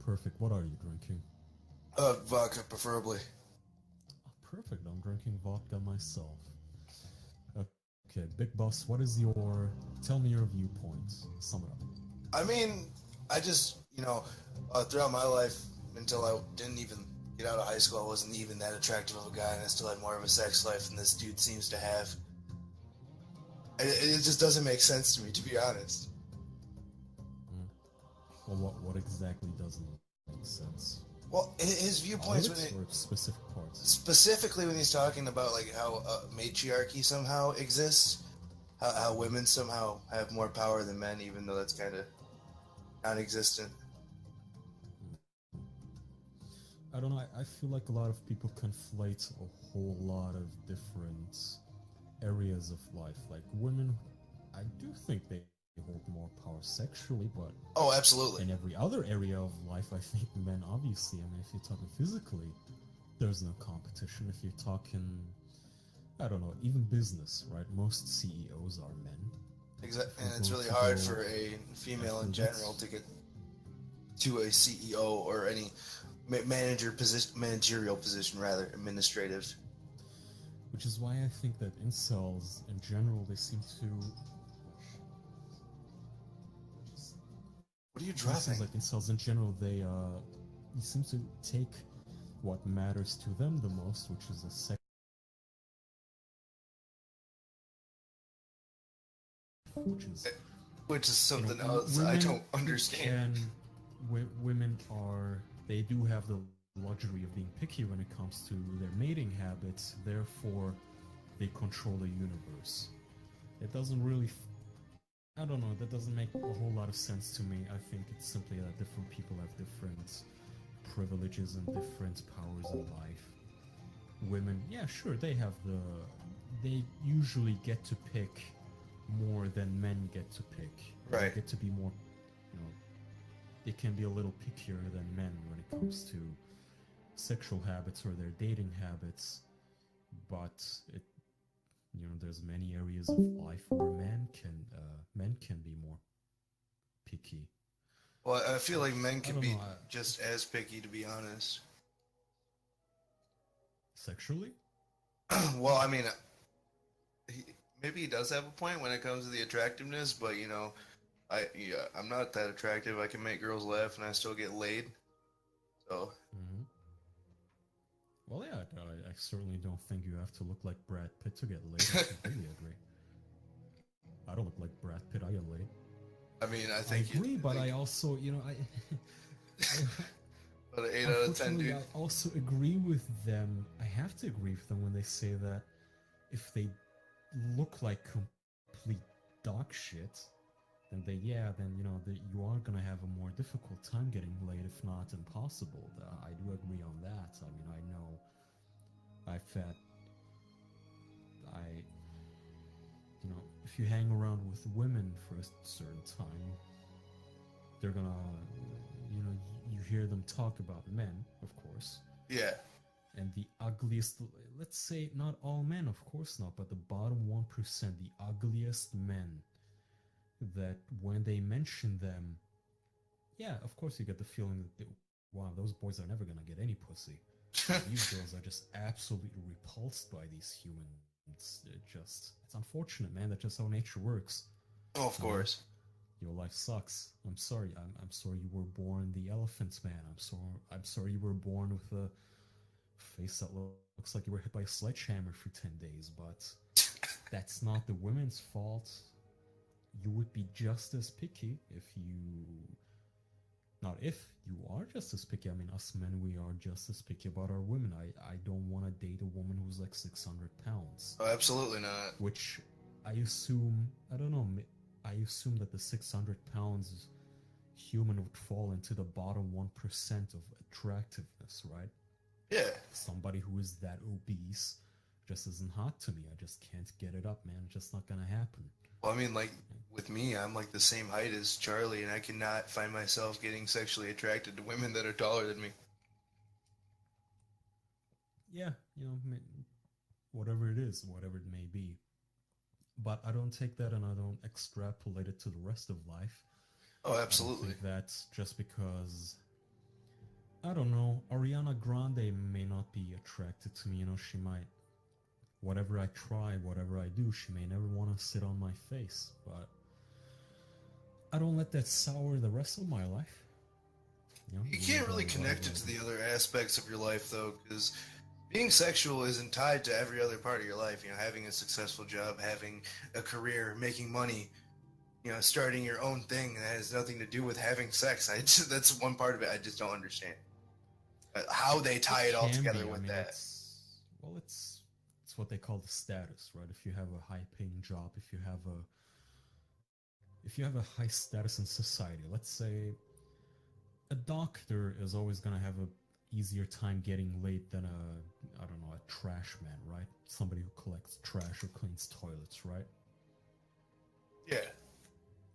Perfect. What are you drinking? Vodka, preferably. Oh, perfect. I'm drinking vodka myself. Okay, Big Boss, what is your... Tell me your viewpoints. Sum it up. I mean, I just, throughout my life, until I didn't even get out of high school, I wasn't even that attractive of a guy, and I still had more of a sex life than this dude seems to have. It just doesn't make sense to me, to be honest. Mm. Well, what exactly doesn't make sense? Well, his viewpoints when or specific parts. Specifically when he's talking about like how matriarchy somehow exists, how women somehow have more power than men, even though that's kind of non-existent. I don't know. I feel like a lot of people conflate a whole lot of different areas of life. Like women, I do think they hold more power sexually, but oh, absolutely. in every other area of life, I think men, obviously, I mean, if you're talking physically, there's no competition. If you're talking, I don't know, even business, right? Most CEOs are men. Exactly, and it's really hard for a female in general to get to a CEO or any managerial position, rather, administrative. Which is why I think that incels, in general, they seem to... What are you dropping? It seems like incels, in general, they seem to take what matters to them the most, which is a sex... Which is something else I don't understand. Women are... They do have the luxury of being picky when it comes to their mating habits, therefore they control the universe. It doesn't really... I don't know, that doesn't make a whole lot of sense to me. I think it's simply that different people have different privileges and different powers in life. Women, yeah, sure, they have the... They usually get to pick more than men get to pick. Right. They get to be more, they can be a little pickier than men when it comes to sexual habits or their dating habits, but there's many areas of life where men can be more picky. Well, I feel like men can be just as picky, to be honest. Sexually? Well, I mean, maybe he does have a point when it comes to the attractiveness, but I'm not that attractive. I can make girls laugh and I still get laid. So. Mm-hmm. Well, yeah, I certainly don't think you have to look like Brad Pitt to get laid. I completely agree. I don't look like Brad Pitt. I get laid. I mean, I think I agree, but I also, but an 8 out of 10, dude. I also agree with them. I have to agree with them when they say that if they look like complete dog shit, then you are gonna have a more difficult time getting laid, if not impossible. I do agree on that. I mean, I know if you hang around with women for a certain time, they're gonna, you hear them talk about men, of course. Yeah. And the ugliest, let's say not all men, of course not, but the bottom 1%, the ugliest men, that when they mention them, yeah, of course you get the feeling that, wow, those boys are never gonna get any pussy. These girls are just absolutely repulsed by these humans. It's unfortunate, man. That's just how nature works. Oh, of course. Your life sucks. I'm sorry. I'm sorry you were born the elephant man. I'm sorry you were born with a face that looks like you were hit by a sledgehammer for 10 days, but that's not the women's fault. You would be just as picky if you... Not if, you are just as picky. I mean, us men, we are just as picky about our women. I don't want to date a woman who's like 600 pounds. Oh, absolutely not. Which I assume, I don't know, I assume that the 600 pounds human would fall into the bottom 1% of attractiveness, right? Yeah. Somebody who is that obese just isn't hot to me. I just can't get it up, man. It's just not gonna happen. Well, I mean, like, with me, I'm like the same height as Charlie, and I cannot find myself getting sexually attracted to women that are taller than me. Yeah, whatever it is, whatever it may be. But I don't take that and I don't extrapolate it to the rest of life. Oh, absolutely. I think that just because I don't know. Ariana Grande may not be attracted to me. You know, she might. Whatever I try, whatever I do, she may never want to sit on my face. But I don't let that sour the rest of my life. You know, You can't really connect it to the other aspects of your life, though, because being sexual isn't tied to every other part of your life. You know, having a successful job, having a career, making money, you know, starting your own thing that has nothing to do with having sex. That's one part of it I just don't understand. How they tie it all together with that. It's what they call the status, right? If you have a high-paying job, if you have a high status in society, let's say a doctor is always going to have a easier time getting laid than I don't know, a trash man, right? Somebody who collects trash or cleans toilets, right? Yeah.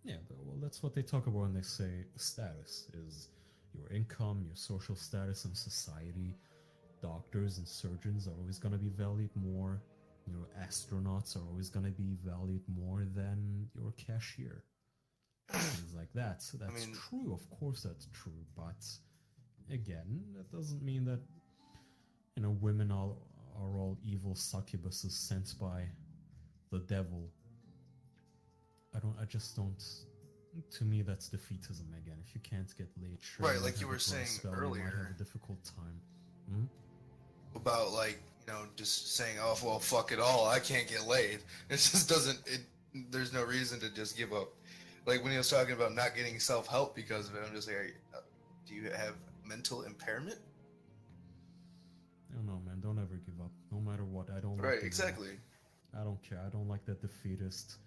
Yeah, well, that's what they talk about when they say status is your income, your social status in society. Doctors and surgeons are always going to be valued more. You know, astronauts are always going to be valued more than your cashier. Things like that. So that's true. Of course that's true. But again, that doesn't mean that, you know, women are all evil succubuses sent by the devil. I just don't. To me, that's defeatism again. If you can't get laid, sure. Right, like you were saying earlier. You might have a difficult time. Hmm? About, like, you know, just saying, oh, well, fuck it all. I can't get laid. It just doesn't. There's no reason to just give up. Like when he was talking about not getting self-help because of it, I'm just like, do you have mental impairment? I don't know, man. Don't ever give up. No matter what. I don't. Right, exactly. I don't care. I don't like that defeatist,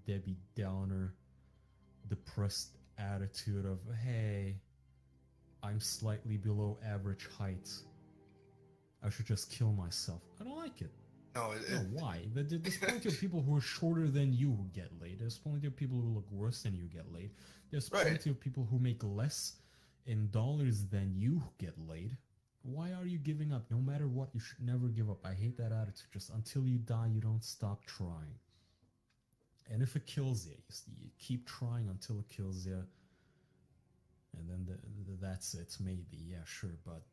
Debbie Downer, depressed attitude of, hey, I'm slightly below average height. I should just kill myself. I don't like it. No, why? There's plenty of people who are shorter than you who get laid. There's plenty of people who look worse than you get laid. There's plenty of people who make less in dollars than you who get laid. Why are you giving up? No matter what, you should never give up. I hate that attitude. Just until you die, you don't stop trying. And if it kills you, you keep trying until it kills you. And then that's it, maybe. Yeah, sure. But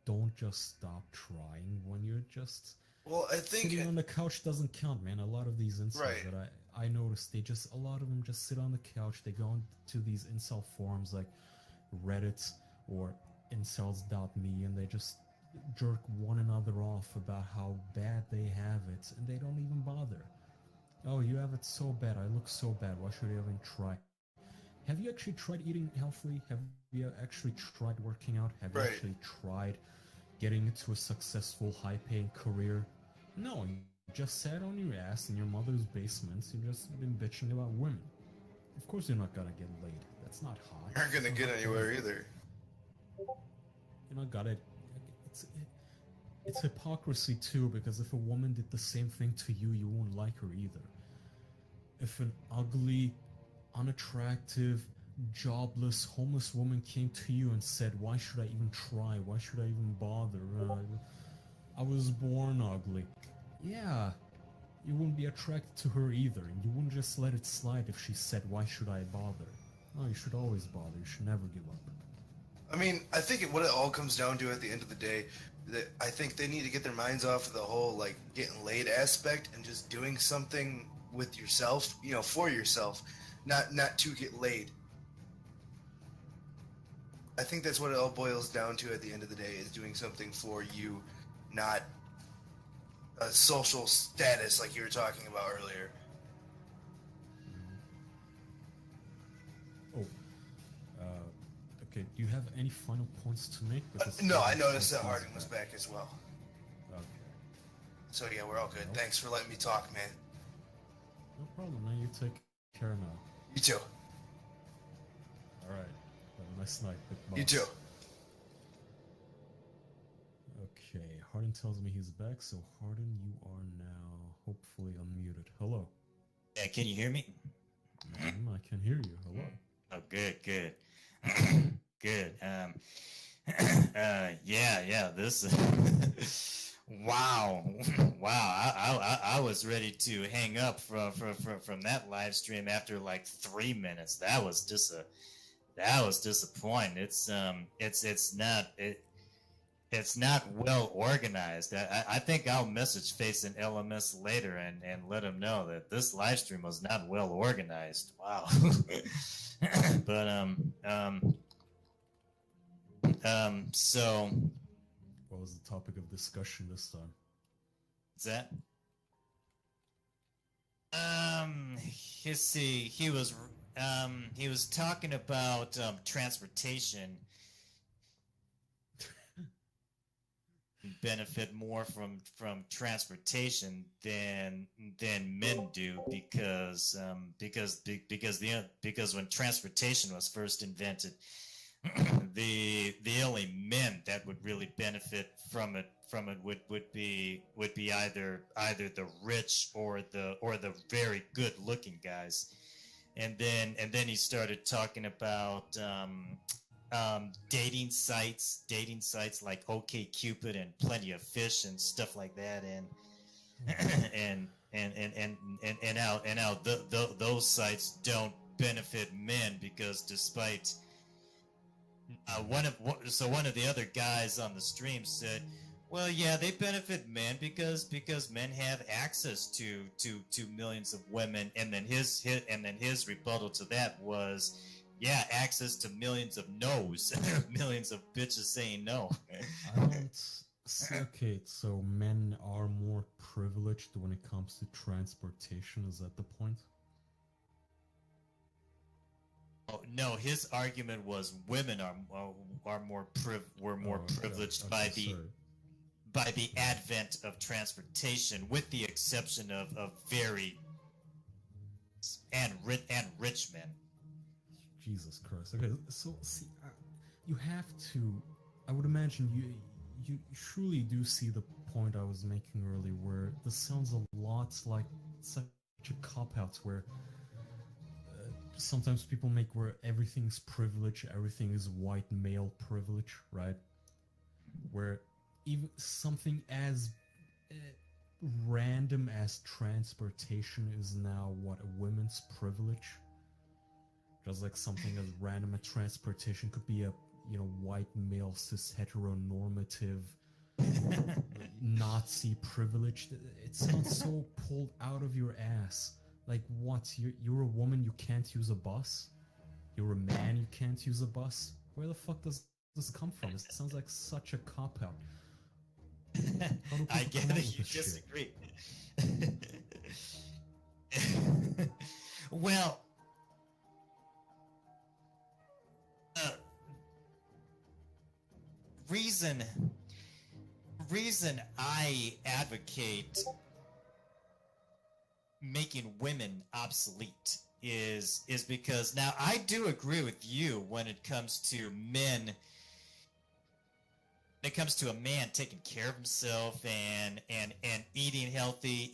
don't just stop trying when you're just... Well, I think sitting on the couch doesn't count, man. A lot of these incels that I noticed, a lot of them just sit on the couch. They go into these incel forums like Reddit or incels.me, and they just jerk one another off about how bad they have it, and they don't even bother. Oh, you have it so bad. I look so bad. Why should I even try? Have you actually tried eating healthily? Have you actually tried working out? Have you actually tried getting into a successful, high-paying career? No, you just sat on your ass in your mother's basement. You've just been bitching about women. Of course you're not gonna get laid. That's not hot. You aren't gonna get anywhere either. You know, got it. It's hypocrisy too, because if a woman did the same thing to you, you won't like her either. If an ugly, unattractive, jobless, homeless woman came to you and said, why should I even try? Why should I even bother? I was born ugly. Yeah, you wouldn't be attracted to her either, and you wouldn't just let it slide if she said, why should I bother? No, you should always bother. You should never give up. I mean, I think what it all comes down to at the end of the day, that I think they need to get their minds off of the whole, like, getting laid aspect and just doing something with yourself, you know, for yourself, not to get laid. I think that's what it all boils down to at the end of the day, is doing something for you, not a social status like you were talking about earlier. Okay, do you have any final points to make? No, I noticed that Hardin was back as well. Okay. So yeah, we're all good. Well, thanks for letting me talk, man. No problem, man. You take care now. You too. Alright. Have a nice night, big boss. You too. Okay, Hardin tells me he's back, so Hardin, you are now hopefully unmuted. Hello. Yeah, can you hear me? I can hear you. Hello. Oh, good. Good. Yeah, this wow. I was ready to hang up from that live stream after like 3 minutes. That was disappointing. It's not it's not well organized. I think I'll message Face and LMS later and let him know that this live stream was not well organized. Wow. But so What was the topic of discussion this time? is that let's see, he was talking about transportation benefit more from transportation than men do because when transportation was first invented, the only men that would really benefit from it would be either the rich or the very good looking guys, and then he started talking about dating sites like OkCupid and Plenty of Fish and stuff like that, and how those sites don't benefit men because despite one of the other guys on the stream said, well, yeah, they benefit men because men have access to millions of women, and then his rebuttal to that was, yeah, access to millions of no's, millions of bitches saying no. I don't see. Okay, so men are more privileged when it comes to transportation. Is that the point? Oh, no, his argument was women are more privileged by the advent of transportation, with the exception of very and rich men. Jesus Christ. Okay, so see, you have to. I would imagine you truly do see the point I was making earlier, where this sounds a lot like such a cop-out, where sometimes people make where everything's privilege, everything is white male privilege, right? Where even something as random as transportation is now what, a women's privilege. Just like something as random as transportation could be a, you know, white male cis heteronormative Nazi privilege. It sounds so pulled out of your ass. Like, what? You're a woman, you can't use a bus? You're a man, you can't use a bus? Where the fuck does this come from? It sounds like such a cop-out. I get it, you disagree. Well, reason I advocate making women obsolete is because, now, I do agree with you when it comes to men. When it comes to a man taking care of himself and eating healthy,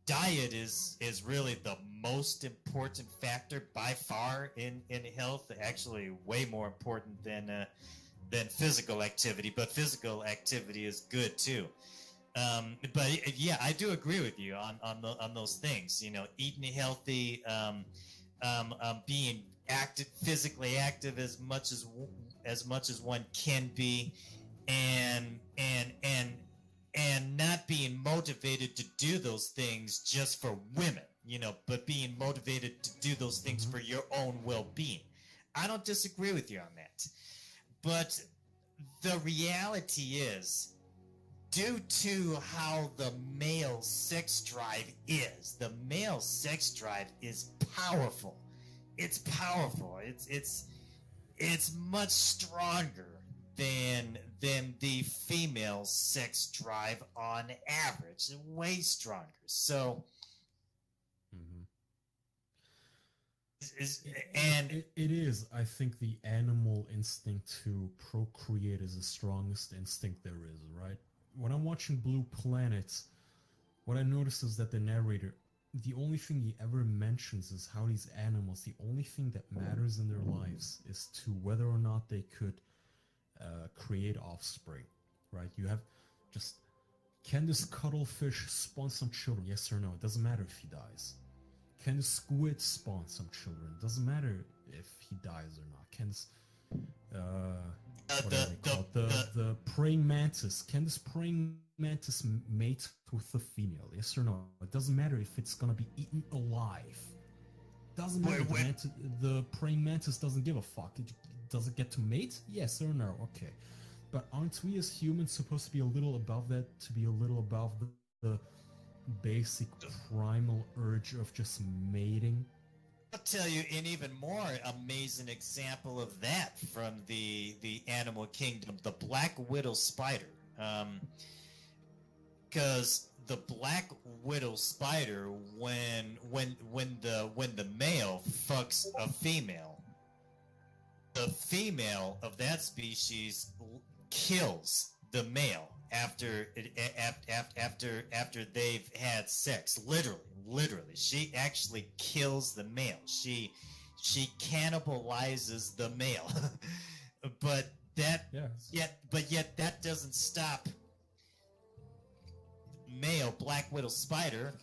diet is really the most important factor by far in health. Actually, way more important than physical activity. But physical activity is good too. But yeah, I do agree with you on those things. You know, eating healthy, being physically active as much as one can be, and not being motivated to do those things just for women, you know, but being motivated to do those things for your own well-being. I don't disagree with you on that. But the reality is, due to how the male sex drive is, the male sex drive is powerful. It's powerful. It's much stronger than the female sex drive on average. Way stronger. So, it is. I think the animal instinct to procreate is the strongest instinct there is, right? When I'm watching Blue Planet, what I notice is that the narrator, the only thing he ever mentions is how these animals, the only thing that matters in their lives is to whether or not they could create offspring, right? You have just, can this cuttlefish spawn some children? Yes or no? It doesn't matter if he dies. Can the squid spawn some children? It doesn't matter if he dies or not. Can this, what are they called? The praying mantis. Can this praying mantis mate with the female? Yes or no? It doesn't matter if it's gonna be eaten alive. Doesn't matter. The praying mantis doesn't give a fuck. Does it get to mate? Yes or no? Okay. But aren't we as humans supposed to be a little above that? To be a little above the basic primal urge of just mating? I'll tell you an even more amazing example of that from the animal kingdom, the black widow spider. Because the black widow spider, when the male fucks a female, the female of that species kills the male after they've had sex. Literally, she actually kills the male. She cannibalizes the male. but yet that doesn't stop male black widow spider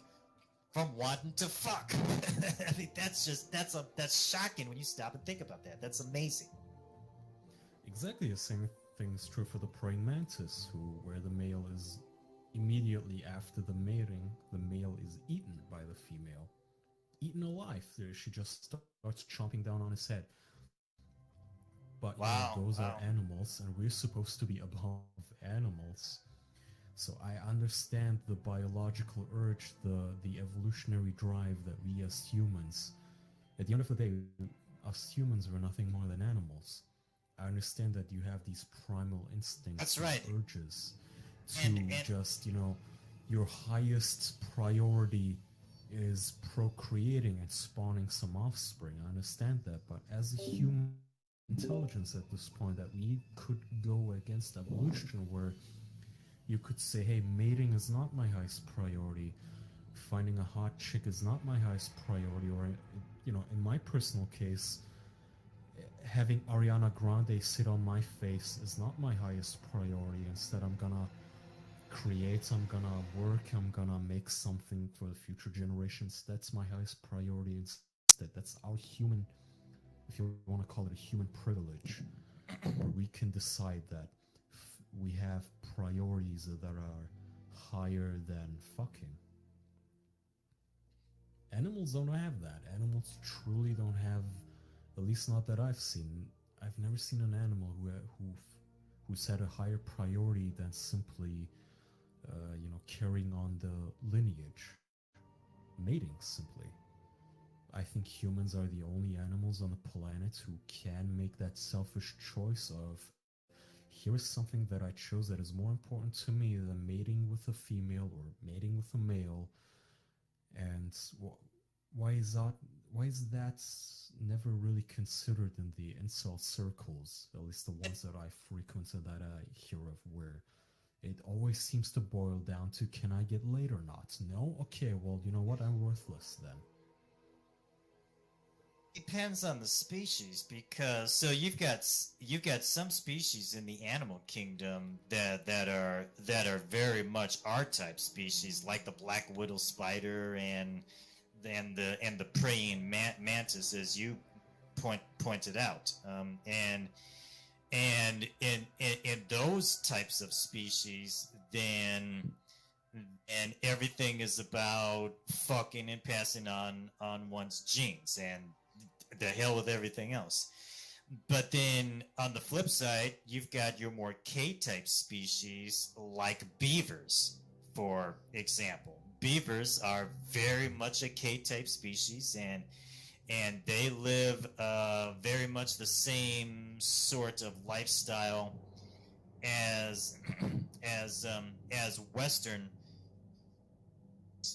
from wanting to fuck. I mean, that's shocking when you stop and think about that. That's amazing. Exactly the same thing is true for the praying mantis, where the male is immediately after the mating, the male is eaten by the female, eaten alive. She just starts chomping down on his head. But those are animals, and we're supposed to be above animals. So I understand the biological urge, the evolutionary drive that we as humans, at the end of the day, us humans are nothing more than animals. I understand that you have these primal instincts, that's right, urges to just, your highest priority is procreating and spawning some offspring. I understand that, but as a human intelligence at this point, that we could go against evolution, where you could say, hey, mating is not my highest priority, finding a hot chick is not my highest priority, or, in my personal case, having Ariana Grande sit on my face is not my highest priority. Instead, I'm gonna create, I'm gonna work, I'm gonna make something for the future generations. That's my highest priority instead. That's our human, if you want to call it a human privilege, where we can decide that we have priorities that are higher than fucking. Animals don't have that. Animals truly don't have, at least not that I've seen. I've never seen an animal who's had a higher priority than simply, carrying on the lineage, mating simply. I think humans are the only animals on the planet who can make that selfish choice of, here's something that I chose that is more important to me than mating with a female or mating with a male. And why is that never really considered in the incel circles, at least the ones that I frequented, that I hear of, where it always seems to boil down to, can I get laid or not? No? Okay, well, you know what? I'm worthless then. Depends on the species, because you've got some species in the animal kingdom that are very much R-type species, like the black widow spider and the praying mantis, as you pointed out, and in those types of species, then everything is about fucking and passing on one's genes, and the hell with everything else. But then on the flip side, you've got your more K-type species like beavers, for example. Beavers are very much a K-type species, and they live very much the same sort of lifestyle as Western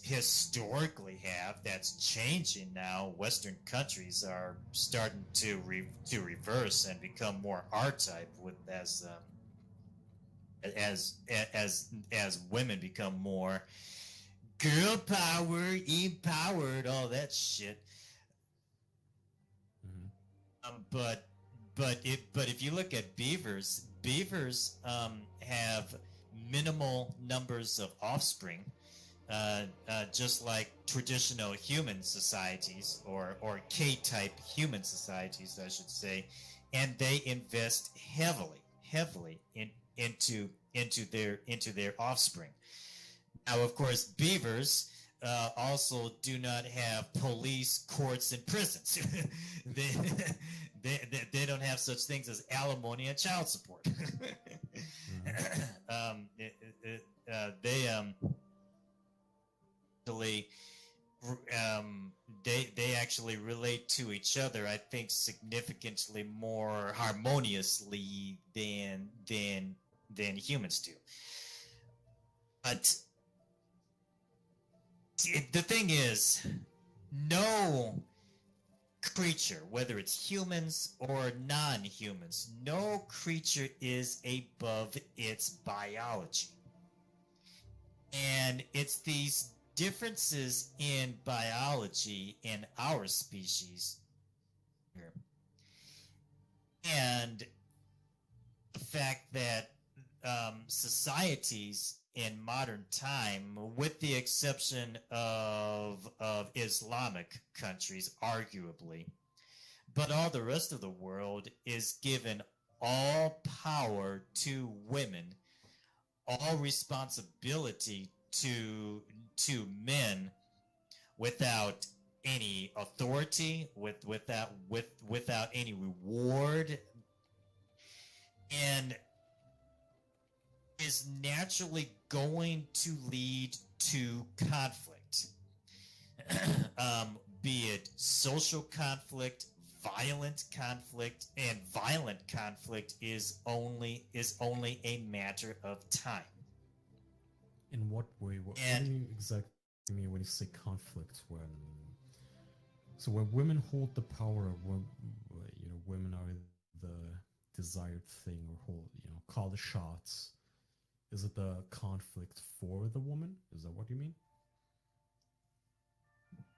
historically have. That's changing now. Western countries are starting to reverse and become more R-type, with as women become more girl power, empowered, all that shit. But if you look at beavers have minimal numbers of offspring, just like traditional human societies, or K-type human societies, I should say, and they invest heavily heavily into their offspring. Now, of course, beavers also do not have police, courts, and prisons. they, they don't have such things as alimony and child support. They they actually relate to each other, I think, significantly more harmoniously than humans do. But the thing is, no creature, whether it's humans or non-humans, no creature is above its biology. And it's these differences in biology in our species and the fact that societies in modern time, with the exception of Islamic countries, arguably, but all the rest of the world is given all power to women, all responsibility to men, without any authority, without any reward, and is naturally going to lead to conflict, be it social conflict, violent conflict, and violent conflict is only a matter of time. In what way? What do you exactly mean when you say conflict? When women hold the power, when women are the desired thing, or call the shots, is it the conflict for the woman? Is that what you mean?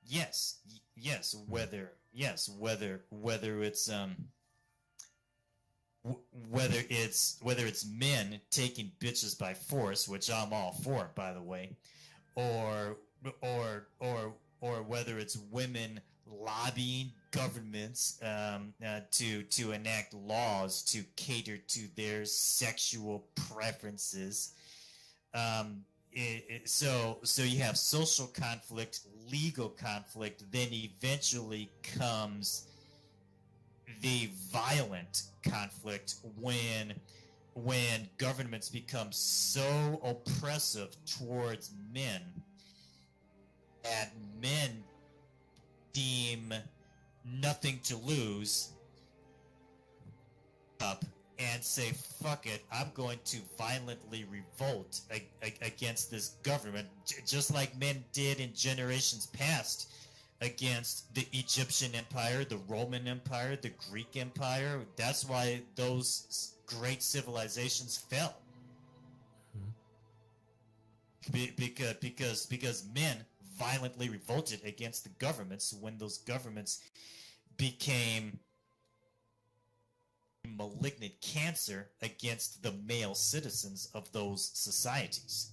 Yes. Whether it's whether it's men taking bitches by force, which I'm all for, by the way, or whether it's women lobbying governments to enact laws to cater to their sexual preferences. So you have social conflict, legal conflict, then eventually comes the violent conflict when governments become so oppressive towards men that men deem nothing to lose up and say, fuck it, I'm going to violently revolt against this government, just like men did in generations past against the Egyptian Empire, the Roman Empire, the Greek Empire. That's why those great civilizations fell. Because men violently revolted against the governments when those governments became malignant cancer against the male citizens of those societies.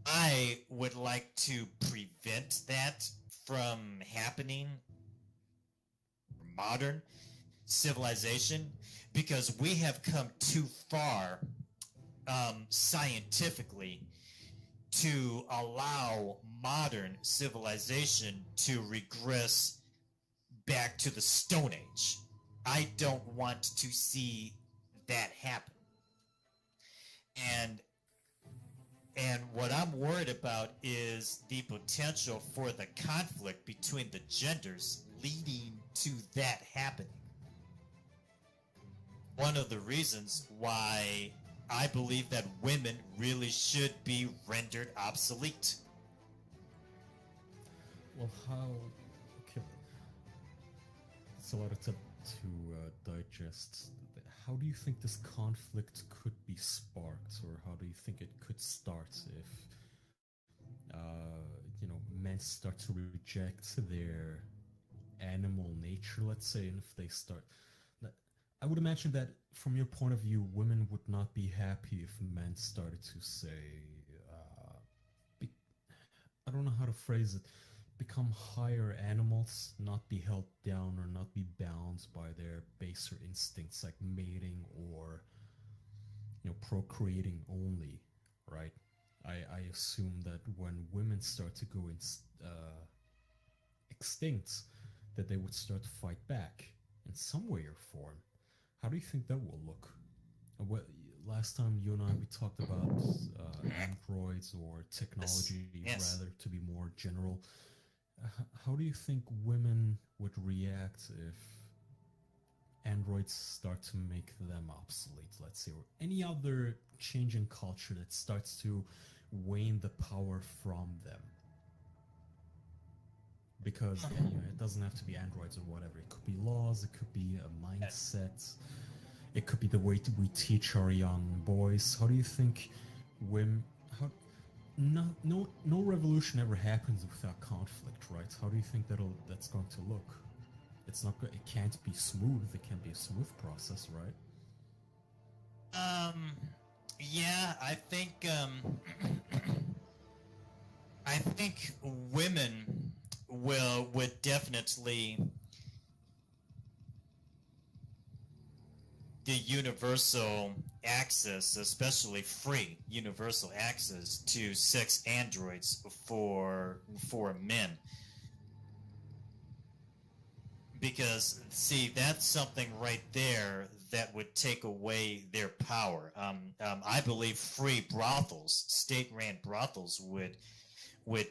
I would like to prevent that from happening in modern civilization, because we have come too far scientifically to allow modern civilization to regress back to the Stone Age. I don't want to see that happen. And what I'm worried about is the potential for the conflict between the genders leading to that happening. One of the reasons why I believe that women really should be rendered obsolete. Well, how? Okay, it's a lot to digest. How do you think this conflict could be sparked, or how do you think it could start if, men start to reject their animal nature, let's say, and if they start... I would imagine that from your point of view, women would not be happy if men started to say, I don't know how to phrase it, become higher animals, not be held down or not be bound by their baser instincts like mating procreating only, right? I assume that when women start to go extinct, that they would start to fight back in some way or form. How do you think that will look? What last time you and I we talked about androids or technology, Yes. rather to be more general. How do you think women would react if androids start to make them obsolete, let's say, or any other change in culture that starts to wane the power from them? Because it doesn't have to be androids or whatever. It could be laws, it could be a mindset, it could be the way we teach our young boys. How do you think women? No revolution ever happens without conflict, right? How do you think that's going to look? It's not. It can't be smooth. It can't be a smooth process, right? Yeah, I think I think women would definitely the universal access, especially free universal access to sex androids for men. Because, see, that's something right there that would take away their power. I believe free brothels, state-ran brothels, would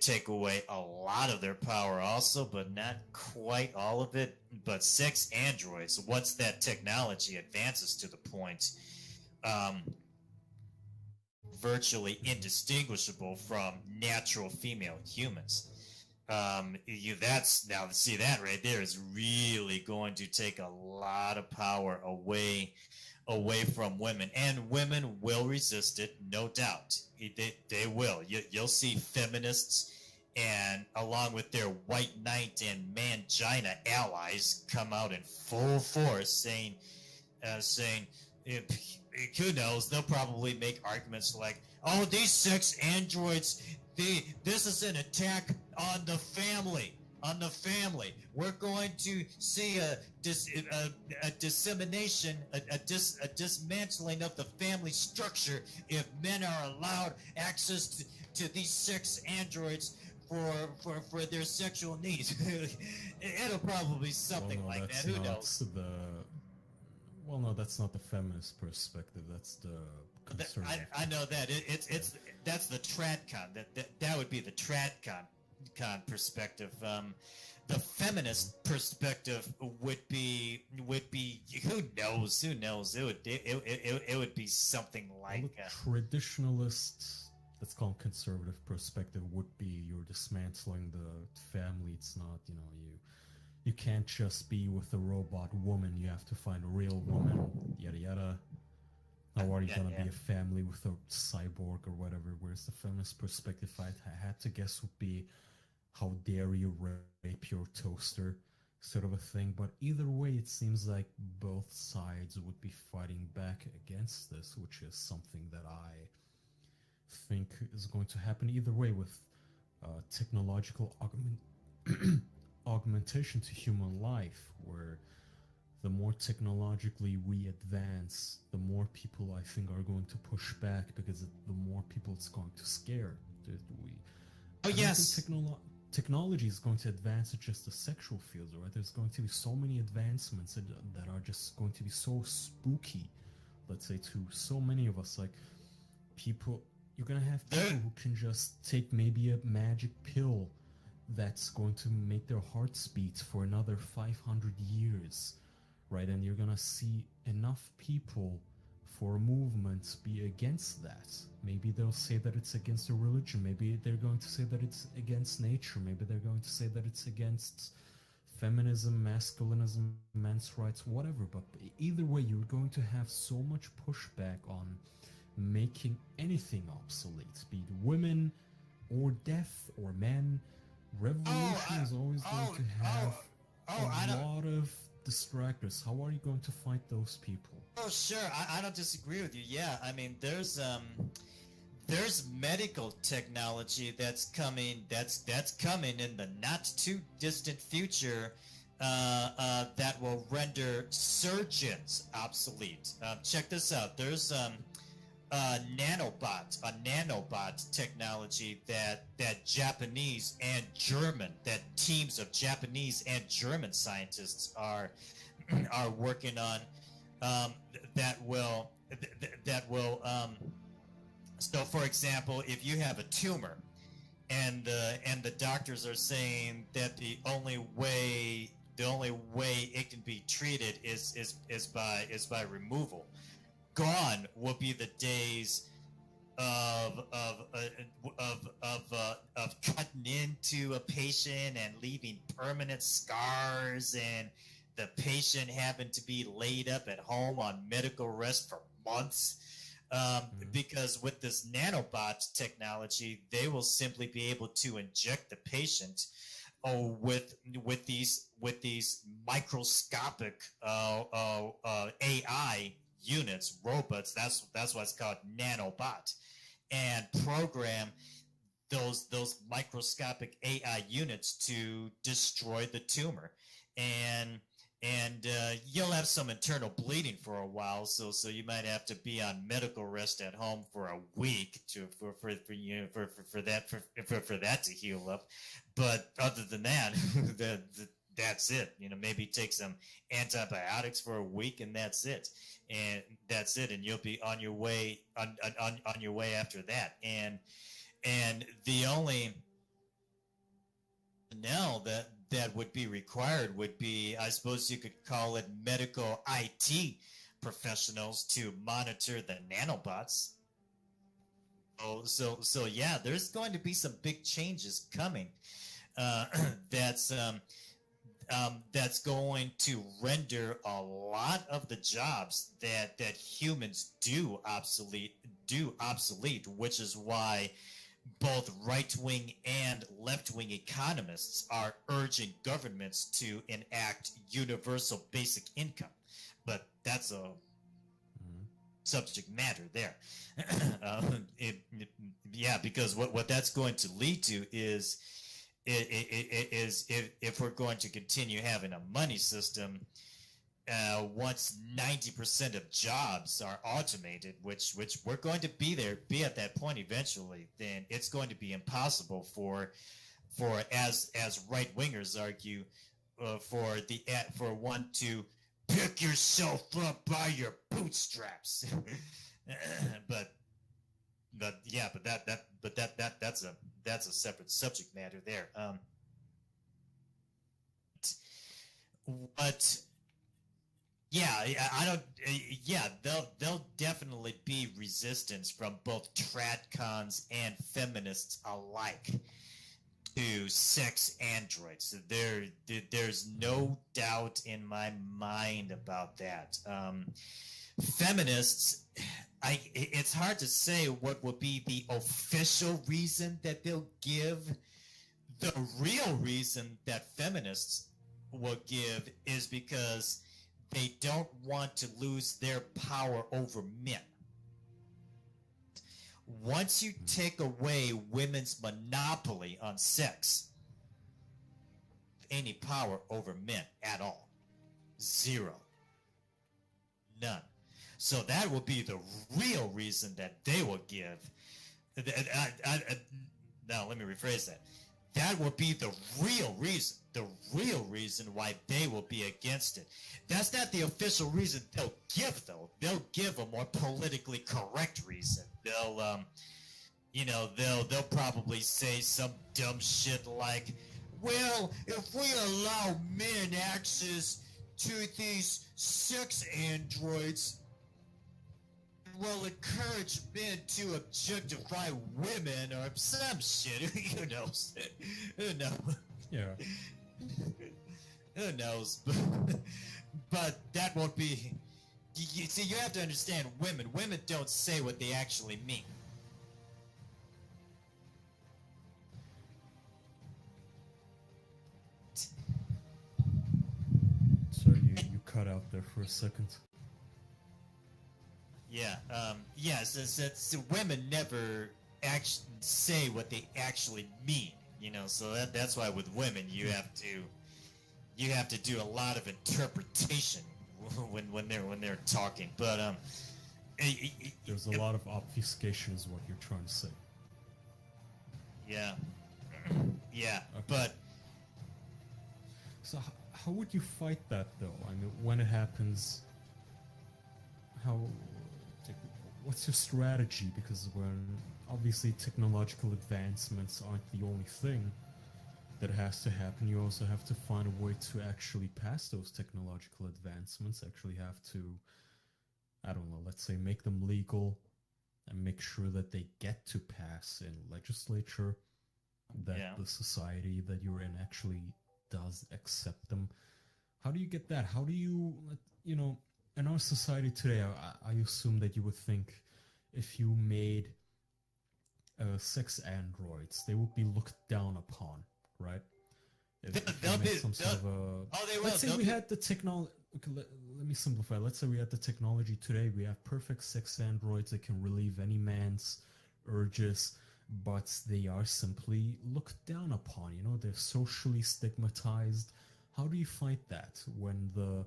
take away a lot of their power also, but not quite all of it. But sex androids, once that technology advances to the point virtually indistinguishable from natural female humans, that's now, see, that right there is really going to take a lot of power away from women, and women will resist it, no doubt. They will. You'll see feminists, and along with their white knight and mangina allies, come out in full force saying who knows, they'll probably make arguments like, oh, these sex androids, this is an attack on the family. We're going to see a dissemination, a dismantling of the family structure if men are allowed access to these sex androids for their sexual needs. It'll probably be something like that. Who knows? Well, no, that's not the feminist perspective. That's the conservative. I know that that's the tradcon. That would be the tradcon perspective. The feminist perspective would be who knows? It would be something like the traditionalist, let's call it conservative perspective, would be you're dismantling the family. It's not, you can't just be with a robot woman. You have to find a real woman, yada yada. How are you gonna be a family with a cyborg or whatever? Whereas the feminist perspective, I had to guess, would be, how dare you rape your toaster, sort of a thing. But either way, it seems like both sides would be fighting back against this, which is something that I think is going to happen either way with technological augmentation to human life, where the more technologically we advance, the more people I think are going to push back, because the more people it's going to scare. Technology is going to advance in just the sexual field, right? There's going to be so many advancements that are just going to be so spooky, let's say, to so many of us. Like, people, you're gonna have people who can just take maybe a magic pill that's going to make their hearts beat for another 500 years, right? And you're gonna see enough people for movements be against that. Maybe they'll say that it's against a religion. Maybe they're going to say that it's against nature. Maybe they're going to say that it's against feminism, masculinism, men's rights, whatever. But either way, you're going to have so much pushback on making anything obsolete, be it women or death or men. Revolution is always going to have a lot of distractors. How are you going to fight those people? Oh, sure. I don't disagree with you. Yeah, I mean, there's medical technology that's coming in the not too distant future that will render surgeons obsolete. Check this out. There's a nanobot technology that Japanese and German, that teams of Japanese and German scientists are working on, that will so for example, if you have a tumor and the doctors are saying that the only way it can be treated is by removal, gone will be the days of cutting into a patient and leaving permanent scars, and the patient having to be laid up at home on medical rest for months. Because with this nanobot technology, they will simply be able to inject the patient with these microscopic AI units, robots. That's why it's called nanobot, and program those microscopic AI units to destroy the tumor, and you'll have some internal bleeding for a while, so you might have to be on medical rest at home for a week for that to heal up. But other than that, that's it. Maybe take some antibiotics for a week, and that's it. And you'll be on your way on your way after that. And the only now that would be required would be, I suppose you could call it, medical IT professionals to monitor the nanobots. So yeah, there's going to be some big changes coming. That's going to render a lot of the jobs that humans do obsolete, which is why both right-wing and left-wing economists are urging governments to enact universal basic income. But that's a subject matter there. Because what that's going to lead to is if we're going to continue having a money system, once 90% of jobs are automated, which we're going to be at that point eventually, then it's going to be impossible for as right wingers argue, for one to pick yourself up by your bootstraps. but that's a separate subject matter there. There'll definitely be resistance from both tradcons and feminists alike to sex androids. There's no doubt in my mind about that. Feminists, it's hard to say what will be the official reason that they'll give. The real reason that feminists will give is because they don't want to lose their power over men. Once you take away women's monopoly on sex, any power over men at all. Zero. None. So that will be the real reason that they will give. Now, let me rephrase that. That will be the real reason why they will be against it. That's not the official reason they'll give, though. They'll give a more politically correct reason. They'll probably say some dumb shit like, well, if we allow men access to these sex androids, will encourage men to objectify women or some shit. Who knows? Who knows? Yeah. Who knows? But that won't be... You see, you have to understand women. Women don't say what they actually mean. So you cut out there for a second. So women never actually say what they actually mean, so that's why with women you have to do a lot of interpretation when they're talking. But There's a lot of obfuscation, is what you're trying to say. Yeah. Yeah, Okay. but So how would you fight that, though? I mean, when it happens, how? What's your strategy? Because when obviously technological advancements aren't the only thing that has to happen, you also have to find a way to actually pass those technological advancements. Actually, have to, I don't know, let's say make them legal and make sure that they get to pass in legislature, that Yeah. the society that you're in actually does accept them. How do you get that? How do you, in our society today, I assume that you would think if you made sex androids, they would be looked down upon, right? If you made some sort of a, oh, they will. let's say They'll we be- had the technology. Okay, let me simplify. Let's say we had the technology today. We have perfect sex androids that can relieve any man's urges, but they are simply looked down upon. They're socially stigmatized. How do you fight that when the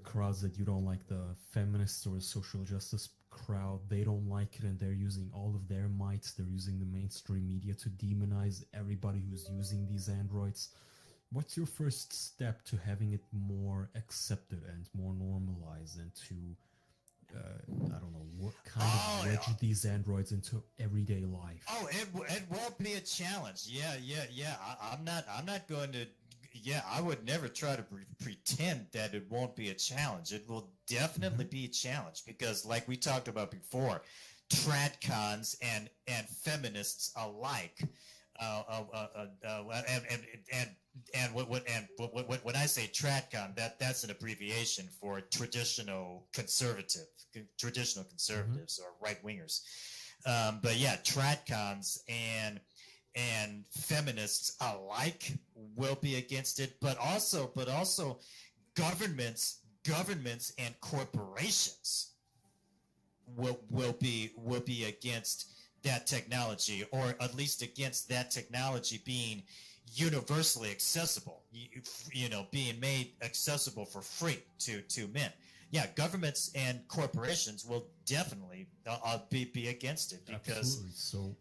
crowds that you don't like, the feminists or the social justice crowd, they don't like it, and they're using all of their might, they're using the mainstream media to demonize everybody who's using these androids? What's your first step to having it more accepted and more normalized, and to I don't know, what kind of wedge these androids into everyday life? Oh, it won't be a challenge. Yeah. I'm not going to. Yeah, I would never try to pretend that it won't be a challenge. It will definitely be a challenge because, like we talked about before, tradcons and feminists alike. When I say tradcon, that's an abbreviation for traditional conservatives or right wingers. But yeah, tradcons and feminists alike will be against it, but also governments and corporations will be against that technology, or at least against that technology being universally accessible, being made accessible for free to men. Yeah, governments and corporations will definitely be against it because. Absolutely. So,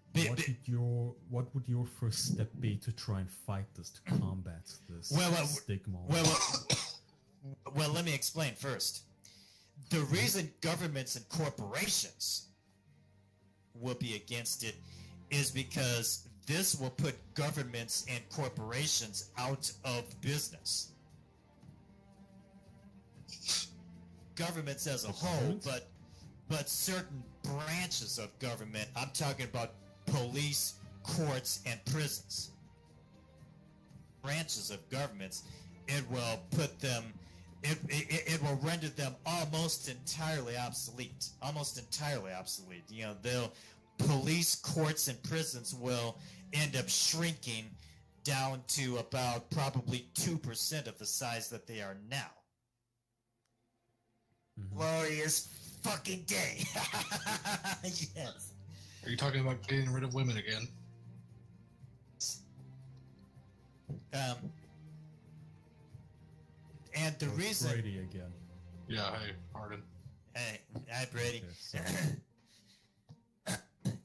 what would your first step be to try and fight this, to combat this stigma? Well, let me explain first. The reason governments and corporations will be against it is because this will put governments and corporations out of business. Governments as a whole, but certain branches of government. I'm talking about police, courts, and prisons. Branches of governments, it will put them. It will render them almost entirely obsolete. They'll police, courts, and prisons will end up shrinking down to about probably 2% of the size that they are now. Glorious fucking day. Yes. Are you talking about getting rid of women again? And the reason. Brady again. Yeah, hey, Hardin. Hey, hi, Brady. Okay,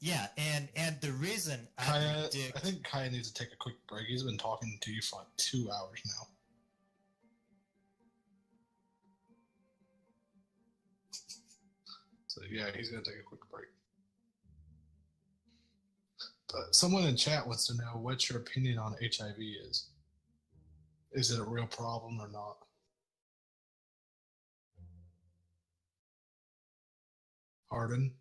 Yeah, and the reason Kaya, I think Kaya needs to take a quick break. He's been talking to you for like 2 hours now. So yeah, he's gonna take a quick break. But someone in chat wants to know what your opinion on HIV is. Is it a real problem or not? Hardin?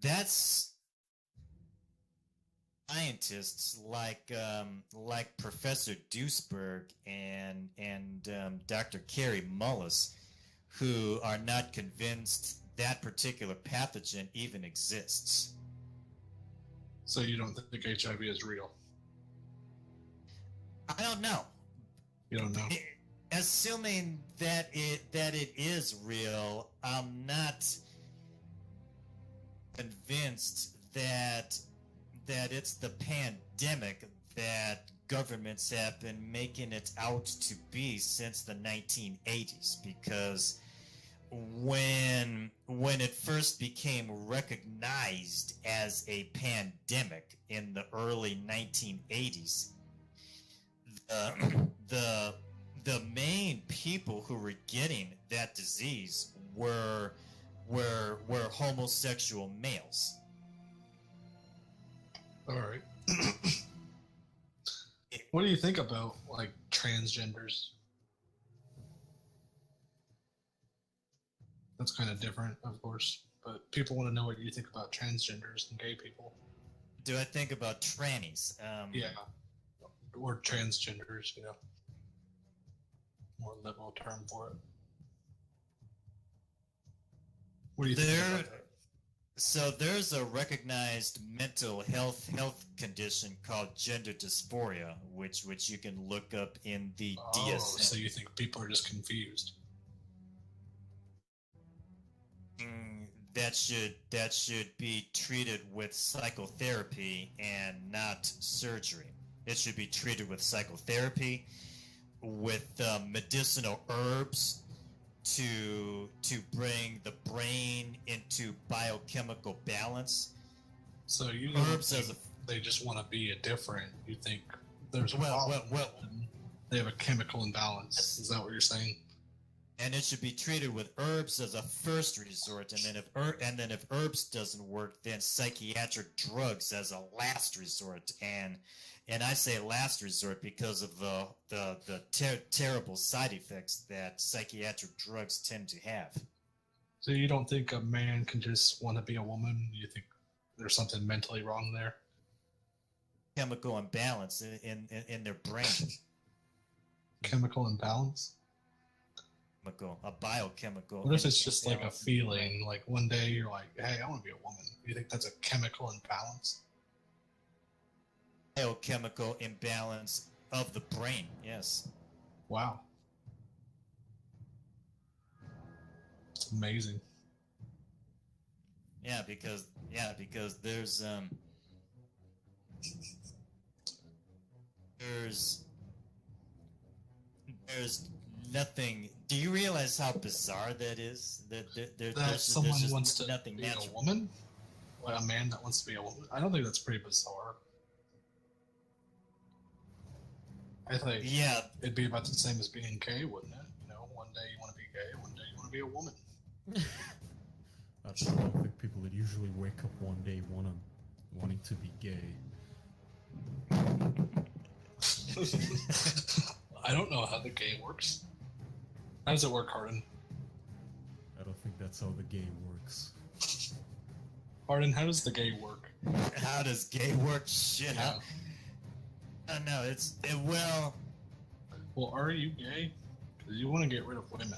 That's scientists like Professor Duisberg and Dr. Carey Mullis, who are not convinced that particular pathogen even exists. So you don't think HIV is real? I don't know. You don't know? Assuming that it is real, I'm not convinced that it's the pandemic that governments have been making it out to be since the 1980s, because when it first became recognized as a pandemic in the early 1980s, the main people who were getting that disease were homosexual males. All right. What do you think about like transgenders? That's kind of different, of course, but people want to know what you think about transgenders and gay people. Do I think about trannies? Yeah, or transgenders, you know, more liberal term for it. What do you think about that? So there's a recognized mental health condition called gender dysphoria, which you can look up in the DSM. So you think people are just confused? That should be treated with psychotherapy and not surgery. It should be treated with psychotherapy, with medicinal herbs to bring the brain into biochemical balance. So you Herbs think as a they just want to be a different. You think there's a well, problem and they have a chemical imbalance. Is that what you're saying? and it should be treated with herbs as a first resort, and then if herbs doesn't work, then psychiatric drugs as a last resort. And I say last resort because of the terrible side effects that psychiatric drugs tend to have. So you don't think a man can just want to be a woman? You think there's something mentally wrong there? Chemical imbalance in their brain. Chemical imbalance? A biochemical. What if it's just like a feeling? Like one day you're like, hey, I want to be a woman. You think that's a chemical imbalance? Biochemical imbalance of the brain, yes. Wow. It's amazing. Yeah, because there's nothing. Do you realize how bizarre that is? That someone just wants to nothing be natural. a woman? Like a man that wants to be a woman? I don't think that's pretty bizarre. I think Yeah, it'd be about the same as being gay, wouldn't it? You know, one day you want to be gay, one day you want to be a woman. I don't think people that usually wake up one day wanting to be gay. I don't know how the game works. How does it work, Hardin? I don't think that's how the game works. Hardin, how does the gay work? how does gay work? Shit. Yeah. No, well. Well, are you gay? Because you want to get rid of women.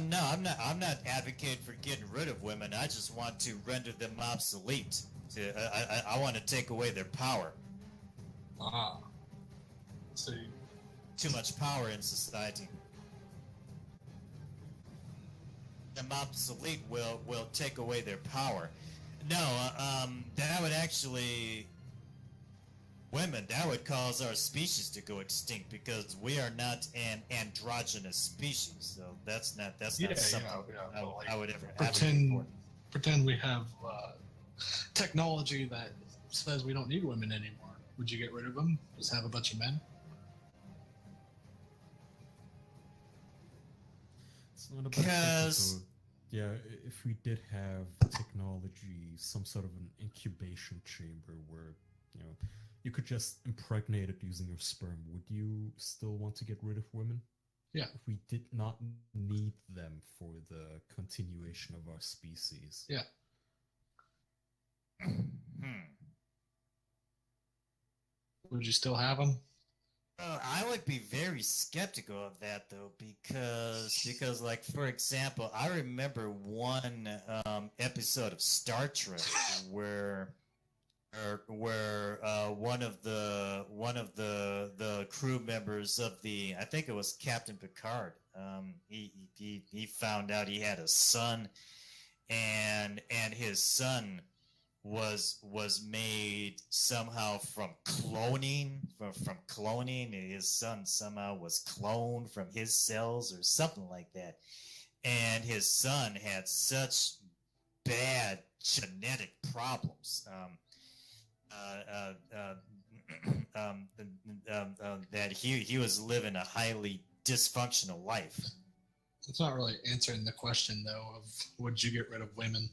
No, I'm not advocating for getting rid of women. I just want to render them obsolete. I want to take away their power. Ah. So Too much power in society. Them obsolete will take away their power. No, that would actually that would cause our species to go extinct, because we are not an androgynous species. So that's not something I would ever advocate for. Pretend we have technology that says we don't need women anymore. Would you get rid of them? Just have a bunch of men? It's not about Because yeah, if we did have technology, some sort of an incubation chamber where, you know, you could just impregnate it using your sperm, would you still want to get rid of women? Yeah. If we did not need them for the continuation of our species. Yeah. Would you still have them? I would be very skeptical of that, though, because like, for example, I remember one episode of Star Trek where one of the crew members of I think it was Captain Picard, he found out he had a son, and his son was made somehow from cloning, from cloning. His son somehow was cloned from his cells or something like that, and his son had such bad genetic problems that he was living a highly dysfunctional life. It's not really answering the question, though, of would you get rid of women?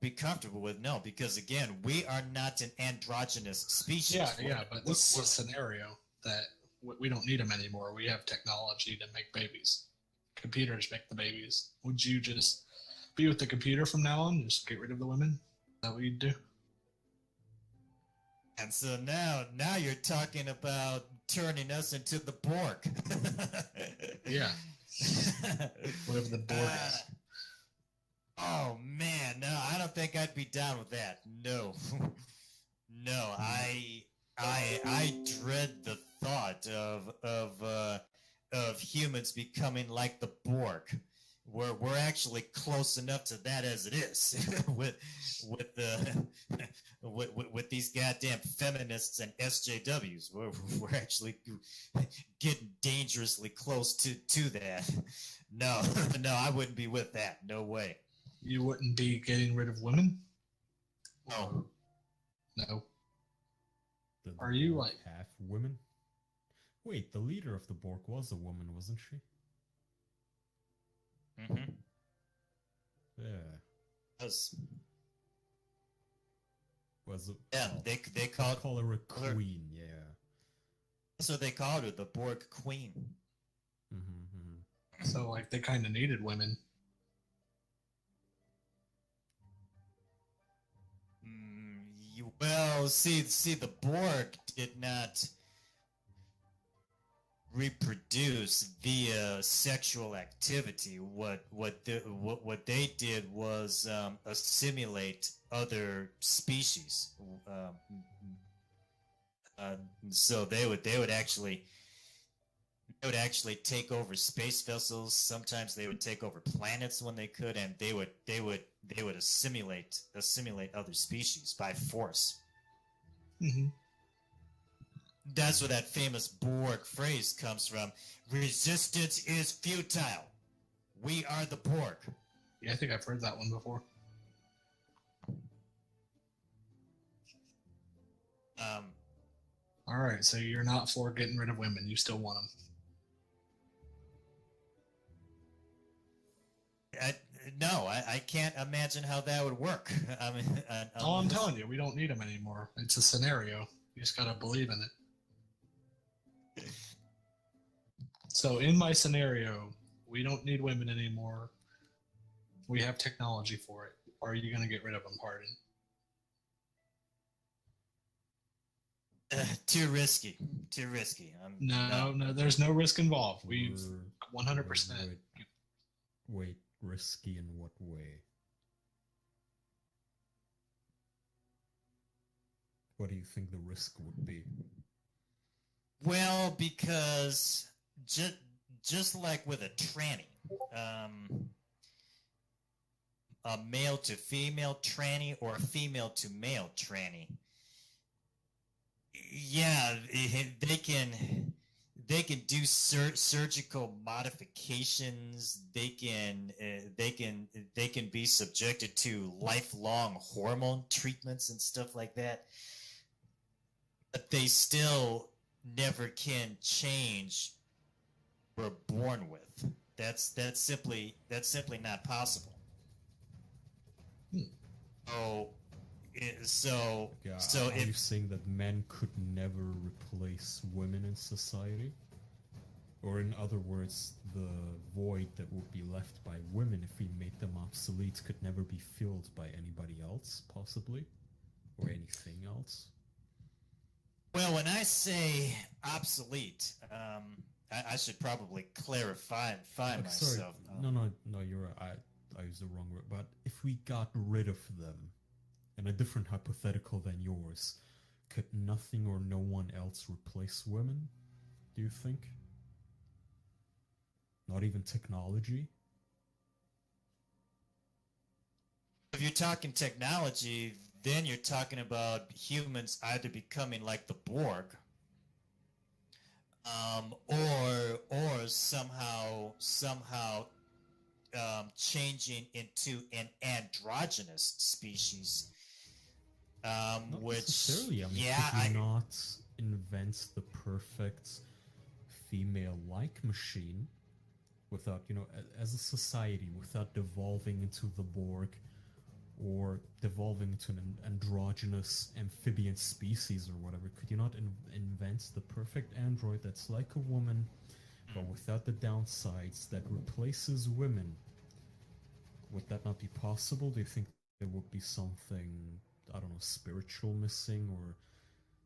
Be comfortable with? No, because again, we are not an androgynous species. Yeah, but this is a scenario that we don't need them anymore. We have technology to make babies. Computers make the babies. Would you just be with the computer from now on? Just get rid of the women? Is that what you'd do? And so now you're talking about turning us into the Borg. Yeah. Whatever the Borg is. Oh man, no, I don't think I'd be down with that. No, no, I dread the thought of humans becoming like the Borg. We're actually close enough to that as it is with these goddamn feminists and SJWs. We're actually getting dangerously close to that. No, I wouldn't be with that. No way. You wouldn't be getting rid of women? No. No. The Are you Borg like half women? Wait, the leader of the Borg was a woman, wasn't she? Mm-hmm. Yeah. Was it? Yeah, they call her a queen. Yeah. So they called her the Borg Queen. Mm-hmm. so like they kind of needed women? Well, see, the Borg did not reproduce via sexual activity. What they did was assimilate other species. So they would actually take over space vessels. Sometimes they would take over planets when they could, and they would assimilate other species by force. Mm-hmm. That's where that famous Borg phrase comes from. Resistance is futile. We are the Borg. Yeah, I think I've heard that one before. All right, so you're not for getting rid of women. You still want them. No, I can't imagine how that would work. I mean, I'm telling you, we don't need them anymore. It's a scenario. You just gotta believe in it. So in my scenario, we don't need women anymore. We have technology for it. Are you gonna get rid of them, Hardin? Too risky. No, there's no risk involved. We've 100%. Wait, risky in what way? What do you think the risk would be? Well, because just like with a tranny, a male to female tranny or a female to male tranny, yeah, they can do surgical modifications. They can be subjected to lifelong hormone treatments and stuff like that. But they still never can change what we're born with. That's simply not possible. So are you saying that men could never replace women in society? Or in other words, the void that would be left by women if we made them obsolete could never be filled by anybody else, possibly? Or anything else? Well, when I say obsolete, I should probably clarify myself. Sorry. No, you're right. I used the wrong word. But if we got rid of them, in a different hypothetical than yours, could nothing or no one else replace women, do you think? Not even technology? if you're talking technology, then you're talking about humans either becoming like the Borg, or somehow changing into an androgynous species. Not Which, necessarily. I mean, yeah, could you not invent the perfect female-like machine without, as a society, without devolving into the Borg or devolving into an androgynous amphibian species or whatever? Could you not invent the perfect android that's like a woman, but without the downsides, that replaces women? Would that not be possible? Do you think there would be something, I don't know, spiritual missing, or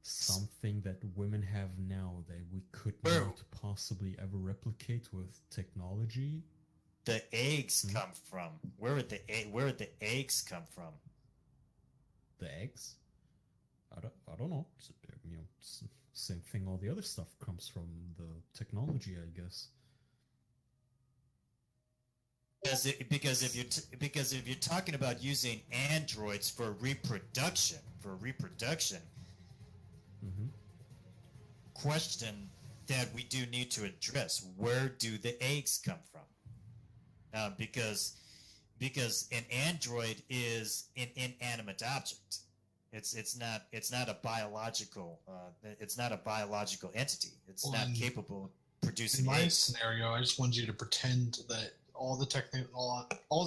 something that women have now that we could not possibly ever replicate with technology? The eggs come from? Where would the eggs come from? The eggs? I don't know. Same thing. All the other stuff comes from the technology, I guess. Because if you're talking about using androids for reproduction, question that we do need to address: where do the eggs come from? Because an android is an inanimate object. It's not a biological entity. It's not capable of producing eggs. In my eggs. scenario, I just wanted you to pretend that all the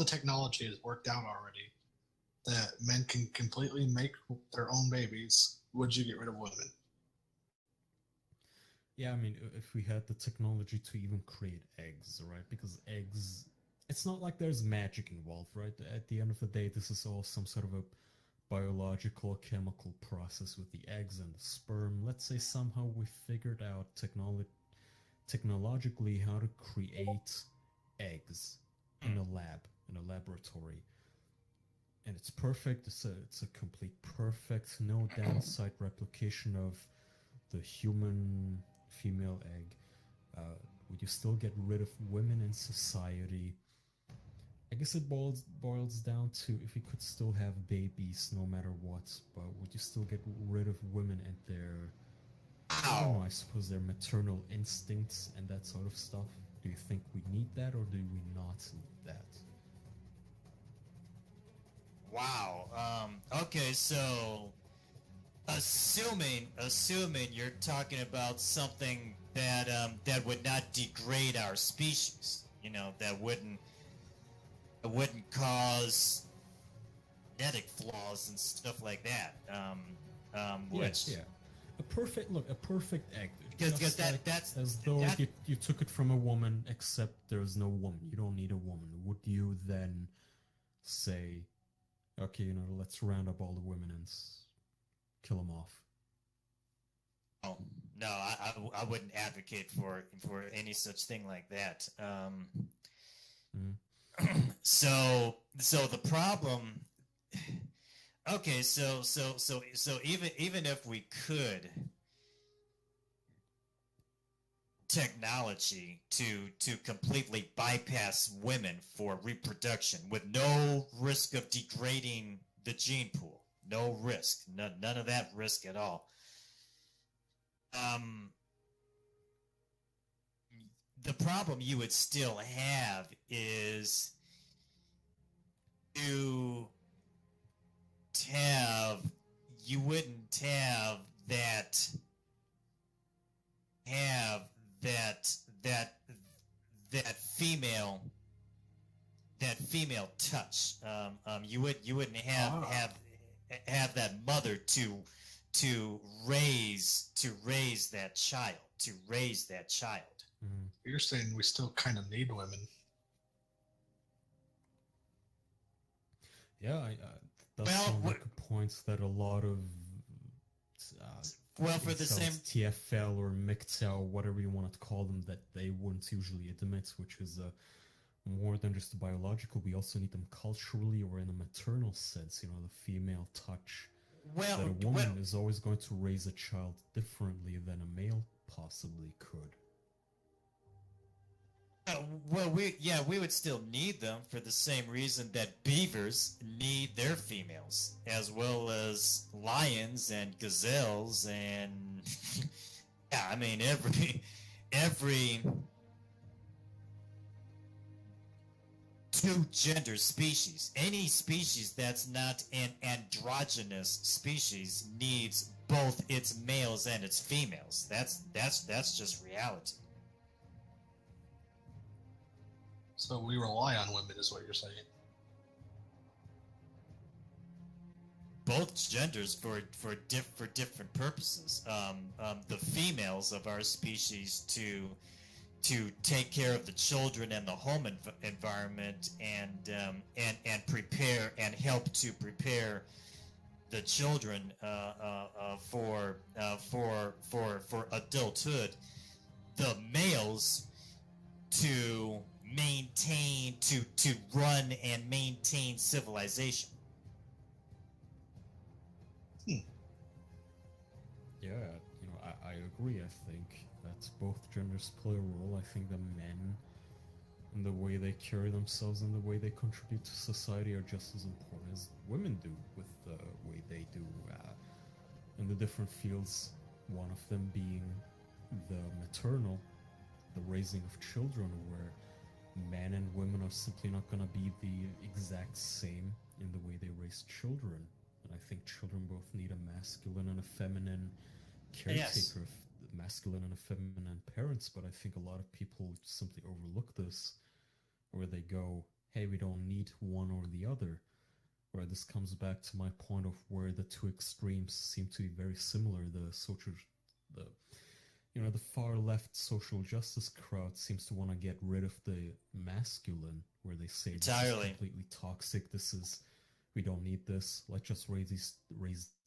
technology is worked out already, that men can completely make their own babies. Would you get rid of women? Yeah, I mean, if we had the technology to even create eggs, right? Because eggs, it's not like there's magic involved, right? At the end of the day, this is all some sort of a biological, chemical process with the eggs and the sperm. Let's say somehow we figured out technologically how to create eggs in a lab, in a laboratory. And it's perfect. It's a complete perfect, no downside replication of the human female egg. Would you still get rid of women in society? I guess it boils down to if you could still have babies no matter what, but would you still get rid of women and their, I don't know, I suppose their maternal instincts and that sort of stuff? Do you think we need that, or do we not need that? Wow. Okay, so assuming you're talking about something that would not degrade our species, that wouldn't cause genetic flaws and stuff like that. Which, yeah. A perfect egg. Because that's as though you took it from a woman, except there's no woman. You don't need a woman. Would you then say, okay, let's round up all the women and kill them off? Oh no, I wouldn't advocate for any such thing like that. So the problem. Okay, so even if we could technology to completely bypass women for reproduction with no risk of degrading the gene pool, no risk, none of that risk at all. The problem you would still have is you wouldn't have that female touch. You wouldn't have that mother to raise that child. Mm-hmm. You're saying we still kind of need women. Yeah, that sounds like a point that a lot of for the same TFL or MGTOW, whatever you want to call them, that they wouldn't usually admit, which is more than just biological. We also need them culturally or in a maternal sense. The female touch. That a woman is always going to raise a child differently than a male possibly could. well, we would still need them for the same reason that beavers need their females, as well as lions and gazelles and yeah, I mean every two gender species. Any species that's not an androgynous species needs both its males and its females. That's just reality. So we rely on women, is what you're saying. Both genders for different purposes. The females of our species to take care of the children and the home environment and prepare and help to prepare the children for adulthood. The males to maintain to run and maintain civilization. Yeah, I agree. I think that both genders play a role. I think the men and the way they carry themselves and the way they contribute to society are just as important as women do with the way they do in the different fields. One of them being the maternal, the raising of children, where men and women are simply not going to be the exact same in the way they raise children. And I think children both need a masculine and a feminine caretaker, of masculine and a feminine parents. But I think a lot of people simply overlook this, where they go, hey, we don't need one or the other. Where this comes back to my point of where the two extremes seem to be very similar. The far left social justice crowd seems to want to get rid of the masculine, where they say entirely. This is completely toxic. We don't need this. Let's just raise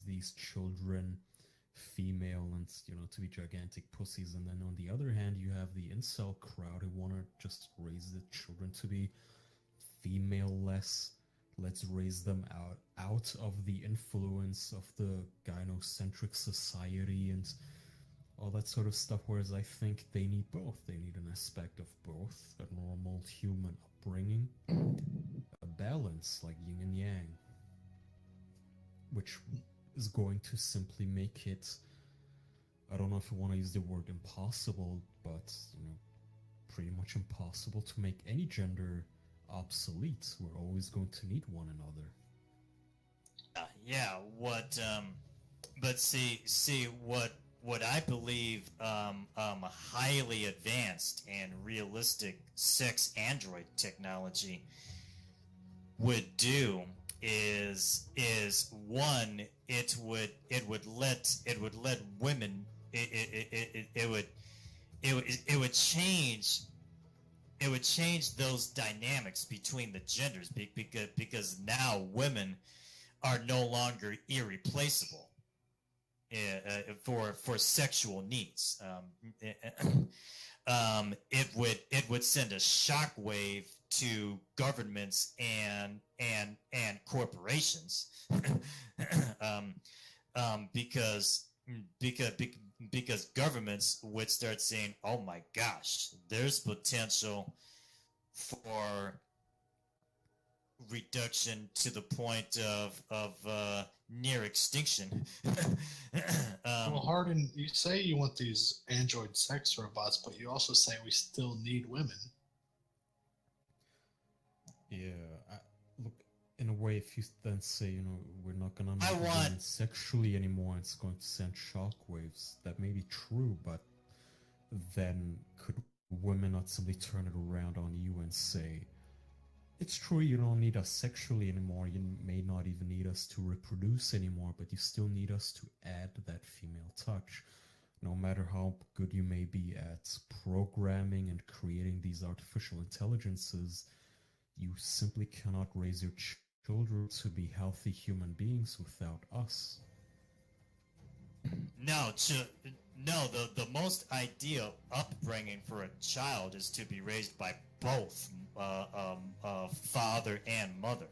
these children female and to be gigantic pussies. And then on the other hand, you have the incel crowd who want to just raise the children to be female less. Let's raise them out of the influence of the gynocentric society and all that sort of stuff, whereas I think they need both. They need an aspect of both, a normal human upbringing, a balance like yin and yang, which is going to simply make it, I don't know if you want to use the word impossible, but pretty much impossible to make any gender obsolete. We're always going to need one another. But see what I believe highly advanced and realistic sex android technology would do is one, it would let women, it would change those dynamics between the genders, because now women are no longer irreplaceable for sexual needs. It would send a shockwave to governments and corporations, because governments would start saying, "Oh my gosh, there's potential for reduction to the point of near extinction." Well, Hardin, you say you want these android sex robots, but you also say we still need women. Yeah, look, in a way, if you then say, we're not going to I make want- women sexually anymore, it's going to send shockwaves. That may be true, but then could women not simply turn it around on you and say, it's true you don't need us sexually anymore, you may not even need us to reproduce anymore, but you still need us to add that female touch. No matter how good you may be at programming and creating these artificial intelligences, you simply cannot raise your children to be healthy human beings without us. No, the most ideal upbringing for a child is to be raised by both father and mother.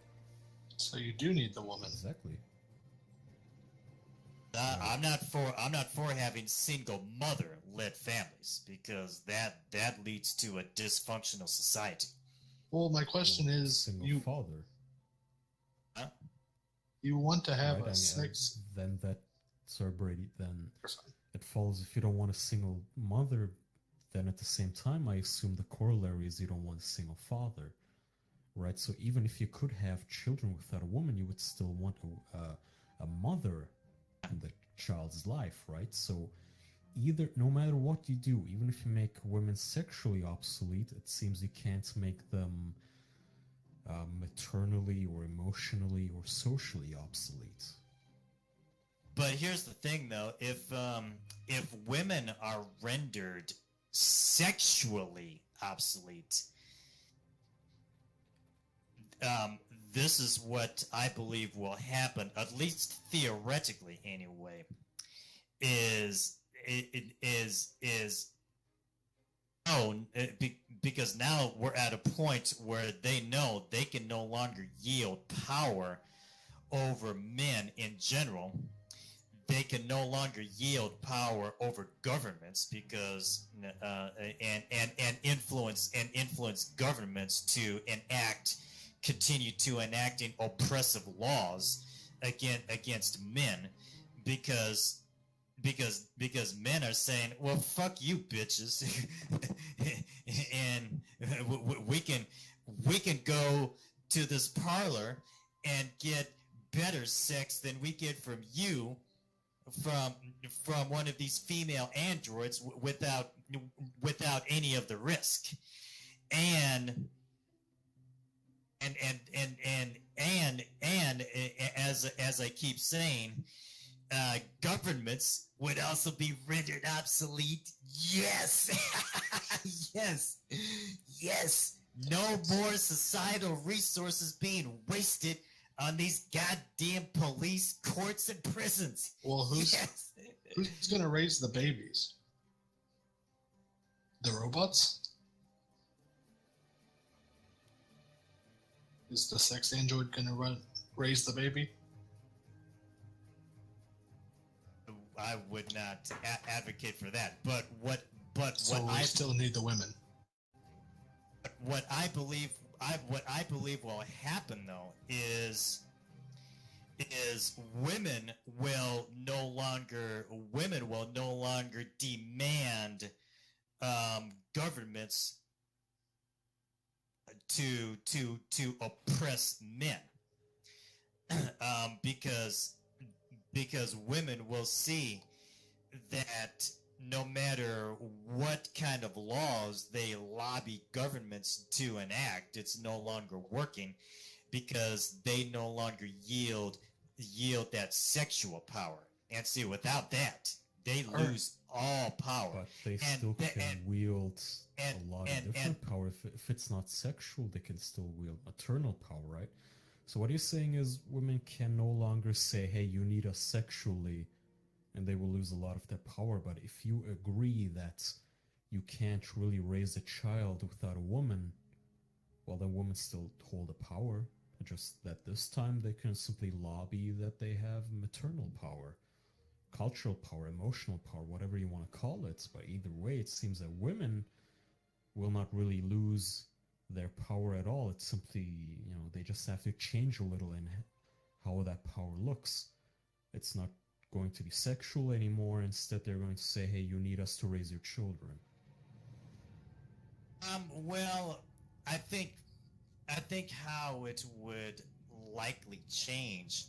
So you do need the woman. Exactly. I'm not for having single mother led families because that leads to a dysfunctional society. Well, my question is, single father. Huh? you want to have Right? a sex. Then that, Sir Brady, then it follows if you don't want a single mother, then at the same time, I assume the corollary is you don't want a single father, right? So even if you could have children without a woman, you would still want a mother in the child's life, right? So either, no matter what you do, even if you make women sexually obsolete, it seems you can't make them maternally or emotionally or socially obsolete. But here's the thing, though: if women are rendered sexually obsolete, this is what I believe will happen, at least theoretically, anyway. Because now we're at a point where they know they can no longer yield power over men in general. They can no longer yield power over governments because and influence governments to continue to enacting oppressive laws against men because men are saying, well, fuck you bitches, and we can go to this parlor and get better sex than we get from you from one of these female androids without any of the risk. And as I keep saying, governments would also be rendered obsolete. Yes. yes. No more societal resources being wasted on these goddamn police, courts, and prisons. Well, who's going to raise the babies? The robots? Is the sex android going to raise the baby? I would not advocate for that. But I still need the women. What I believe will happen, though, is women will no longer demand governments to oppress men, because women will see that no matter what kind of laws they lobby governments to enact, it's no longer working because they no longer yield that sexual power. And see, without that, they lose all power. But they still can wield a lot of different power. If it's not sexual, they can still wield maternal power, right? So what you're saying is women can no longer say, hey, you need us sexually, and they will lose a lot of their power. But if you agree that you can't really raise a child without a woman, well, then women still hold the power. Just that this time they can simply lobby that they have maternal power, cultural power, emotional power, whatever you want to call it. But either way, it seems that women will not really lose their power at all. It's simply, they just have to change a little in how that power looks. It's not going to be sexual anymore. Instead, they're going to say, hey, you need us to raise your children. Well, I think how it would likely change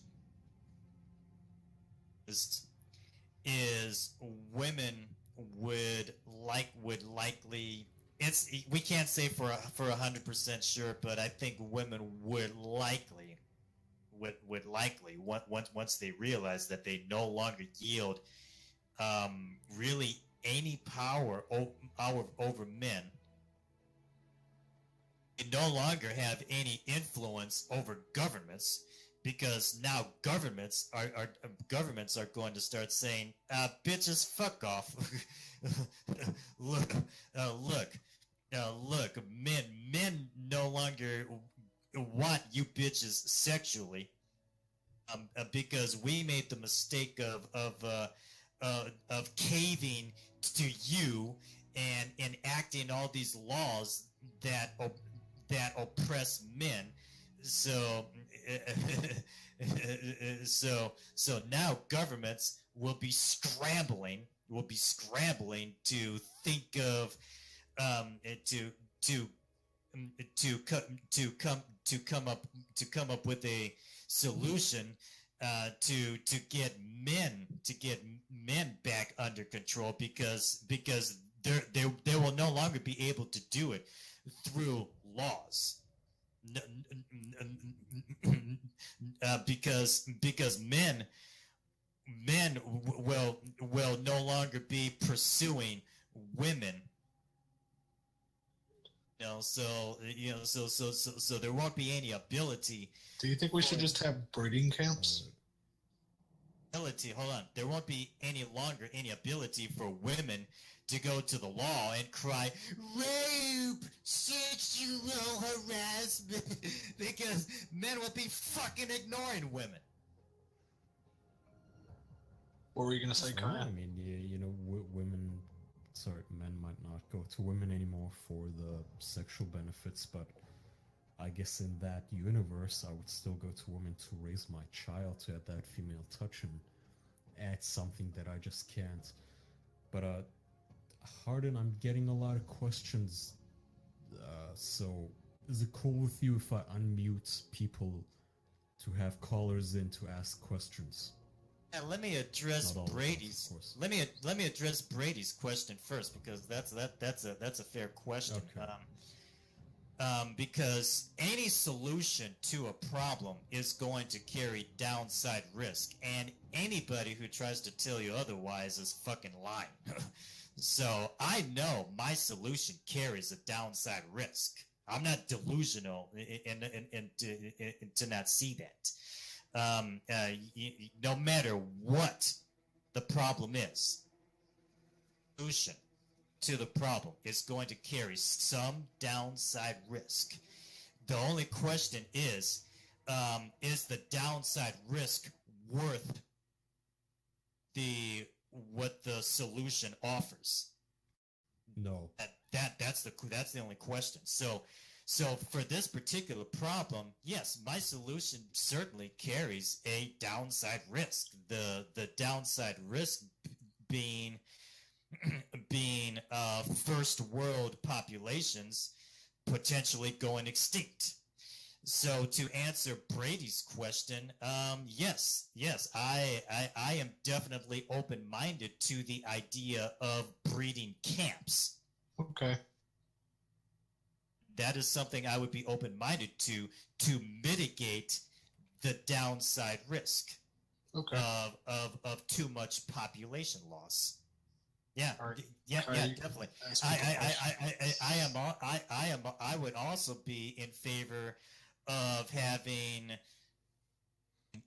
is women would likely, we can't say for 100% sure, but I think women would likely once they realize that they no longer yield really any power over men. They no longer have any influence over governments, because now governments are going to start saying, bitches, fuck off. look, men no longer want you bitches sexually. because we made the mistake of caving to you and enacting all these laws that that oppress men. So so now governments will be scrambling to think of to to come up with a solution to get men back under control because they will no longer be able to do it through laws. Because men will no longer be pursuing women. So there won't be any ability. Do you think we should just have breeding camps? Hold on. There won't be any longer any ability for women to go to the law and cry rape, sexual harassment, because men will be fucking ignoring women. What were you gonna say, Kaya? I mean, men might not go to women anymore for the sexual benefits, but I guess in that universe, I would still go to women to raise my child, to add that female touch and add something that I just can't. But Hardin, I'm getting a lot of questions. So is it cool with you if I unmute people to have callers in to ask questions? Yeah, let me address Brady's. Of course. Let me address Brady's question first, because that's a fair question. Okay. Because any solution to a problem is going to carry downside risk, and anybody who tries to tell you otherwise is fucking lying. So I know my solution carries a downside risk. I'm not delusional and to not see that. No matter what the problem is, solution to the problem is going to carry some downside risk. The only question is the downside risk worth what the solution offers? No. That's the only question. So for this particular problem, yes, my solution certainly carries a downside risk. The downside risk being first world populations potentially going extinct. So to answer Brady's question, yes, I am definitely open-minded to the idea of breeding camps. Okay. That is something I would be open-minded to mitigate the downside risk of too much population loss. Yeah, definitely. I would also be in favor of having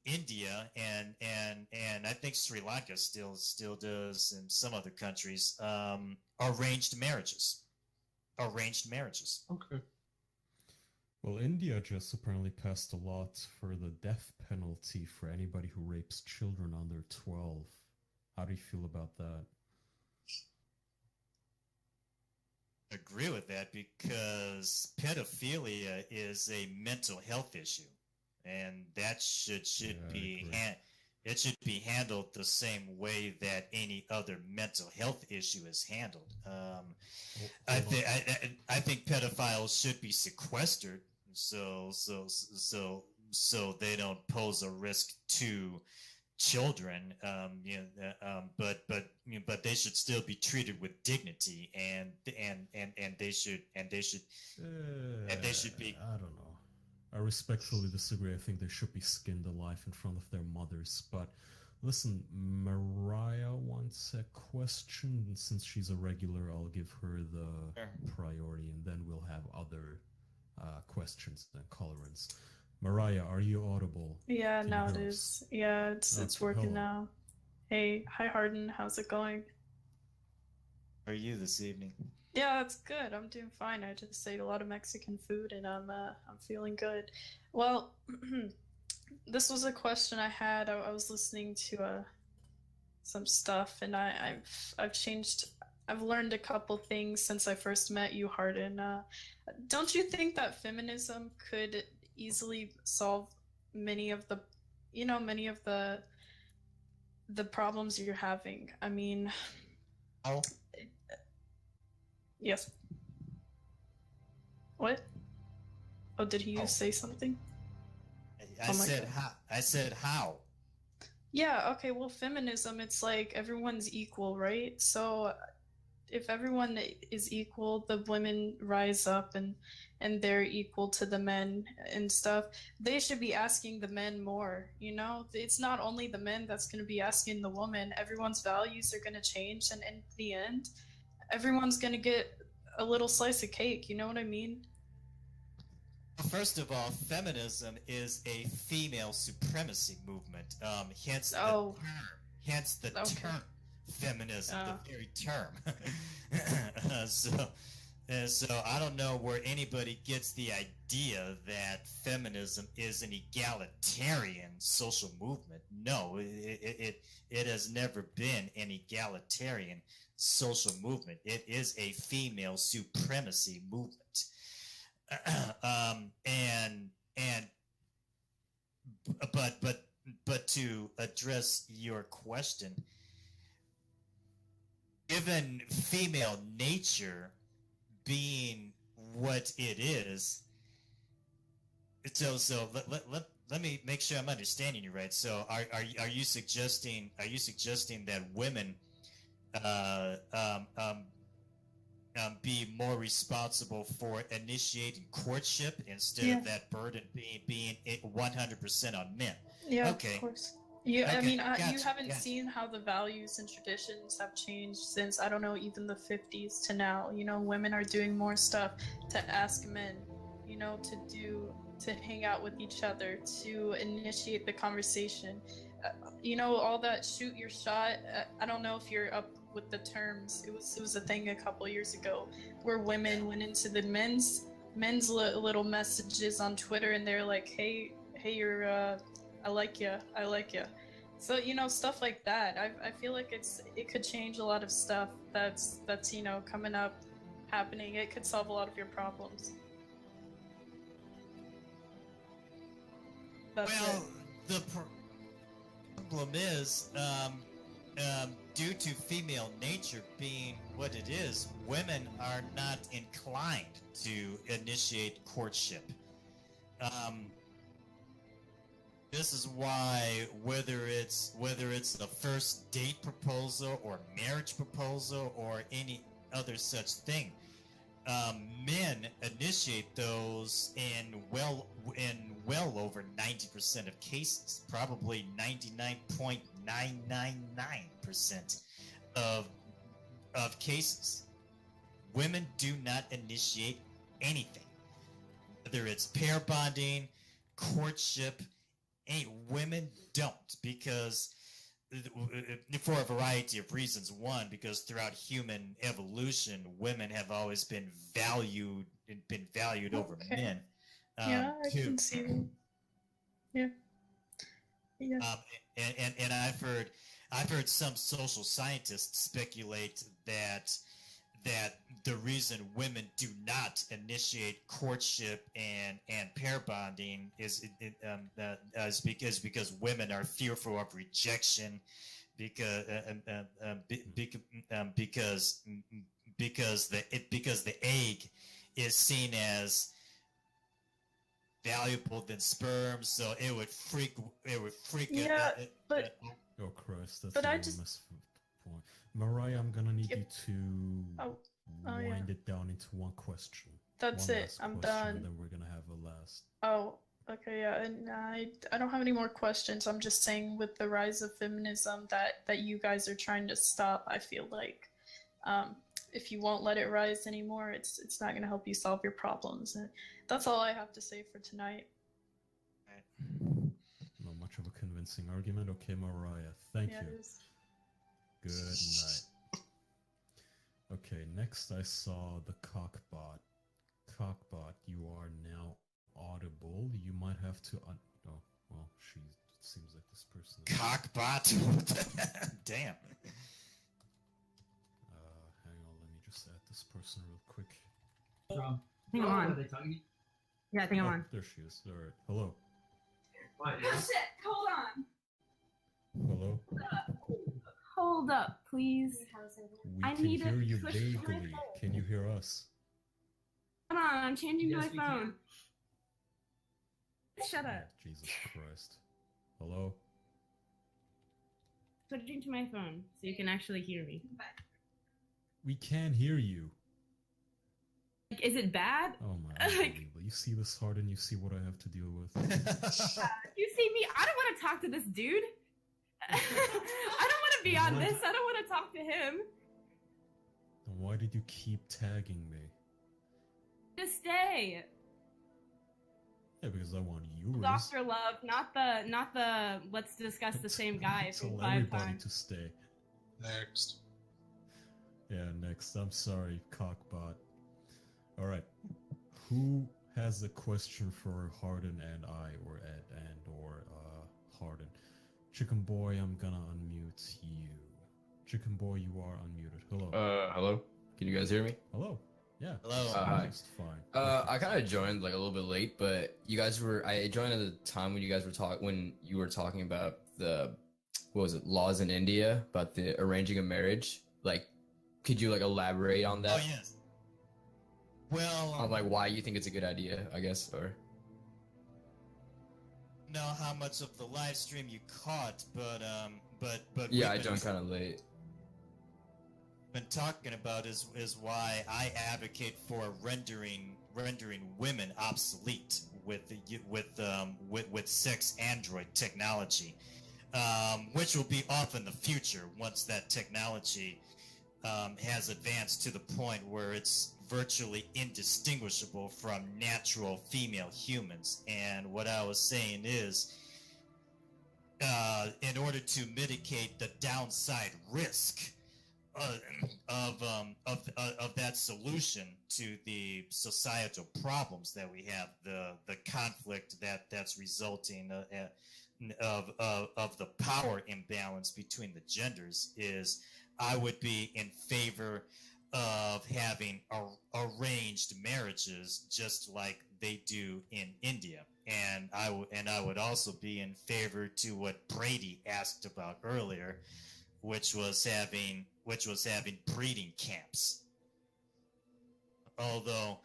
India and I think Sri Lanka still does, and some other countries, arranged marriages. Okay. Well, India just apparently passed a law for the death penalty for anybody who rapes children under 12. How do you feel about that? Agree with that, because pedophilia is a mental health issue, and that should be handled the same way that any other mental health issue is handled. I think pedophiles should be sequestered so they don't pose a risk to children, but they should still be treated with dignity, and they should be. I don't know. I respectfully disagree. I think they should be skinned alive in front of their mothers. But listen, Mariah wants a question. Since she's a regular, I'll give her the priority, and then we'll have other questions and colorants. Mariah, are you audible? Yeah, now it is. Yeah, it's working now. Hey, hi Hardin, how's it going? How are you this evening? Yeah, that's good. I'm doing fine. I just ate a lot of Mexican food and I'm feeling good. Well, this was a question I had. I was listening to some stuff, and I've changed. I've learned a couple things since I first met you, Hardin. Don't you think that feminism could easily solve many of the, many of the problems you're having? I mean, Oh, yes. What? Oh, did he Oh. say something? I Oh my said God. how. I said how. Yeah, okay, well, feminism, it's like everyone's equal, right? So if everyone is equal, the women rise up and they're equal to the men and stuff. They should be asking the men more, you know? It's not only the men that's going to be asking the woman. Everyone's values are going to change, and in the end, everyone's going to get a little slice of cake, you know what I mean? First of all, feminism is a female supremacy movement. Hence Oh, the term. Hence the okay. term feminism, Oh. the very term. So I don't know where anybody gets the idea that feminism is an egalitarian social movement. No, it has never been an egalitarian social movement. It is a female supremacy movement. And but to address your question, given female nature being what it is, so let me make sure I'm understanding you right. So are you suggesting that women be more responsible for initiating courtship instead Yeah. of that burden being 100% on men? Yeah, Okay. of course. You, I Okay, mean, you gotcha, haven't gotcha. seen how the values and traditions have changed since, I don't know, even the 50s to now. You know, women are doing more stuff to ask men, you know, to hang out with each other, to initiate the conversation. You know, all that shoot your shot. I don't know if you're up with the terms. It was a thing a couple years ago where women went into the men's little messages on Twitter, and they're like, hey, you're I like you. So, you know, stuff like that. I feel like it could change a lot of stuff that's you know, coming up, happening. It could solve a lot of your problems. That's Well, it. the problem is, due to female nature being what it is, women are not inclined to initiate courtship. This is why whether it's the first date proposal or marriage proposal or any other such thing, men initiate those in well over 90% of cases, probably 99.999% of cases. Women do not initiate anything, whether it's pair bonding, courtship. Women don't, because for a variety of reasons. One, because throughout human evolution, women have always been valued over Okay. men. Yeah, I Two, can see that. Yeah. Yeah. and I've heard some social scientists speculate that the reason women do not initiate courtship and pair bonding is because women are fearful of rejection, because the egg is seen as valuable than sperm, so it would freak Yeah, but Oh Christ, that's But a I really just- messed point. Mariah, I'm gonna need Yep. you to Oh, wind yeah. it down into one question. That's One it. last I'm question, done. And then we're gonna have a last. Oh, okay, yeah, and I don't have any more questions. I'm just saying, with the rise of feminism that you guys are trying to stop, I feel like if you won't let it rise anymore, it's not going to help you solve your problems. And that's all I have to say for tonight. Not much of a convincing argument. Okay, Mariah, thank Yeah, you. it is. Good night. Okay, next I saw the Cockbot. Cockbot, you are now audible. You might have to oh, Well, she seems like this person. Cockbot. Damn. Hang on, let me just add this person real quick. I think I'm on. Yeah, I think I'm on. There she is. All right. Hello. Oh shit! Hold on. Hello. Hold up, please. We I can need to hear you switch to my vaguely. phone. Can you hear us? Hold on, I'm changing to my phone. Shut Oh, up. Jesus Christ. Hello. Switching to my phone so you can actually hear me. We can hear you. Like, is it bad? Oh my. Unbelievable. You see this, Hardin? You see what I have to deal with? You see me? I don't want to talk to this dude. I don't want to be on this. I don't want to talk to him. Then why did you keep tagging me? Just stay. Yeah, because I want yours. Dr. Love, not the let's discuss the same guy Tell from 5 everybody times. to stay. Next. Yeah, next. I'm sorry, cockbot. Alright. Who has a question for Hardin and I, or Ed or Hardin? Chicken Boy, I'm gonna unmute you. Chicken Boy, you are unmuted. Hello. Hello? Can you guys hear me? Hello. Yeah. Hello. Hi. Just fine. I kind of joined like a little bit late, but I joined at the time when you guys were when you were talking about the, what was it, laws in India about the arranging a marriage. Like, could you like elaborate on that? Oh, yes. Well, On like why you think it's a good idea, I guess, or? know how much of the live stream you caught, but Yeah, I we've joined kind of late. been talking about is why I advocate for rendering women obsolete with sex android technology, which will be off in the future once that technology has advanced to the point where it's virtually indistinguishable from natural female humans. And what I was saying is, in order to mitigate the downside risk of that solution to the societal problems that we have, the conflict that's resulting of the power imbalance between the genders, is I would be in favor of having arranged marriages just like they do in India. And I would also be in favor to what Brady asked about earlier, which was having breeding camps. Although,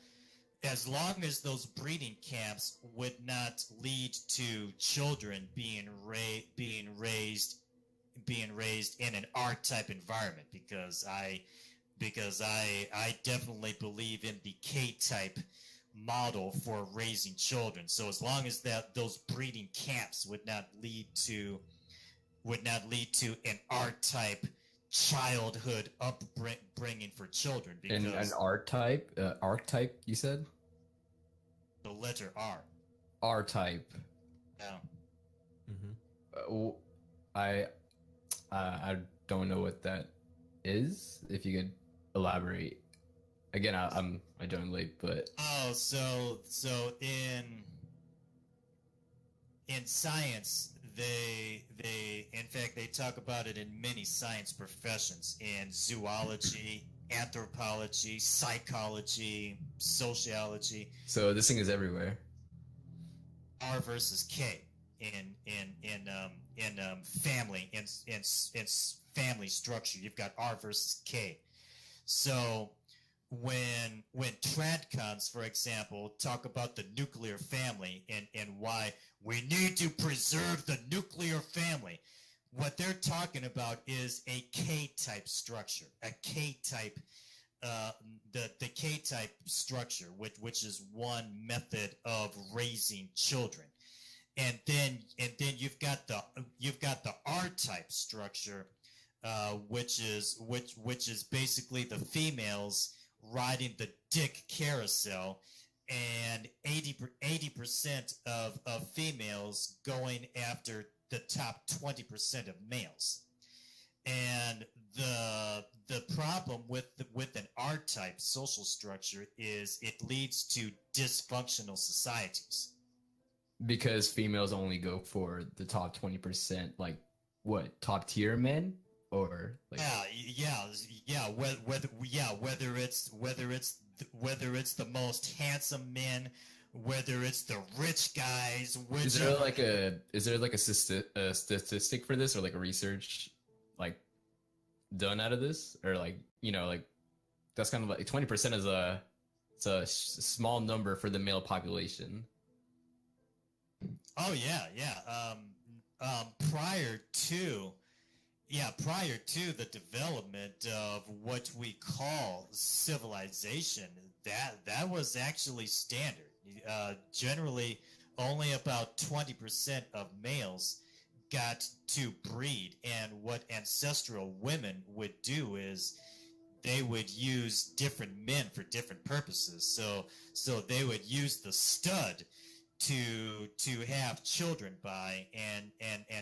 as long as those breeding camps would not lead to children being raised in an R-type environment, because I definitely believe in the K-type model for raising children. So as long as those breeding camps would not lead to an R-type childhood upbringing for children, because And an archetype, you said? the letter R. R-type. Yeah. Mm-hmm. I don't know what that is. If you could elaborate. Again, I joined late, but Oh, so in science, they in fact they talk about it in many science professions, in zoology, anthropology, psychology, sociology. so this thing is everywhere. R versus K in family in family structure. You've got R versus K. So when tradcons, for example, talk about the nuclear family and why we need to preserve the nuclear family, what they're talking about is a K-type structure, a K-type, the K-type structure, which is one method of raising children, and then you've got the R-type structure, which is basically the females riding the dick carousel, and 80% of females going after the top 20% of males. And the problem with an R-type social structure is it leads to dysfunctional societies. because females only go for the top 20%, like what, top tier men, or like whether it's the most handsome men, whether it's the rich guys, is there like a statistic for this, or like a research like done out of this, or like, you know, like that's kind of like 20% is a small number for the male population. Oh yeah. Prior to the development of what we call civilization, that was actually standard. Generally, only about 20% of males got to breed, and what ancestral women would do is they would use different men for different purposes. So they would use the stud to have children by, and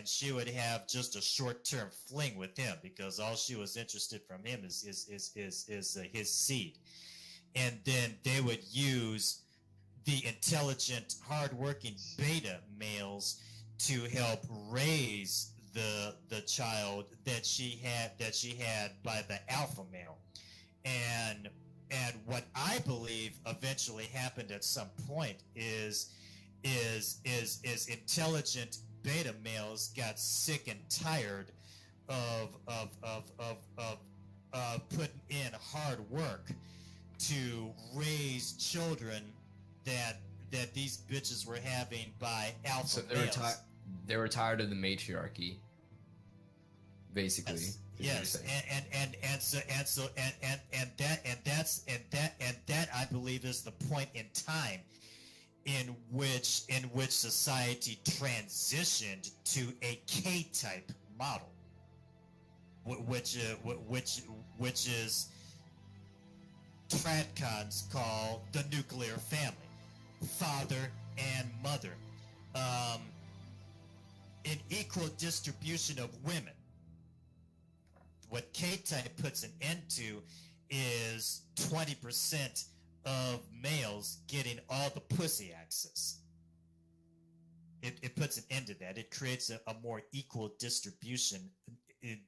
she would have just a short-term fling with him because all she was interested from him is his seed. And then they would use the intelligent, hardworking beta males to help raise the child that she had by the alpha male. And what I believe eventually happened at some point is intelligent beta males got sick and tired of putting in hard work to raise children that these bitches were having by alpha So males. they were tired of the matriarchy, basically. Yes, that I believe is the point in time in which society transitioned to a K-type model, which is Tradcons call the nuclear family, father and mother, an equal distribution of women. What K-type puts an end to is 20% of males getting all the pussy access. It puts an end to that. It creates a more equal distribution, a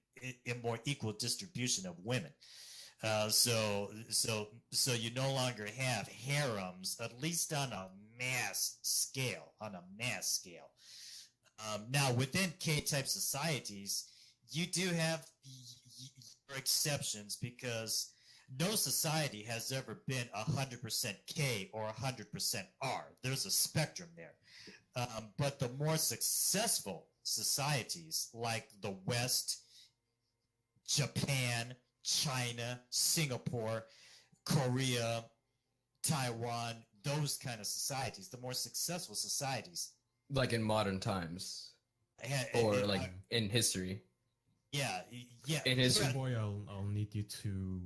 more equal distribution of women. So you no longer have harems, at least on a mass scale. Now, within K-type societies, you do have exceptions because no society has ever been 100% K or 100% R. There's a spectrum there. But the more successful societies like the West, Japan, China, Singapore, Korea, Taiwan, those kind of societies, the more successful societies. Like in modern times, or like in history. Yeah. In history. Boy, I'll need you to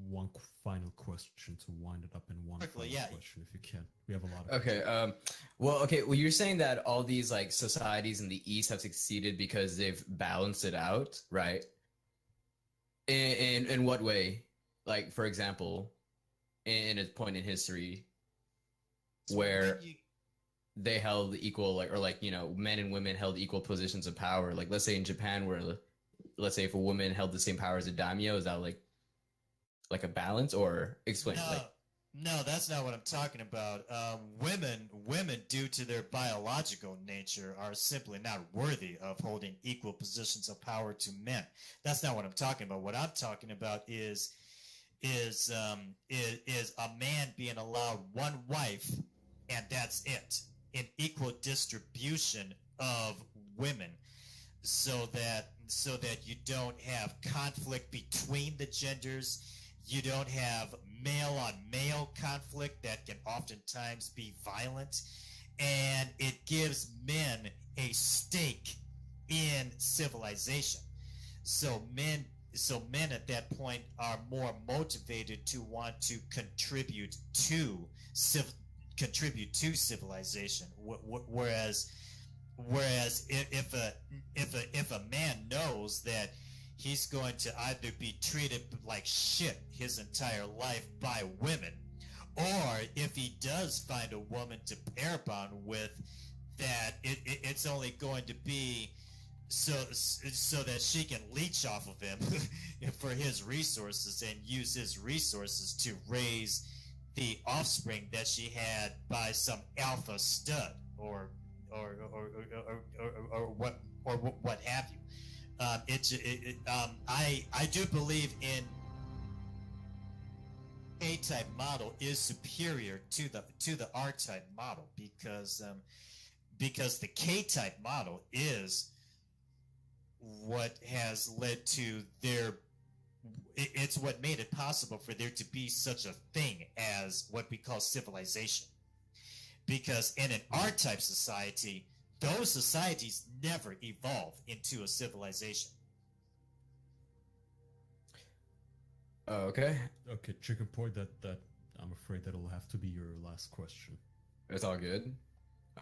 one final question to wind it up in one Quickly, final question if you can. We have a lot of Well, you're saying that all these like societies in the East have succeeded because they've balanced it out, right? In what way? Like, for example, in a point in history where they held equal, like, or like, you know, men and women held equal positions of power. Like, let's say in Japan, where, let's say if a woman held the same power as a daimyo, is that like a balance? Or explain? No, that's not what I'm talking about. Women, due to their biological nature, are simply not worthy of holding equal positions of power to men. That's not what I'm talking about. What I'm talking about is a man being allowed one wife, and that's it. An equal distribution of women, so that you don't have conflict between the genders. You don't have male on male conflict that can oftentimes be violent, and it gives men a stake in civilization. So men at that point are more motivated to want to contribute to civilization. Whereas if a man knows that he's going to either be treated like shit his entire life by women, or if he does find a woman to pair bond with, that it's only going to be so that she can leech off of him for his resources and use his resources to raise the offspring that she had by some alpha stud or what have you. I do believe in A-type model is superior to the R-type model because the K-type model is what has led to it's what made it possible for there to be such a thing as what we call civilization. Because in an R-type society, those societies never evolve into a civilization. Okay, Okay, chicken point. That I'm afraid that'll have to be your last question. it's all good.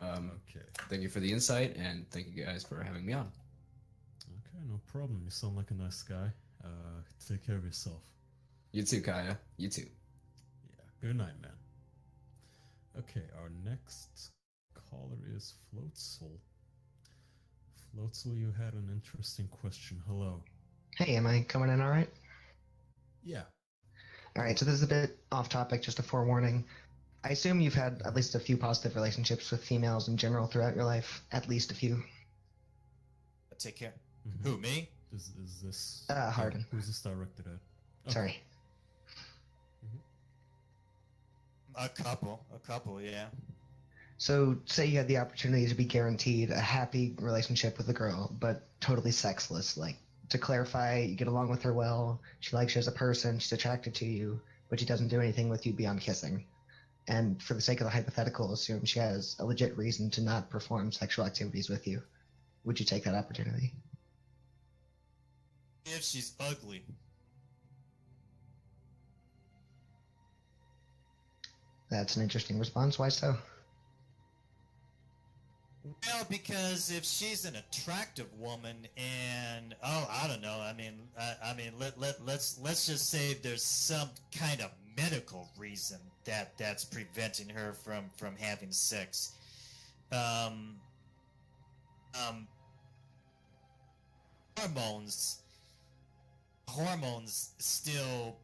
Okay. Thank you for the insight, and thank you guys for having me on. Okay, no problem. You sound like a nice guy. Take care of yourself. You too, Kaya. You too. Yeah. Good night, man. Okay, our next caller is Floatzel. Floatzel, you had an interesting question. Hello. Hey, am I coming in all right? Yeah. All right, so this is a bit off topic, just a forewarning. I assume you've had at least a few positive relationships with females in general throughout your life, at least a few. Take care. Mhm. Who, me? Is this... Hardin. Yeah, who's this directed at? Okay. Sorry. A couple, yeah. So, say you had the opportunity to be guaranteed a happy relationship with a girl, but totally sexless. Like, to clarify, you get along with her well, she likes you as a person, she's attracted to you, but she doesn't do anything with you beyond kissing. And for the sake of the hypothetical, assume she has a legit reason to not perform sexual activities with you. Would you take that opportunity? If she's ugly. That's an interesting response. Why so? Well, because if she's an attractive woman, and I don't know. I mean, let's just say there's some kind of medical reason that's preventing her from having sex. Hormones still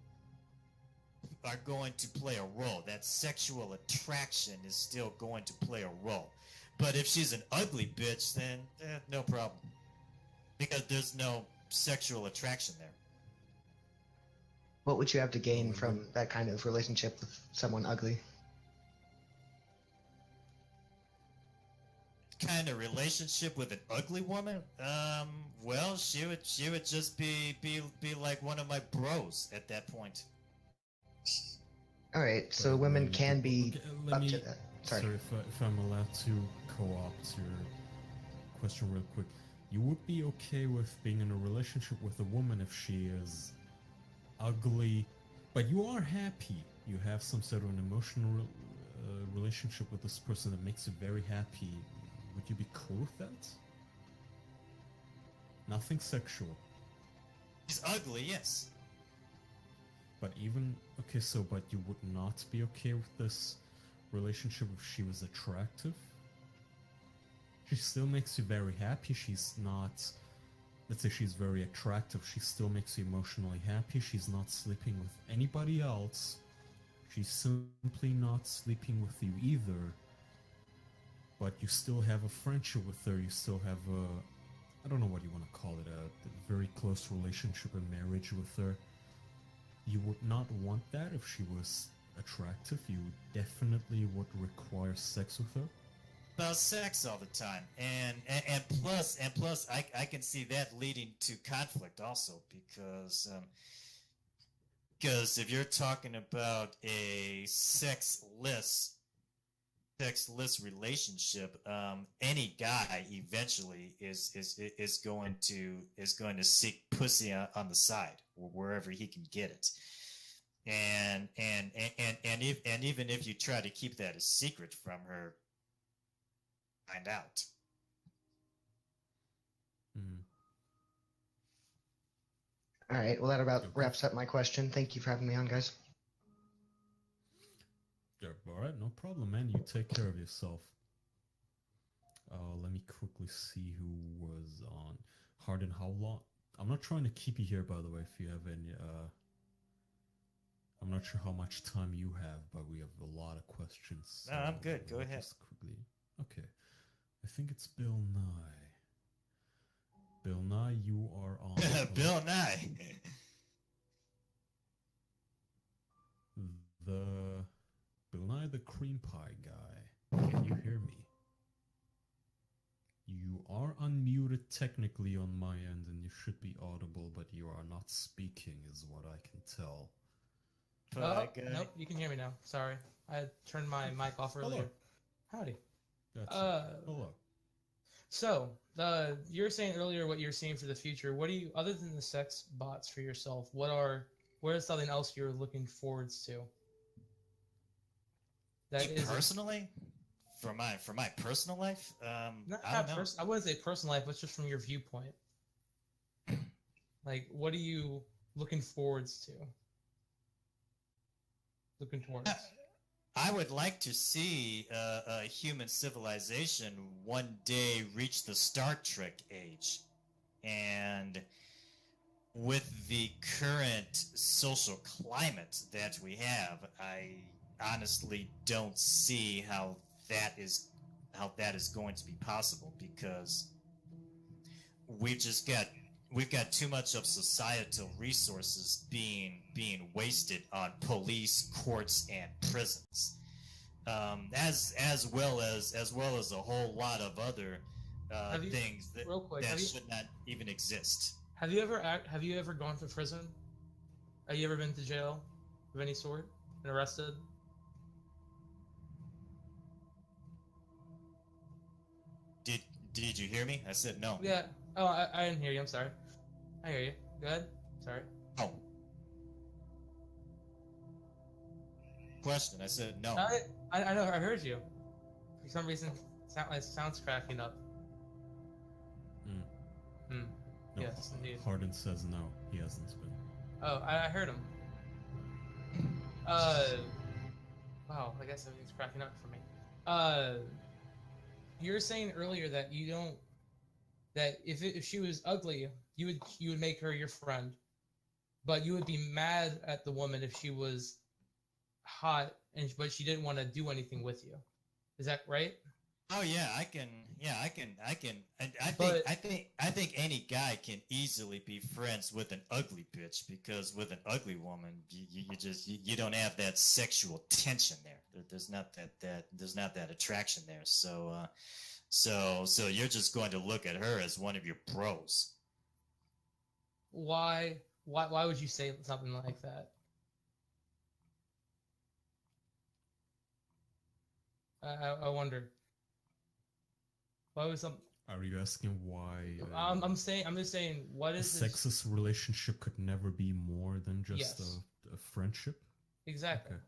are going to play a role. That sexual attraction is still going to play a role. But if she's an ugly bitch, then no problem. Because there's no sexual attraction there. What would you have to gain from that kind of relationship with someone ugly? Kind of relationship with an ugly woman? Well, she would just be like one of my bros at that point. All right, so women can be up to that. Sorry. Sorry, if I'm allowed to co-opt your question real quick. You would be okay with being in a relationship with a woman if she is ugly, but you are happy. You have some sort of an emotional relationship with this person that makes you very happy. Would you be cool with that? Nothing sexual. She's ugly, yes. But even... Okay, so, but you would not be okay with this relationship if she was attractive? She still makes you very happy. She's not... Let's say she's very attractive. She still makes you emotionally happy. She's not sleeping with anybody else. She's simply not sleeping with you either. But you still have a friendship with her. You still have a... I don't know what you want to call it. A very close relationship and marriage with her. You would not want that if she was attractive. You definitely would require sex with her. About sex all the time, and plus I can see that leading to conflict also because if you're talking about a sexless relationship, any guy eventually is going to seek pussy on the side wherever he can get it, and even if you try to keep that a secret from her, find out. All right, well, that about wraps up my question. Thank you for having me on, guys. All right, no problem, man. You take care of yourself. Let me quickly see who was on. Hardin, how long? I'm not trying to keep you here, by the way. If you have any, I'm not sure how much time you have, but we have a lot of questions. No, I'm good. Go ahead. Just quickly. Okay. I think it's Bill Nye. Bill Nye, you are on. Bill Nye. The Bill Nye, the cream pie guy. Can you hear me? You are unmuted technically on my end, and you should be audible, but you are not speaking, is what I can tell. Nope, you can hear me now. Sorry, I had turned my mic off earlier. Hello. Howdy. Hello. So, you were saying earlier what you're seeing for the future. What do you, other than the sex bots for yourself, what is something else you're looking forwards to? Me personally, for my personal life, I don't know. I wouldn't say personal life, but just from your viewpoint. Like, what are you looking forwards to? Looking towards? I would like to see a human civilization one day reach the Star Trek age. And with the current social climate that we have, I honestly don't see how that is going to be possible, because we've got too much of societal resources being wasted on police, courts, and prisons, as well as a whole lot of other things that should not even exist. Have you ever gone to prison? Have you ever been to jail of any sort and arrested? Did you hear me? I said no. Yeah. Oh, I didn't hear you. I'm sorry. I hear you. Go ahead. Sorry. Oh. Question. I said no. I know. I heard you. For some reason, sounds cracking up. No, Yes, indeed. Hardin says no. He hasn't been. Oh, I heard him. Wow. I guess everything's cracking up for me. You were saying earlier that that if she was ugly, you would make her your friend, but you would be mad at the woman if she was hot but she didn't want to do anything with you. Is that right? Oh yeah, I can. I think any guy can easily be friends with an ugly bitch, because with an ugly woman, you don't have that sexual tension there. There's not that attraction there. So you're just going to look at her as one of your bros. Why would you say something like that? I wonder. Why was some? Are you asking why? I'm just saying, what is a sexless relationship could never be more than just a friendship? Exactly. Okay.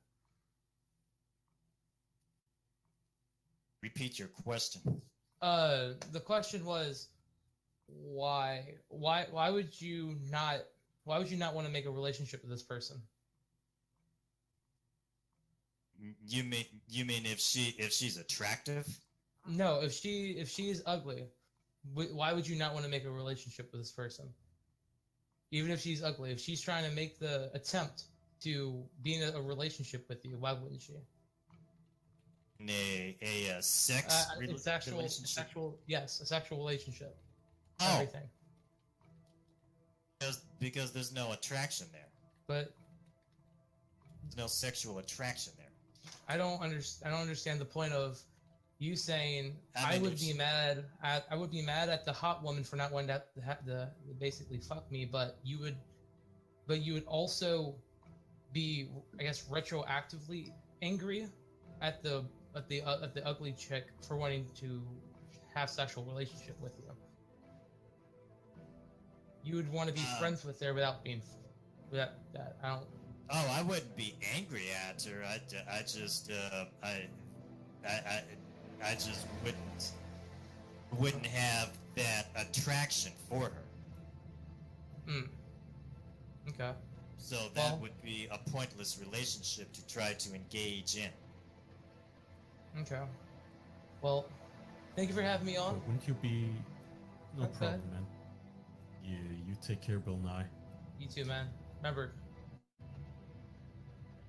Repeat your question. The question was, why would you not want to make a relationship with this person? You mean if she's attractive? No, if she is ugly, why would you not want to make a relationship with this person? Even if she's ugly, if she's trying to make the attempt to be in a relationship with you, why wouldn't she? A sex relationship? Yes, a sexual relationship. Oh. Everything. Because there's no attraction there. But there's no sexual attraction there. I don't understand the point of you saying I would be mad at the hot woman for not wanting to basically fuck me, but you would also be, I guess, retroactively angry at the ugly chick for wanting to have sexual relationship with you. You would want to be friends with her without that. I don't. Oh, I wouldn't be angry at her. I just wouldn't have that attraction for her. Okay. So that would be a pointless relationship to try to engage in. Okay. Well, thank you for having me on. But wouldn't you be... No Okay. problem, man. You take care, Bill Nye. You too, man. Remember,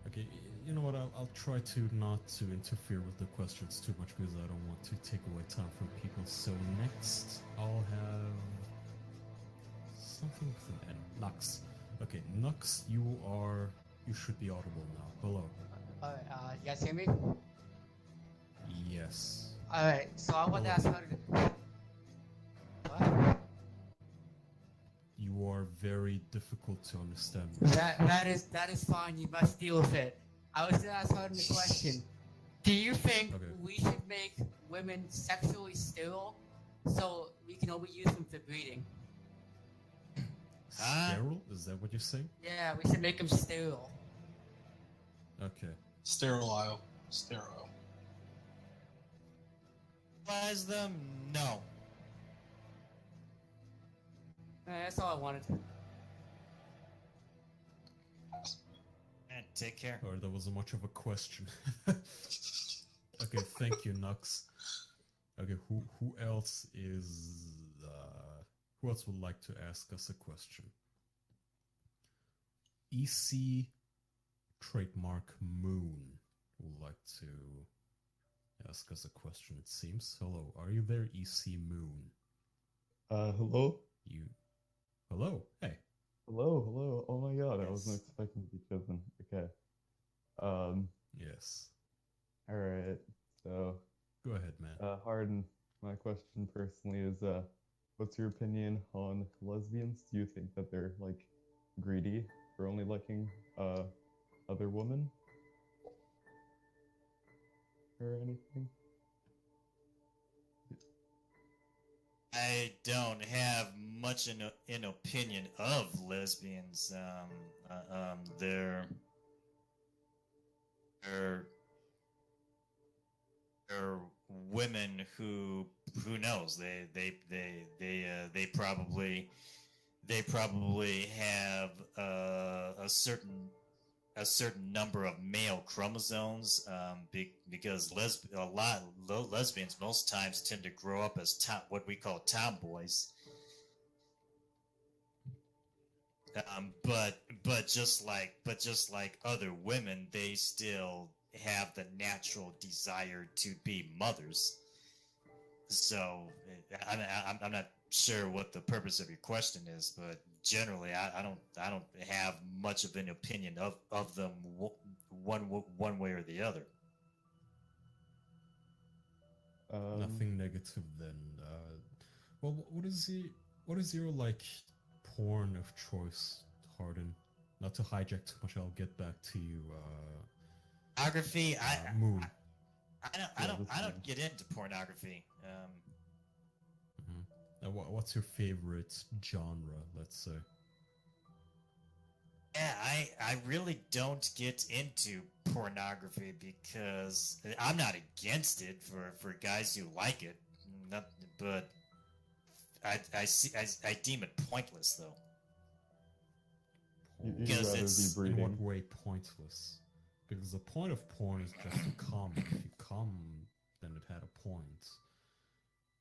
Okay, you know what? I'll try to not to interfere with the questions too much because I don't want to take away time from people. So next, I'll have something with an N. Nux. Okay, Nux, you should be audible now. Hello. You guys hear me? Yes. Alright, so I want to ask Hello. how to... What? You are very difficult to understand. That is fine, you must deal with it. I was gonna ask Hardin a question. Do you think Okay. we should make women sexually sterile so we can only use them for breeding? Sterile? Is that what you're saying? Yeah, we should make them sterile. Okay. Sterile. Sterilize them? No. That's all I wanted. And take care. Or that wasn't much of a question. Okay, thank you, Nux. Okay, who else is who else would like to ask us a question? EC trademark Moon would like to ask us a question, it seems. Hello, are you there, EC Moon? Hello? Hello, hey. Hello. Oh my god, I wasn't Yes. expecting to be chosen. Okay. Yes. Alright. So, Go ahead, man. Hardin, my question personally is, what's your opinion on lesbians? Do you think that they're, like, greedy for only liking, other women? Or anything? I don't have much in opinion of lesbians. They're women who knows they probably have a certain number of male chromosomes, because lesbians most times tend to grow up as what we call tomboys. But just like other women, they still have the natural desire to be mothers. So I'm not sure what the purpose of your question is, but generally I don't have much of an opinion of them one way or the other. Nothing negative then. Well, what is your like porn of choice, Hardin? Not to hijack too much, I'll get back to you. Pornography, Moon. I don't get into pornography. What's your favorite genre? Let's say. Yeah, I really don't get into pornography because I'm not against it for guys who like it, but I deem it pointless though. You'd Because rather it's- be In breeding. what way pointless? Because the point of porn is just to come. If you come, then it had a point.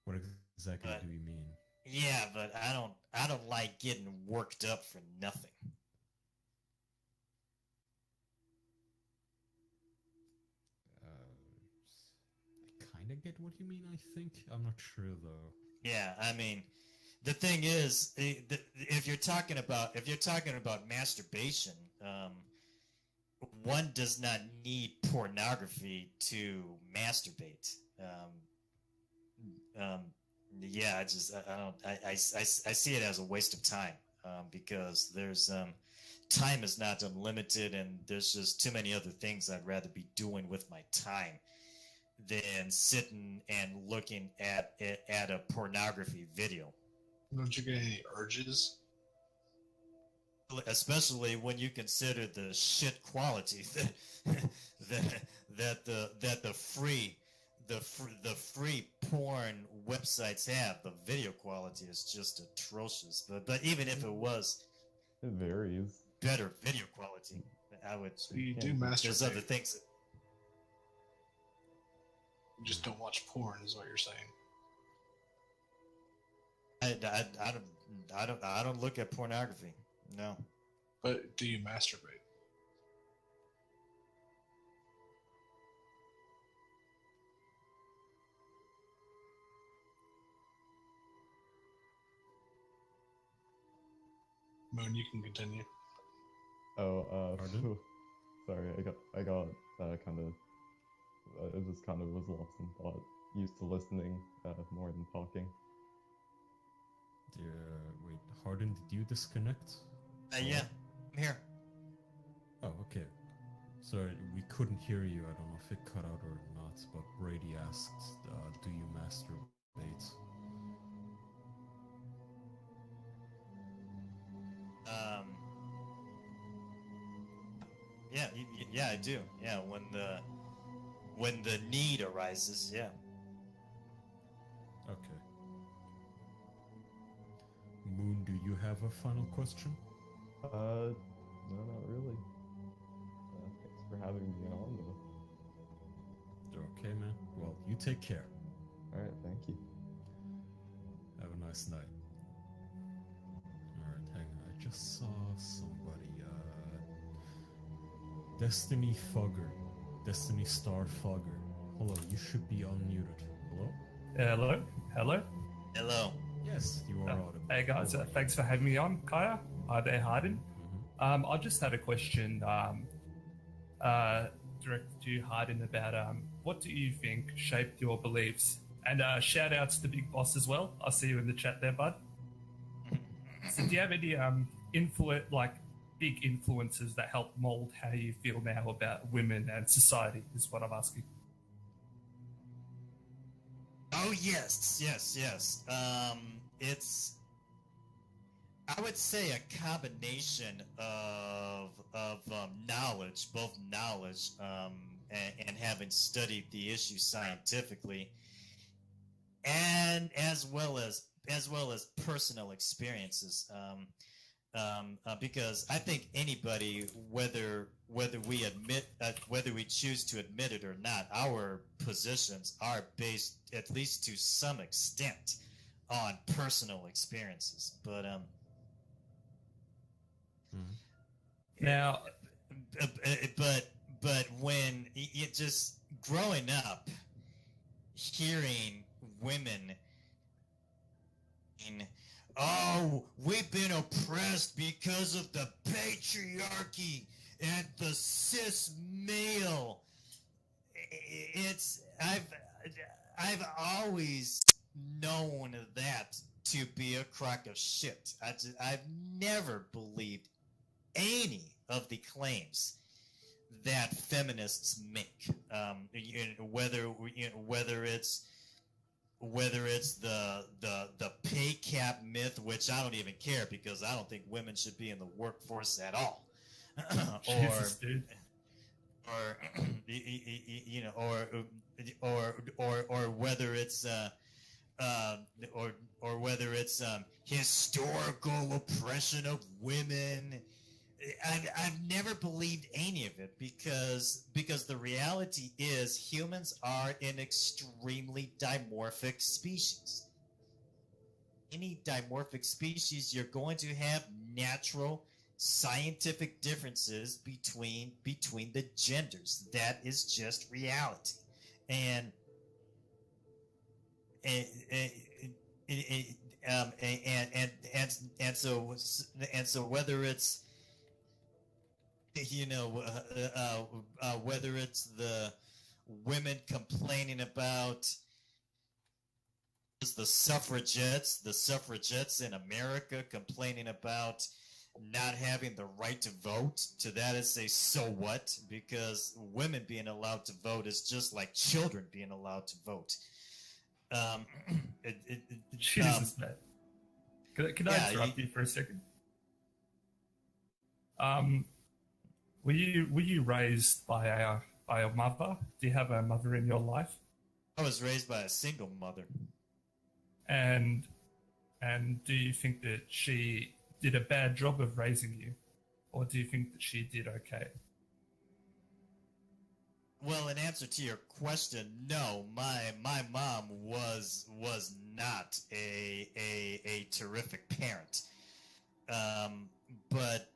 What exactly But- do you mean? Yeah, but I don't like getting worked up for nothing. I kind of get what you mean. I think I'm not sure though. Yeah, I mean, the thing is, if you're talking about masturbation, one does not need pornography to masturbate. Yeah, I see it as a waste of time, because there's time is not unlimited, and there's just too many other things I'd rather be doing with my time than sitting and looking at a pornography video. Don't you get any urges? Especially when you consider the shit quality that the free porn websites have. The video quality is just atrocious. But even if it was It varies. better video quality, I would. So you do Yeah, There's other masturbate. things. You just don't watch porn, is what you're saying. I don't look at pornography. No. But do you masturbate? Moon, you can continue. Oh, Hardin? sorry, I got kind of, I just kind of was lost in thought, used to listening more than talking. Wait, Hardin, did you disconnect? Yeah, I'm here. Oh, okay. Sorry, we couldn't hear you. I don't know if it cut out or not, but Brady asked, do you masturbate? Yeah, I do. Yeah, when the need arises, yeah. Okay. Moon, do you have a final question? No, not really. Thanks for having me on, though. Okay, man. Well, you take care. Alright, thank you. Have a nice night. Alright, hang on. I just saw somebody, Destiny Fugger. Destiny Star Fugger. Hello, you should be unmuted. Hello? Hello. Yes, you are audible. Hey guys, thanks for having me on, Kaya. Hi there, Hardin. I just had a question directed to you, Hardin, about what do you think shaped your beliefs? And shout outs to Big Boss as well. I see you in the chat there, bud. So do you have any big influences that help mold how you feel now about women and society, is what I'm asking. Oh yes. It's, I would say, a combination of knowledge, both knowledge and having studied the issue scientifically, and as well as personal experiences. Because I think anybody, whether we choose to admit it or not, our positions are based, at least to some extent, on personal experiences. But now, but when you just growing up, hearing women oh, we've been oppressed because of the patriarchy and the cis male. I've always known that to be a crock of shit. I've never believed any of the claims that feminists make, whether it's the pay cap myth, which I don't even care because I don't think women should be in the workforce at all, Jesus, dude. or whether it's whether it's historical oppression of women. I've never believed any of it because the reality is humans are an extremely dimorphic species. Any dimorphic species, you're going to have natural scientific differences between the genders. That is just reality. And so whether it's whether it's the women complaining about the suffragettes in America complaining about not having the right to vote, to that is say, so what? Because women being allowed to vote is just like children being allowed to vote. Jesus, man. Can I interrupt you for a second? Were you raised by a mother? Do you have a mother in your life? I was raised by a single mother. And do you think that she did a bad job of raising you, or do you think that she did okay? well, in answer to your question, no, my mom was not a terrific parent, but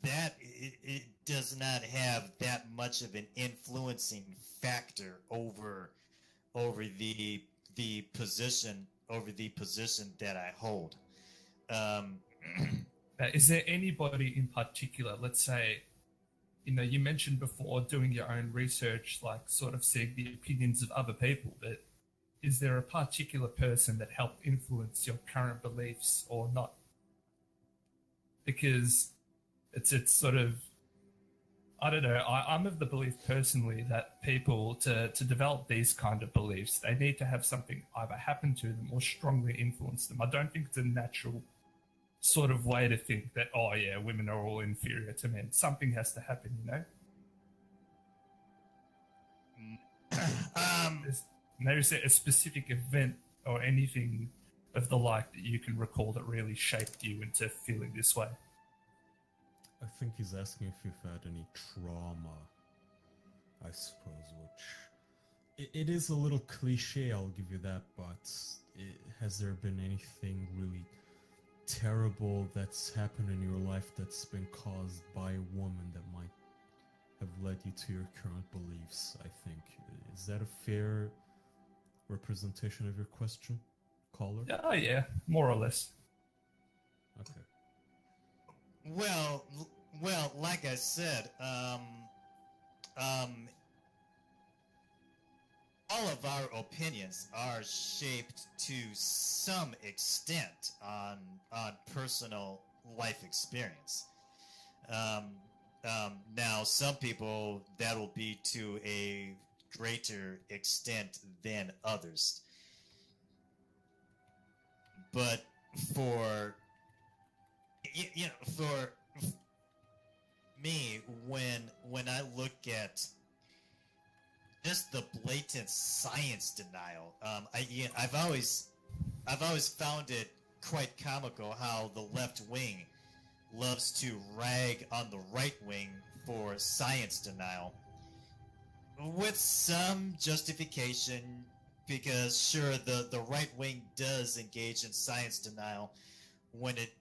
that it does not have that much of an influencing factor over the position that I hold. Is there anybody in particular, let's say, you mentioned before doing your own research, like sort of seeing the opinions of other people, but is there a particular person that helped influence your current beliefs or not? Because it's sort of, I don't know, I'm of the belief personally that people, to develop these kind of beliefs, they need to have something either happen to them or strongly influence them. I don't think it's a natural sort of way to think that, oh yeah, women are all inferior to men. Something has to happen, Is there a specific event or anything of the like that you can recall that really shaped you into feeling this way? I think he's asking if you've had any trauma, I suppose, which it is a little cliche, I'll give you that, but has there been anything really terrible that's happened in your life that's been caused by a woman that might have led you to your current beliefs? I think, is that a fair representation of your question, caller? Oh yeah, more or less. Okay. Well, like I said, all of our opinions are shaped to some extent on personal life experience. Now, some people that'll be to a greater extent than others. But for for me, when I look at just the blatant science denial, I've always found it quite comical how the left wing loves to rag on the right wing for science denial, with some justification, because sure, the right wing does engage in science denial when it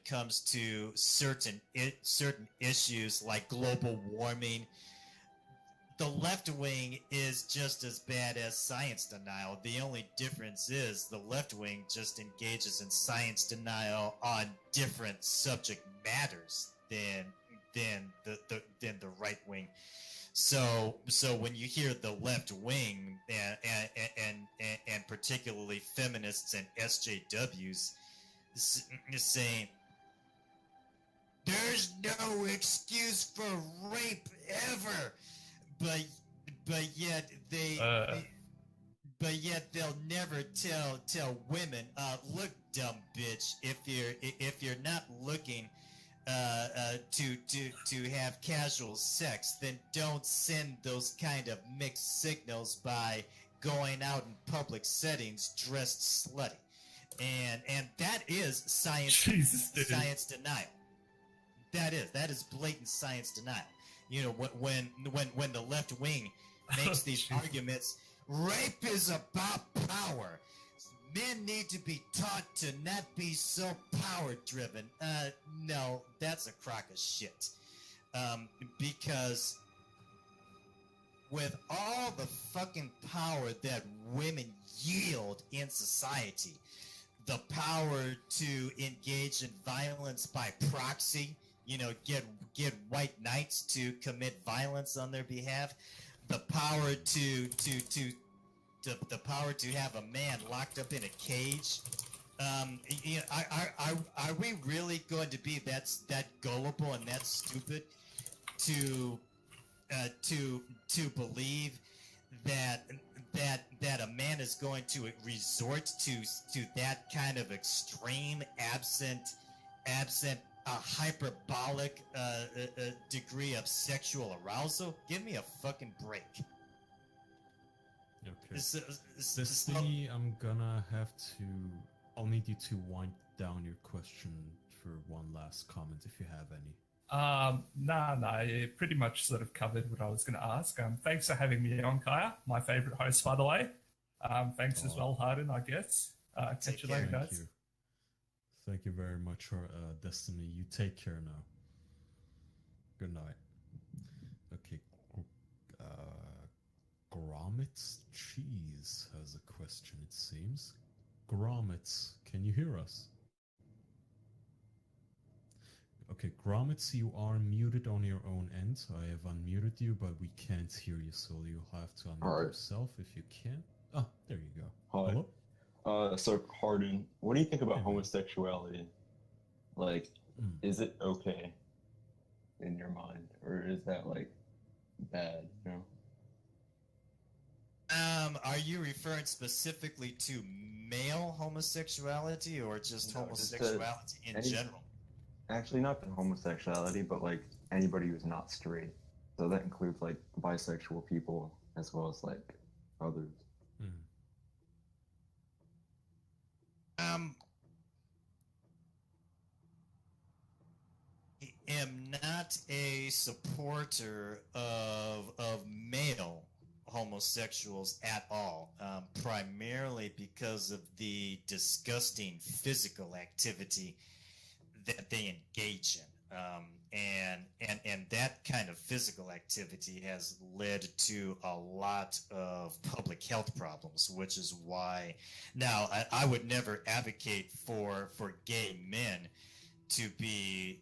comes to certain issues like global warming. The left wing is just as bad as science denial. The only difference is the left wing just engages in science denial on different subject matters than the right wing. So when you hear the left wing and particularly feminists and SJWs saying there's no excuse for rape ever, but yet they'll never tell women, look, dumb bitch, if you're not looking to have casual sex, then don't send those kind of mixed signals by going out in public settings dressed slutty. And that is science denial. That is blatant science denial. When the left wing makes these arguments, rape is about power. Men need to be taught to not be so power driven. No, that's a crock of shit. Because with all the fucking power that women yield in society, the power to engage in violence by proxy, get white knights to commit violence on their behalf, the power the power to have a man locked up in a cage. Are we really going to be that gullible and that stupid to believe that a man is going to resort to that kind of extreme, absent a hyperbolic degree of sexual arousal? Give me a fucking break. Okay. This thingy, I'll need you to wind down your question for one last comment if you have any. Nah, you pretty much sort of covered what I was going to ask. Thanks for having me on, Kaya, my favorite host, by the way. Thanks as well, Hardin, I guess. Catch you later, Thank guys. you. Thank you very much, Destiny. You take care now. Good night. Okay. Gromit's Cheese has a question, it seems. Gromit's, can you hear us? Okay, Gromit's, you are muted on your own end. I have unmuted you, but we can't hear you, so you'll have to unmute yourself if you can. Oh, there you go. Hi. Hello? So Hardin, what do you think about homosexuality? Like, is it okay in your mind, or is that like bad? You know? Are you referring specifically to male homosexuality or just homosexuality in general? Actually, not the homosexuality, but like anybody who's not straight. So that includes like bisexual people as well as like others. I am not a supporter of male homosexuals at all, primarily because of the disgusting physical activity that they engage in. And that kind of physical activity has led to a lot of public health problems, which is why now I would never advocate for gay men to be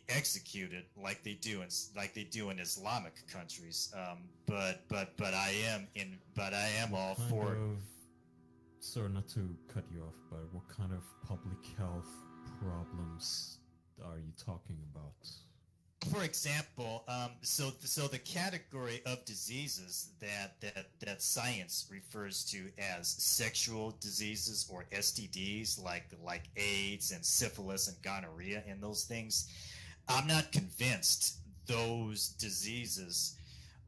executed like they do in Islamic countries. But I am all for. Sorry, not to cut you off, but what kind of public health problems are you talking about? For example, so the category of diseases that science refers to as sexual diseases or STDs, like AIDS and syphilis and gonorrhea and those things, I'm not convinced those diseases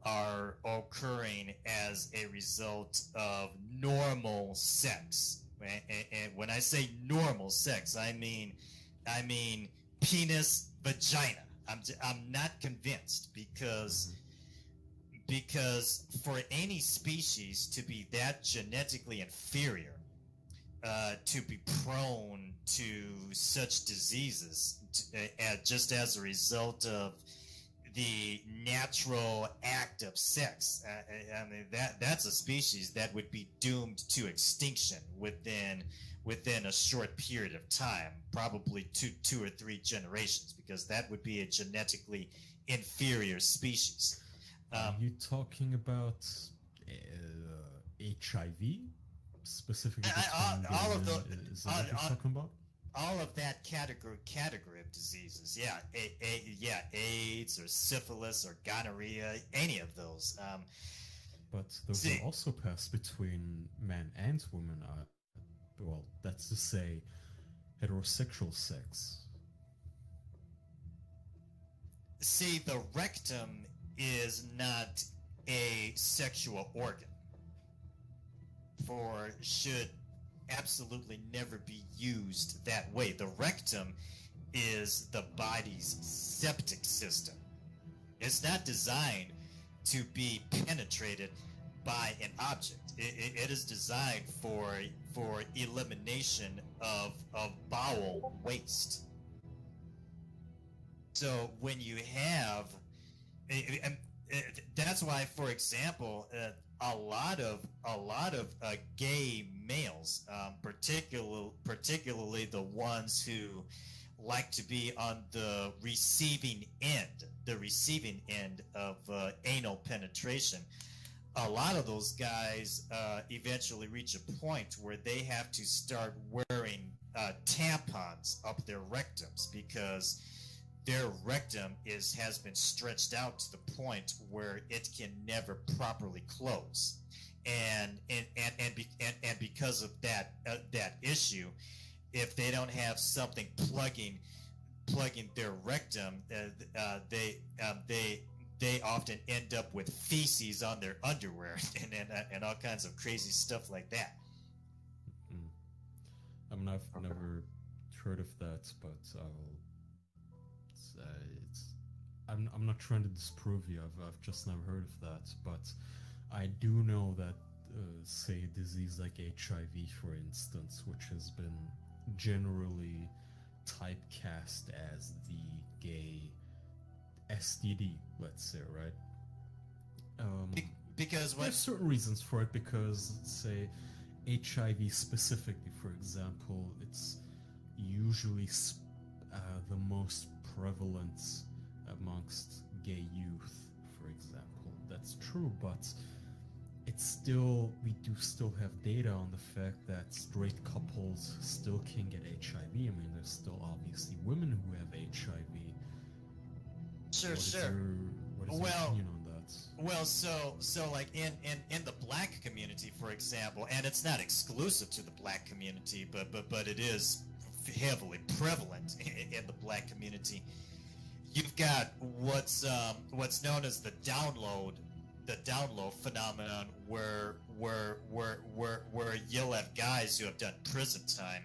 are occurring as a result of normal sex. And when I say normal sex, I mean penis, vagina. I'm not convinced because for any species to be that genetically inferior, to be prone to such diseases, just as a result of the natural act of sex, I mean that's a species that would be doomed to extinction within a short period of time, probably two or three generations, because that would be a genetically inferior species. Are you talking about HIV specifically? All of the is that what you're talking about? All of that category of diseases, yeah, AIDS or syphilis or gonorrhea, any of those. But those are also passed between men and women. Well, that's to say, heterosexual sex. See, the rectum is not a sexual organ, for should absolutely never be used that way. The rectum is the body's septic system. It's not designed to be penetrated by an object. It is designed for elimination of bowel waste. So when you have, that's why, for example, a lot of gay males, particularly the ones who like to be on the receiving end of anal penetration. A lot of those guys eventually reach a point where they have to start wearing tampons up their rectums because their rectum has been stretched out to the point where it can never properly close, and because of that issue, if they don't have something plugging their rectum, they often end up with feces on their underwear and all kinds of crazy stuff like that. I mean, I've never heard of that, but I'm not trying to disprove you. I've just never heard of that, but I do know that, say, a disease like HIV, for instance, which has been generally typecast as the gay STD, let's say, right? Because there's certain reasons for it. Because, say, HIV specifically, for example, it's usually the most prevalent amongst gay youth, for example. That's true, but it's still, we do still have data on the fact that straight couples still can get HIV. I mean, there's still obviously women who have HIV. Sure. What is your opinion on that? Well, so like in the black community, for example, and it's not exclusive to the black community, but it is heavily prevalent in the black community. You've got what's known as the download phenomenon, where you'll have guys who have done prison time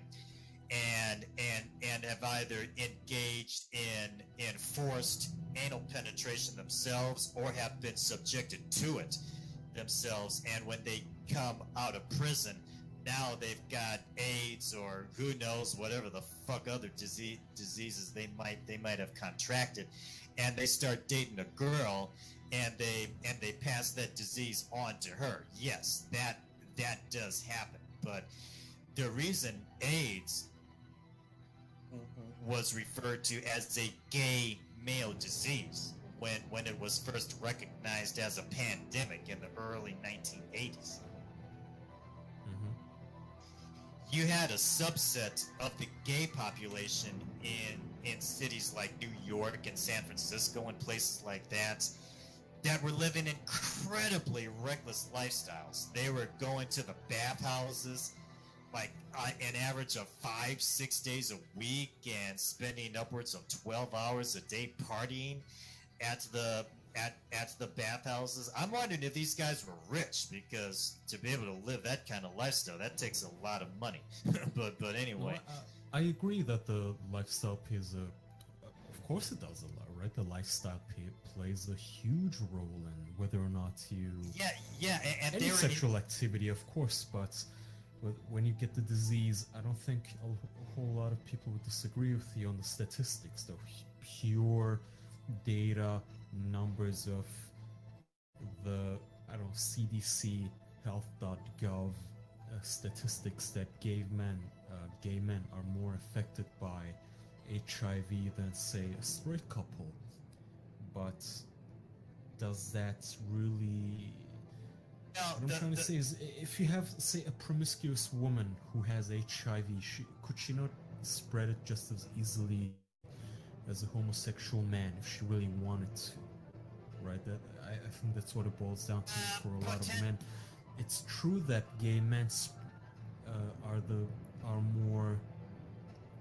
and have either engaged in forced anal penetration themselves or have been subjected to it themselves, and when they come out of prison, now they've got AIDS or who knows whatever the fuck other diseases they might have contracted, and they start dating a girl and they pass that disease on to her. Yes, that does happen, but the reason AIDS was referred to as a gay male disease when it was first recognized as a pandemic in the early 1980s. You had a subset of the gay population in cities like New York and San Francisco and places like that were living incredibly reckless lifestyles. They were going to the bathhouses like an average of 5-6 days a week and spending upwards of 12 hours a day partying at the bathhouses. I'm wondering if these guys were rich, because to be able to live that kind of lifestyle, that takes a lot of money. but anyway, No, I agree that the lifestyle plays of course it does a lot, right? The lifestyle plays a huge role in whether or not you and any sexual activity, of course. But when you get the disease, I don't think a whole lot of people would disagree with you on the statistics, though. Pure data, numbers of the, I don't know, CDC, health.gov statistics that gay men are more affected by HIV than, say, a straight couple. But does that really... What I'm trying to say is, if you have, say, a promiscuous woman who has HIV, could she not spread it just as easily as a homosexual man if she really wanted to? Right? I think that's what it boils down to for a lot of men. It's true that gay men are more,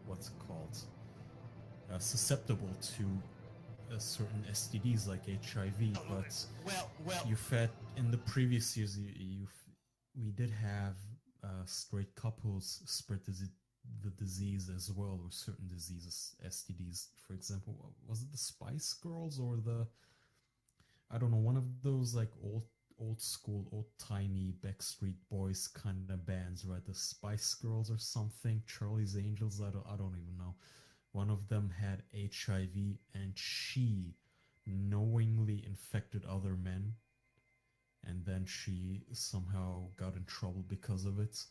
what's it called, susceptible to certain STDs like HIV, but you've had in the previous years we did have straight couples spread the disease as well, or certain diseases, STDs. For example, was it the Spice Girls or I don't know, one of those like old school, old-timey Backstreet Boys kind of bands, right? The Spice Girls or something, Charlie's Angels, I don't even know. One of them had HIV and she knowingly infected other men, and then she somehow got in trouble because of it.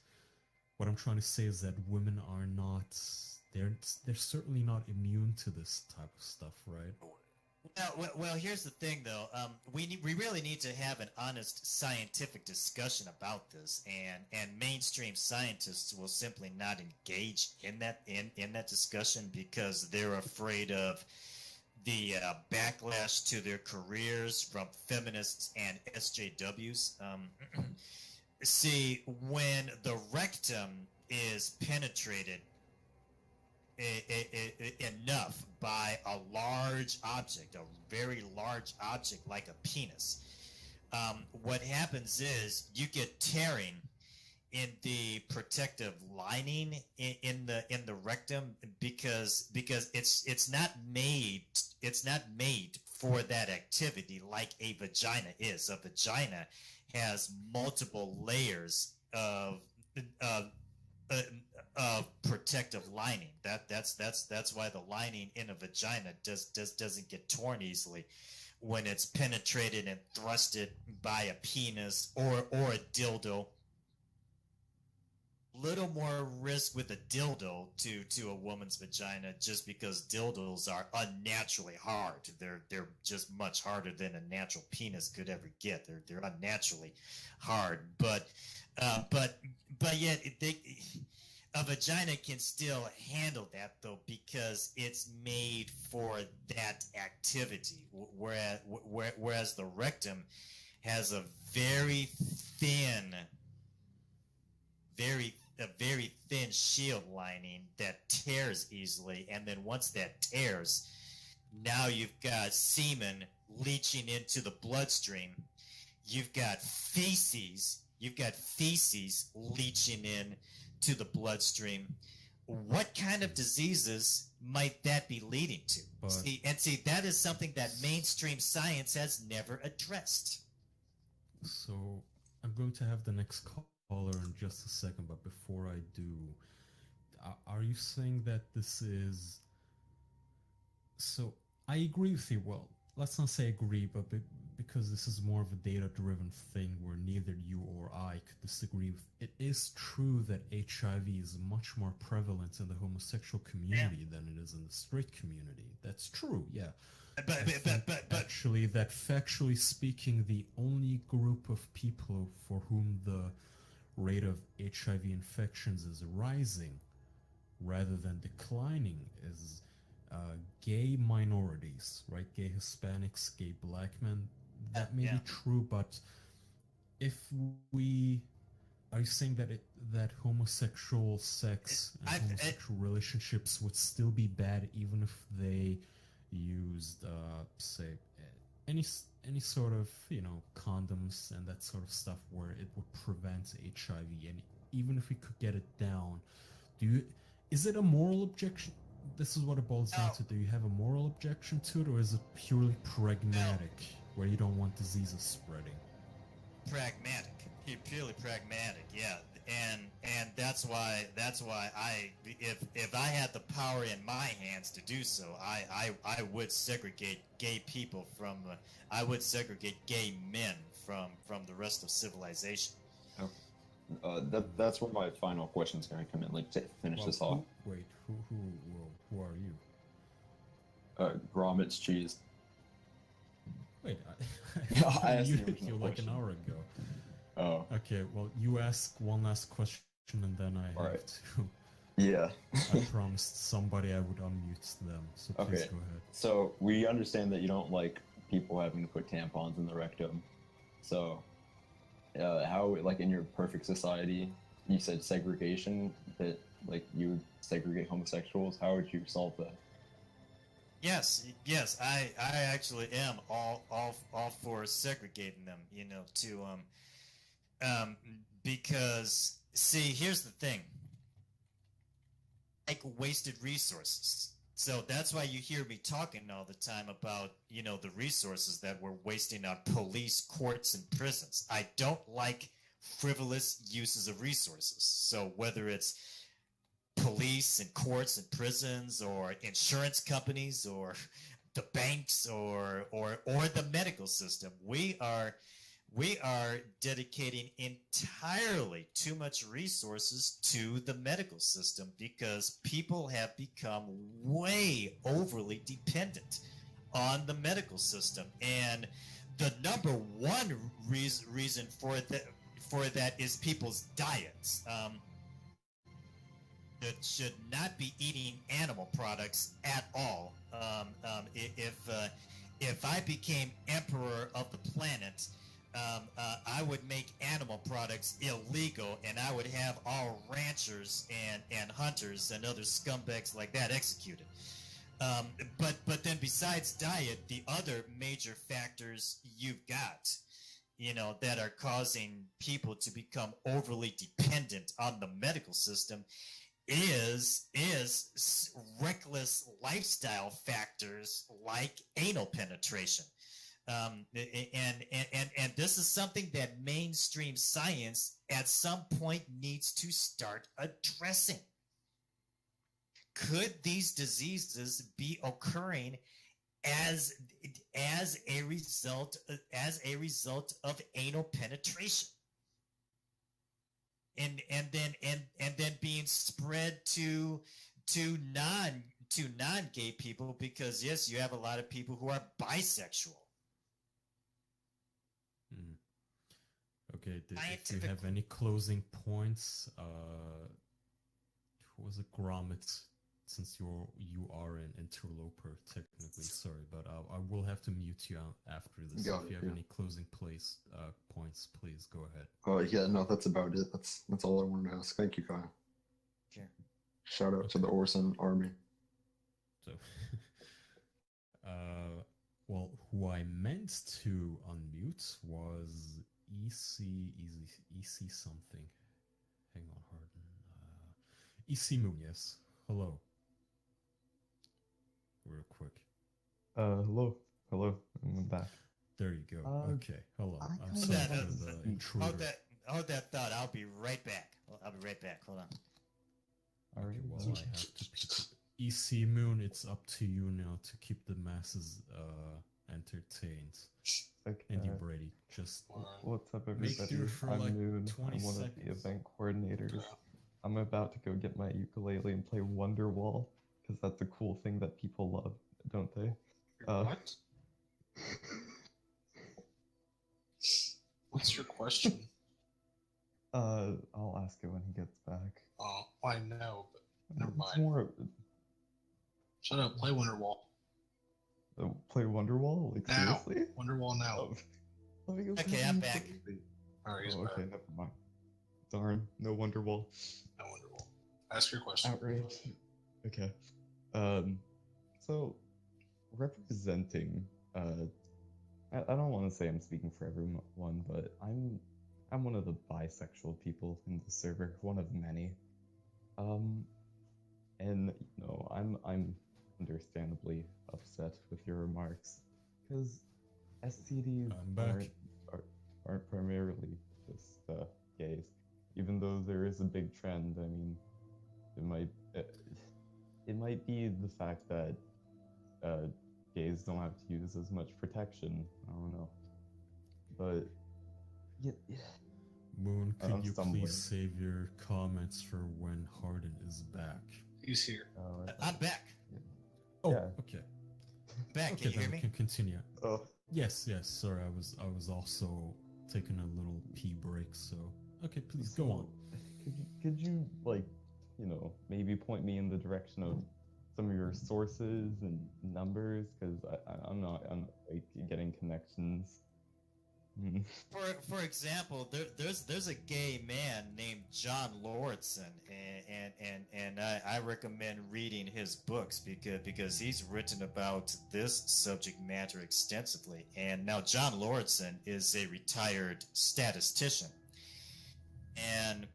What I'm trying to say is that women are not, they're certainly not immune to this type of stuff, right? Well, here's the thing, though. We really need to have an honest scientific discussion about this, and mainstream scientists will simply not engage in that discussion because they're afraid of the backlash to their careers from feminists and SJWs. See, when the rectum is penetrated enough by a large object, a very large object like a penis, what happens is you get tearing the protective lining in the rectum because it's not made for that activity like a vagina is. A vagina has multiple layers of protective lining. That's why the lining in a vagina doesn't get torn easily when it's penetrated and thrusted by a penis or a dildo. Little more risk with a dildo to a woman's vagina, just because dildos are unnaturally hard. They're just much harder than a natural penis could ever get. They're unnaturally hard, but yet a vagina can still handle that, though, because it's made for that activity. Whereas the rectum has a very thin shield lining that tears easily, and then once that tears, now you've got semen leaching into the bloodstream. You've got feces leaching in to the bloodstream. What kind of diseases might that be leading to? See, that is something that mainstream science has never addressed. So I'm going to have the next caller in just a second, but before I do, are you saying that this is... So I agree with you. Well, let's not say agree, but because this is more of a data-driven thing where neither you or I could disagree with, it is true that HIV is much more prevalent in the homosexual community than it is in the straight community. That's true, yeah. But actually, that factually speaking, the only group of people for whom the rate of HIV infections is rising rather than declining is gay minorities, right? Gay Hispanics, gay black men. That may be true, but if we... Are you saying that homosexual sex and homosexual relationships would still be bad even if they used, say, any sort of, condoms and that sort of stuff where it would prevent HIV, and even if we could get it down, is it a moral objection? This is what it boils down to. Do you have a moral objection to it, or is it purely pragmatic, where you don't want diseases spreading? Pragmatic, purely pragmatic, yeah. And that's why if I had the power in my hands to do so, I would segregate gay people from I would segregate gay men from the rest of civilization. That's where my final question is going to come in, like, to finish this off. Who are you? Gromit's cheese. Wait, I asked you like an hour ago. Oh. Okay, well, you ask one last question and then I have to. Yeah. I promised somebody I would unmute them, so please go ahead. So we understand that you don't like people having to put tampons in the rectum. So how, like, in your perfect society, you said segregation, that, like, you would segregate homosexuals. How would you solve that? Yes, I actually am all for segregating them, because, see, here's the thing. Like wasted resources. So that's why you hear me talking all the time about, the resources that we're wasting on police, courts, and prisons. I don't like frivolous uses of resources. So whether it's police and courts and prisons, or insurance companies, or the banks, or the medical system, we are dedicating entirely too much resources to the medical system because people have become way overly dependent on the medical system. And the number one reason for that is people's diets. That should not be eating animal products at all. If I became emperor of the planet, I would make animal products illegal, and I would have all ranchers and hunters and other scumbags like that executed. But then besides diet, the other major factors you've got that are causing people to become overly dependent on the medical system is reckless lifestyle factors like anal penetration. And this is something that mainstream science at some point needs to start addressing. Could these diseases be occurring as a result of anal penetration, and then being spread to non-gay people? Because yes, you have a lot of people who are bisexual. Okay, if you have any closing points, who was it, Gromit? Since you are an interloper technically, sorry, but I will have to mute you out after this. Got if it, you have yeah. any closing points, please go ahead. Oh yeah, no, that's about it. That's all I wanted to ask. Thank you, Kyle. Sure. Shout out to the Orson Army. So, well, who I meant to unmute was EC something. Hang on, Hardin. EC Moon, yes. Hello. Real quick. Hello. I'm back. There you go. Okay. Hello. I'm Hold sorry that, for the intruder. hold that thought. I'll be right back. Hold on. Okay, well, I have to pick EC Moon, it's up to you now to keep the masses entertained. Okay. And you're ready. Just what's up, make everybody? sure for I'm like Moon. 20 I'm one seconds. of the event coordinators. I'm about to go get my ukulele and play Wonderwall, because that's a cool thing that people love, don't they? What? What's your question? I'll ask it when he gets back. Oh, I know, but never It's mind. more. Shut up. Play Wonderwall. Play Wonderwall? Like, Now. seriously? Wonderwall now. Let me go Okay, play I'm the back. ukulele. Alright, he's Oh, okay, back. never mind. Darn, no Wonderwall. No Wonderwall. Ask your question. Outrage. Okay. So representing, I don't want to say I'm speaking for everyone, but I'm one of the bisexual people in the server, one of many. And I'm understandably upset with your remarks, because STDs aren't primarily just gays, even though there is a big trend. I mean, it might be the fact that gays don't have to use as much protection. I don't know, but yeah. Moon, could you stumbling. please save your comments for when Hardin is back? He's here. I'm back. Oh, Yeah. okay. Back. Okay, Can you then hear we me? can continue. Oh. Yes. Sorry, I was also taking a little pee break. So okay, please go on. Could you maybe point me in the direction of some of your sources and numbers, because I'm not like getting connections. For example, there's a gay man named John Lauritsen, and I recommend reading his books because he's written about this subject matter extensively. And now John Lauritsen is a retired statistician, and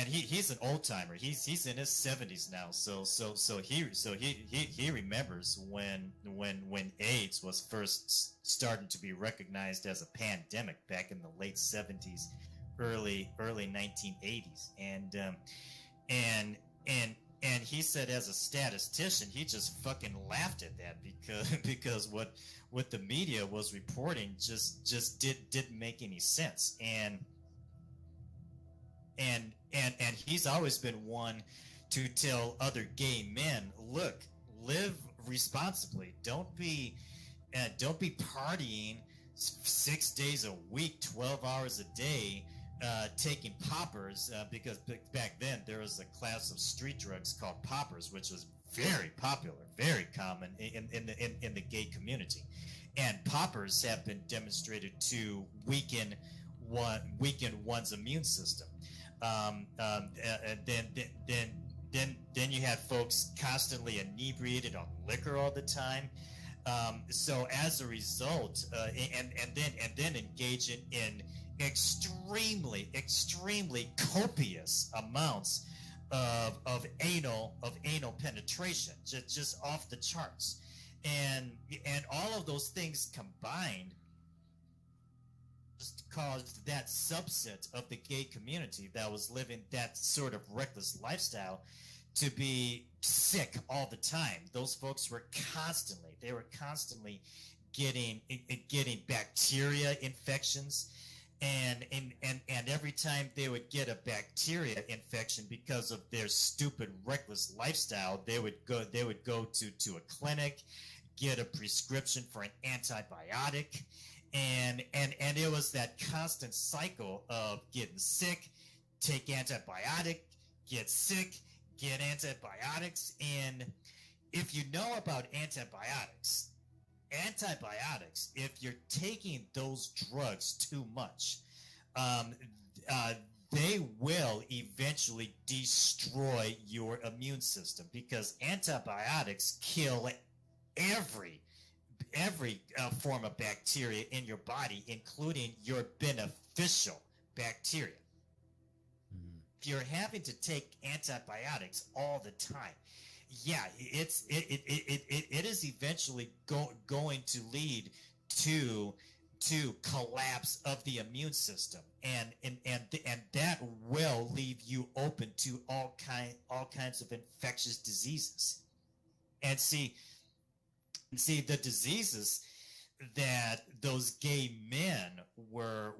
he's an old timer. He's in his 70s now. So he remembers when AIDS was first starting to be recognized as a pandemic back in the late 70s, early 1980s, and he said, as a statistician, he just fucking laughed at that because what the media was reporting just didn't make any sense. And he's always been one to tell other gay men, look, live responsibly. Don't be partying 6 days a week, 12 hours a day, taking poppers, because back then there was a class of street drugs called poppers, which was very popular, very common in the gay community. And poppers have been demonstrated to weaken one's immune system. Then you had folks constantly inebriated on liquor all the time. So as a result, and then engage in extremely copious amounts of anal penetration, just off the charts, and all of those things combined just caused that subset of the gay community that was living that sort of reckless lifestyle to be sick all the time. Those folks were constantly getting bacteria infections, and every time they would get a bacteria infection because of their stupid reckless lifestyle, they would go to a clinic, get a prescription for an antibiotic, and it was that constant cycle of getting sick, take antibiotic, get sick, get antibiotics. And if you know about antibiotics, if you're taking those drugs too much, they will eventually destroy your immune system, because antibiotics kill every form of bacteria in your body, including your beneficial bacteria. If you're having to take antibiotics all the time, yeah, it is eventually going to lead to collapse of the immune system, and that will leave you open to all kinds of infectious diseases. And see the diseases that those gay men were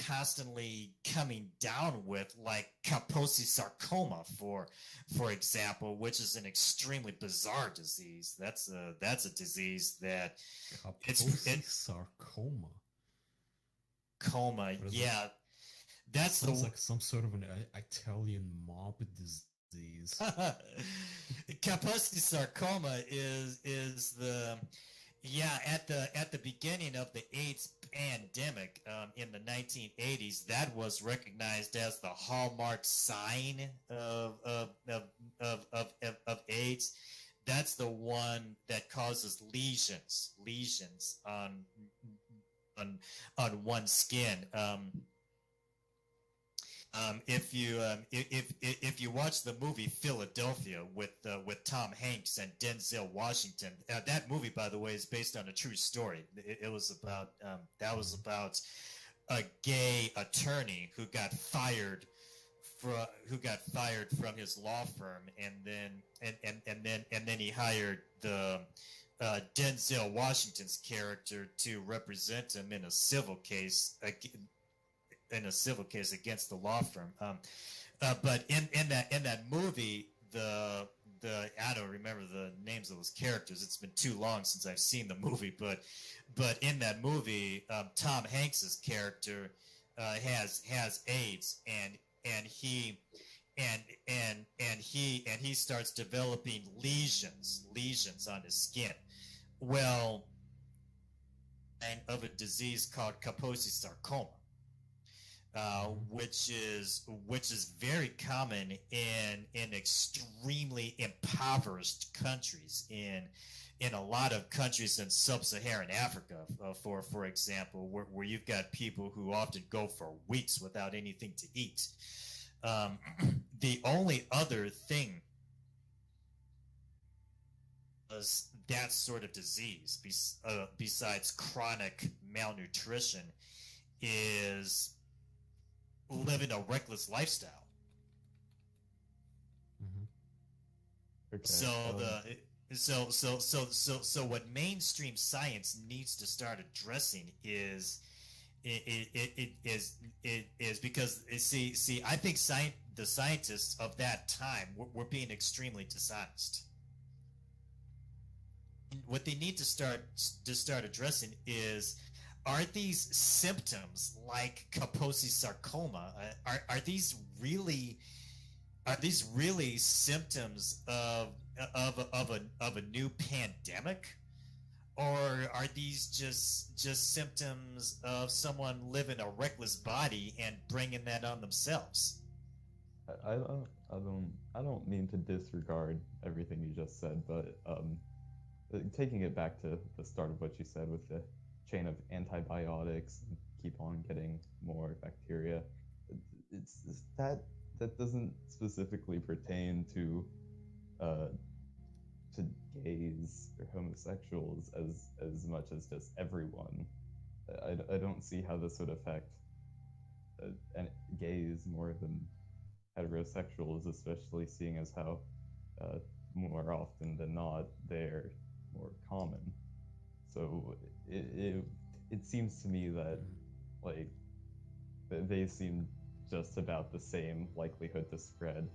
constantly coming down with, like Kaposi sarcoma, for example, which is an extremely bizarre disease. That's a disease that Kaposi sarcoma. Yeah, that's sounds like some sort of an Italian mob disease. Kaposi sarcoma is the at the beginning of the AIDS pandemic in the 1980s, that was recognized as the hallmark sign of AIDS. That's the one that causes lesions on one's skin. If you watch the movie Philadelphia with Tom Hanks and Denzel Washington, that movie, by the way, is based on a true story. It was about a gay attorney who got fired from his law firm, and then he hired the Denzel Washington's character to represent him in a civil case against the law firm. But in that movie, the I don't remember the names of those characters. It's been too long since I've seen the movie. But in that movie, Tom Hanks's character has AIDS, and he starts developing lesions on his skin. Well, of a disease called Kaposi sarcoma. Which is very common in extremely impoverished countries, in a lot of countries in sub-Saharan Africa, for example, where you've got people who often go for weeks without anything to eat. The only other thing was that sort of disease, besides chronic malnutrition, is living a reckless lifestyle. Okay, so what mainstream science needs to start addressing is because see I think the scientists of that time were being extremely dishonest. What they need to start addressing is, are these symptoms like Kaposi sarcoma, are these really symptoms of a new pandemic, or are these just symptoms of someone living a reckless body and bringing that on themselves? I don't mean to disregard everything you just said, but taking it back to the start of what you said with the chain of antibiotics and keep on getting more bacteria, it's that doesn't specifically pertain uh, to gays or homosexuals as much as just everyone. I don't see how this would affect gays more than heterosexuals, especially seeing as how more often than not they're more common. So it seems to me that like they seem just about the same likelihood to spread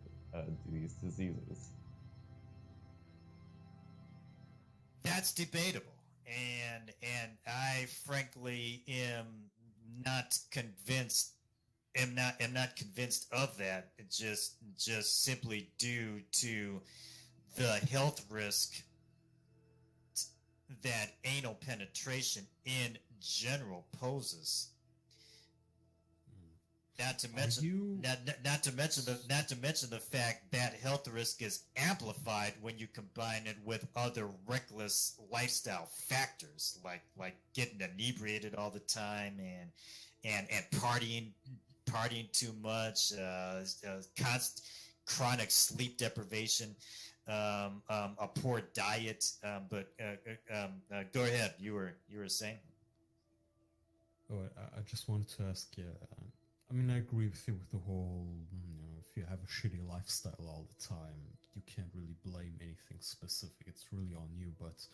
these diseases. That's debatable, and I frankly am not convinced. Am not convinced of that. Just simply due to the health risk that anal penetration in general poses. Not to mention, not to mention the fact that health risk is amplified when you combine it with other reckless lifestyle factors, like getting inebriated all the time and partying too much, chronic sleep deprivation, a poor diet. But go ahead. You were saying. Oh, I just wanted to ask you. I mean, I agree with you with the whole, if you have a shitty lifestyle all the time, you can't really blame anything specific. It's really on you. But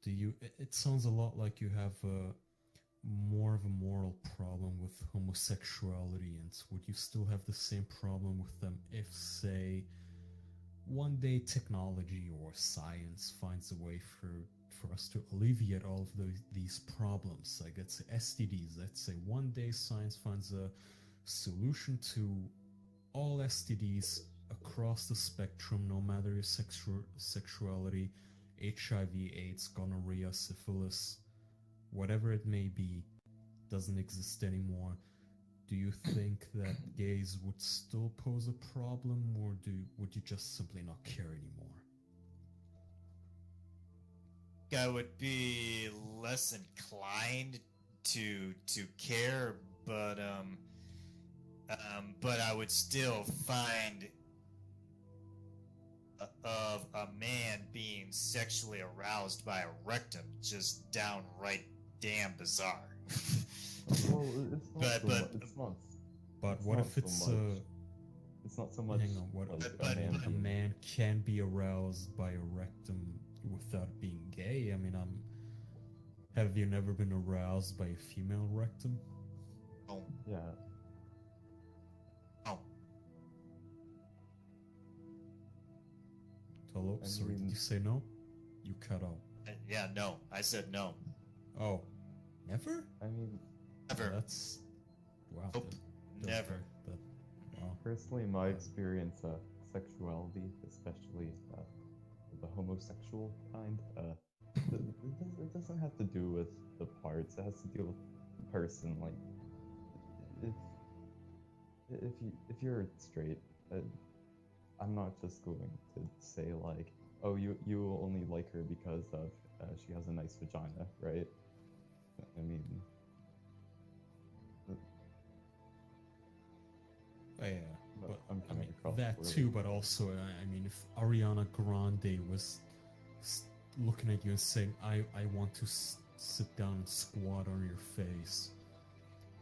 it sounds a lot like you have more of a moral problem with homosexuality, and would you still have the same problem with them if, say, one day technology or science finds a way for us to alleviate all of these problems? Like, let's say STDs. Let's say one day science finds a solution to all STDs across the spectrum, no matter your sexuality, HIV, AIDS, gonorrhea, syphilis, whatever it may be, doesn't exist anymore. Do you think that gays would still pose a problem, or would you just simply not care anymore? I would be less inclined to care, but I would still find of a man being sexually aroused by a rectum just downright damn bizarre. Well, it's not. But what if it's it's not so much. Hang on, what if a man can be aroused by a rectum without being gay? I mean, have you never been aroused by a female rectum? Oh. Yeah. Oh. Hello? Sorry, did you say no? You cut out. Yeah, no. I said no. Oh. Never? I mean, never. That's... Wow. Nope. Never. Wow. Personally, my experience sexuality, especially the homosexual kind, it doesn't have to do with the parts. It has to do with the person. Like, if you're straight, I'm not just going to say like, oh, you only like her because of she has a nice vagina, right? I mean. Yeah, but I'm coming across that too, but also, I mean, if Ariana Grande was looking at you and saying, I want to sit down and squat on your face,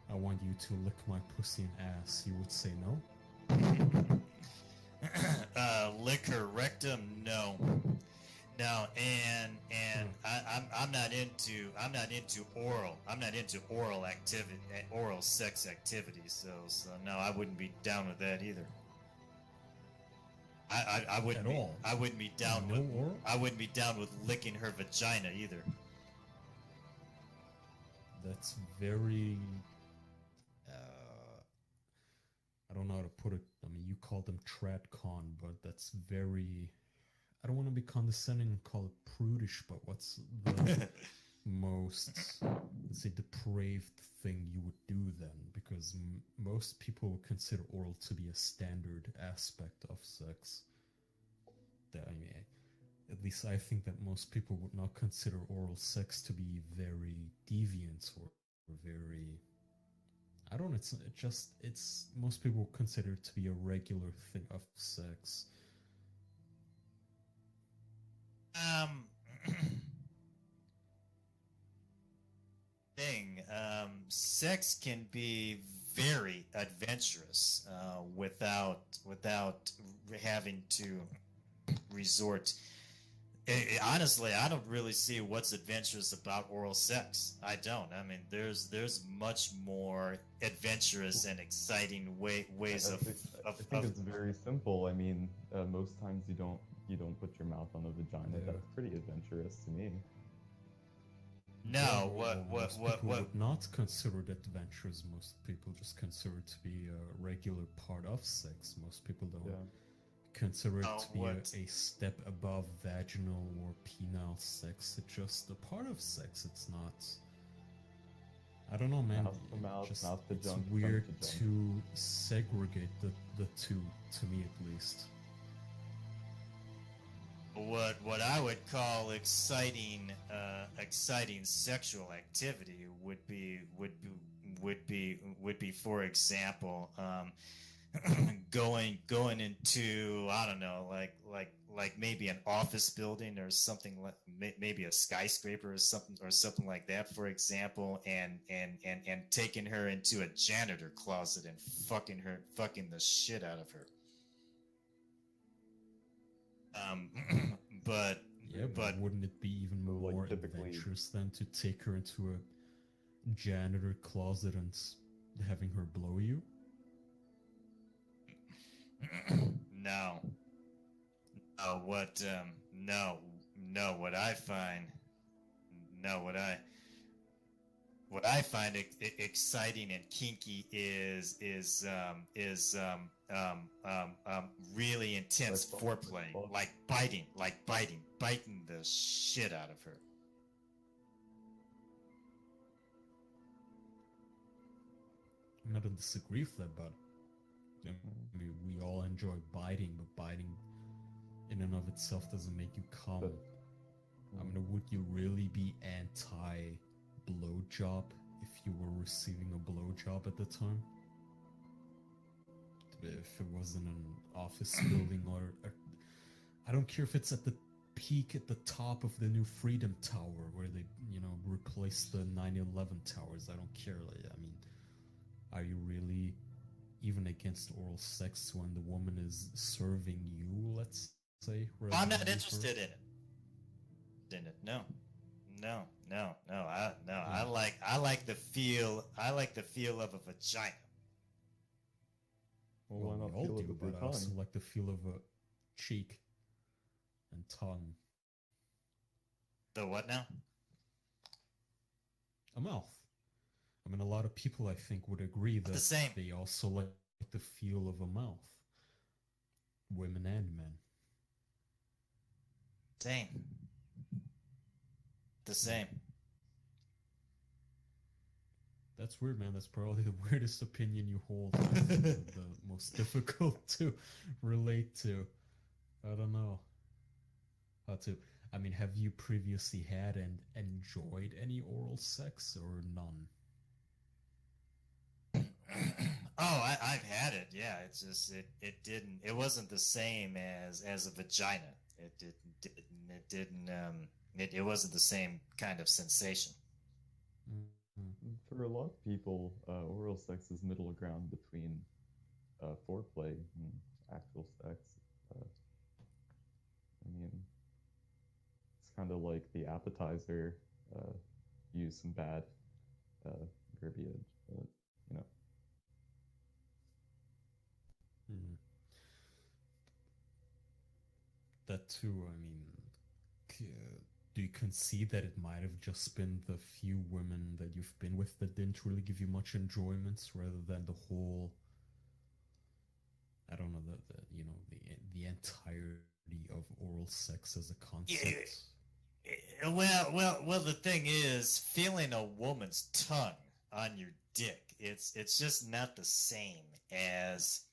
I want you to lick my pussy and ass, you would say no? Lick her rectum? No. No, and I'm not into oral activity, oral sex activities. So no, I wouldn't be down with that either. I wouldn't at be, all. I wouldn't be down No with oral? I wouldn't be down with licking her vagina either. That's very... I don't know how to put it. I mean, you call them tradcon, but that's very... I don't want to be condescending and call it prudish, but what's the most, let's say, depraved thing you would do then? Because most people would consider oral to be a standard aspect of sex. I mean, at least I think that most people would not consider oral sex to be very deviant or very. I don't know. It's most people consider it to be a regular thing of sex. Sex can be very adventurous without having to resort. Honestly, I don't really see what's adventurous about oral sex. I don't. I mean, there's much more adventurous and exciting ways I of. think it's very simple. I mean, most times you don't put your mouth on a vagina. Yeah. That's pretty adventurous to me. No, Most people would not consider it adventurous. Most people just consider it to be a regular part of sex. Most people don't consider it to be a step above vaginal or penile sex. It's just a part of sex. It's not. I don't know, man. Mouth to mouth, mouth to it's junk, weird junk to junk. to segregate the two, to me at least. What I would call exciting sexual activity would be for example going into, I don't know, like maybe an office building or something, like maybe a skyscraper or something like that, for example, and taking her into a janitor closet and fucking the shit out of her. But wouldn't it be even more adventurous than to take her into a janitor closet and having her blow you? No. What I find exciting and kinky is really intense foreplay, like biting the shit out of her. I'm not gonna disagree with that, but I mean, we all enjoy biting, but biting in and of itself doesn't make you come. I mean, would you really be anti-blowjob if you were receiving a blowjob at the time? If it was in an office building or I don't care if it's at the peak at the top of the new Freedom Tower where they, replaced the 9/11 towers. I don't care. I mean, are you really even against oral sex when the woman is serving you, let's say? I'm not interested in it. No. I like the feel of a vagina. Well, we all do, but I also like the feel of a cheek and tongue. The what now? A mouth. I mean, a lot of people, I think, would agree that they also like the feel of a mouth. Women and men. Same. The same. That's weird, man. That's probably the weirdest opinion you hold. The most difficult to relate to. I don't know how to. I mean, have you previously had and enjoyed any oral sex or none? I've had it. Yeah, it's just it wasn't the same as a vagina. It wasn't the same kind of sensation. For a lot of people, oral sex is middle ground between foreplay and actual sex. I mean, it's kind of like the appetizer. Use some bad verbiage, but That too. I mean, do you concede that it might have just been the few women that you've been with that didn't really give you much enjoyment, rather than the whole? I don't know, the entirety of oral sex as a concept. Yeah. Well. The thing is, feeling a woman's tongue on your dick, it's just not the same as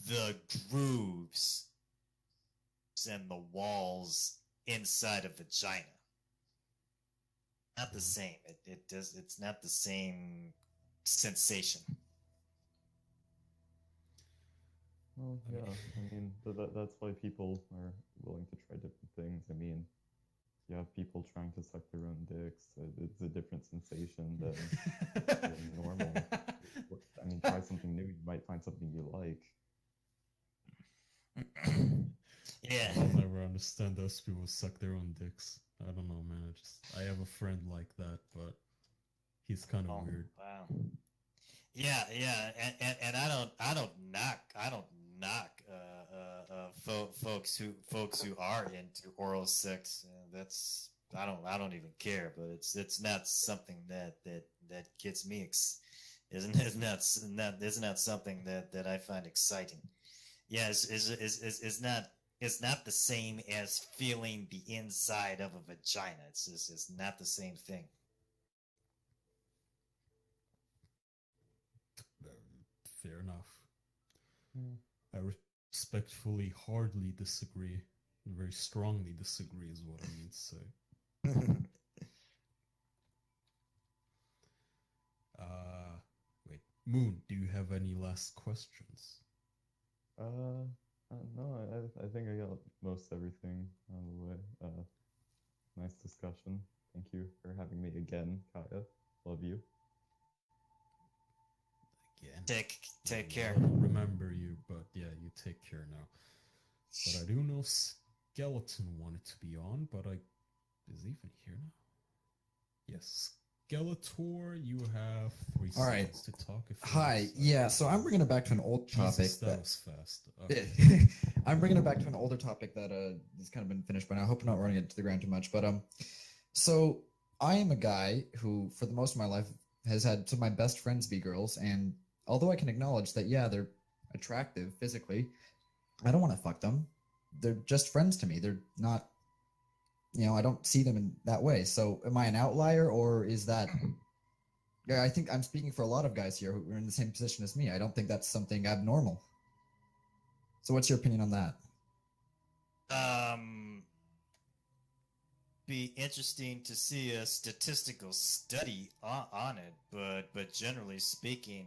the grooves and the walls inside a vagina. Not the same. It's not the same sensation. Well, yeah, I mean, that's why people are willing to try different things. I mean, you have people trying to suck their own dicks. It's a different sensation than normal. I mean, try something new. You might find something you like. Yeah. I'll never understand those people who suck their own dicks. I don't know, man. I have a friend like that, but he's kind of weird. Wow. Yeah, and I don't knock folks who are into oral sex. I don't even care. But it's not something that gets me. Isn't not something that I find exciting. Yeah, it's not the same as feeling the inside of a vagina. It's not the same thing. Fair enough. Hmm. I respectfully, hardly disagree. Very strongly disagree is what I mean to say. Wait, Moon, do you have any last questions? No, I think I got most everything out of the way. Nice discussion. Thank you for having me again, Kaya. Love you. Again. Take care. I don't remember you, but yeah, you take care now. But I do know Skeleton wanted to be on, but is he even here now? Yes, Skeletor, you have 3 All right. seconds to talk. Hi. Yeah. So I'm bringing it back to an old topic. Jesus, that was fast. Okay. I'm bringing it back to an older topic that has kind of been finished by now. I hope I'm not running it to the ground too much. But so I am a guy who, for the most of my life, has had some of my best friends be girls, and although I can acknowledge that, yeah, they're attractive physically, I don't want to fuck them. They're just friends to me. They're not, I don't see them in that way. So am I an outlier, or is that... Yeah, I think I'm speaking for a lot of guys here who are in the same position as me. I don't think that's something abnormal. So what's your opinion on that? Be interesting to see a statistical study on it, but generally speaking,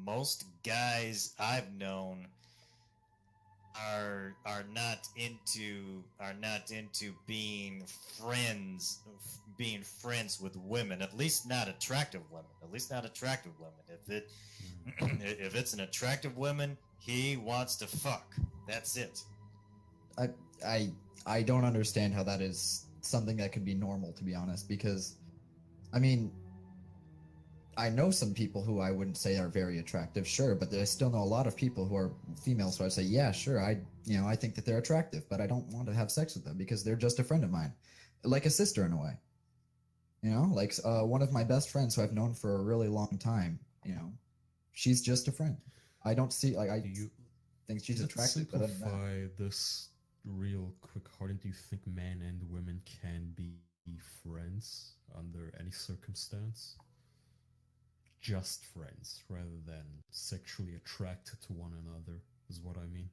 most guys I've known are not into being friends with women, at least not attractive women. If it's an attractive woman, he wants to fuck. That's it. I don't understand how that is something that could be normal, to be honest, because I mean, I know some people who I wouldn't say are very attractive, sure, but I still know a lot of people who are females who I'd say, yeah, sure, I think that they're attractive, but I don't want to have sex with them because they're just a friend of mine, like a sister in a way. Like one of my best friends who I've known for a really long time, she's just a friend. I don't see, like, think she's attractive, but other than that. Simplify this real quick, Hardin. Do you think men and women can be friends under any circumstance? Just friends, rather than sexually attracted to one another, is what I mean.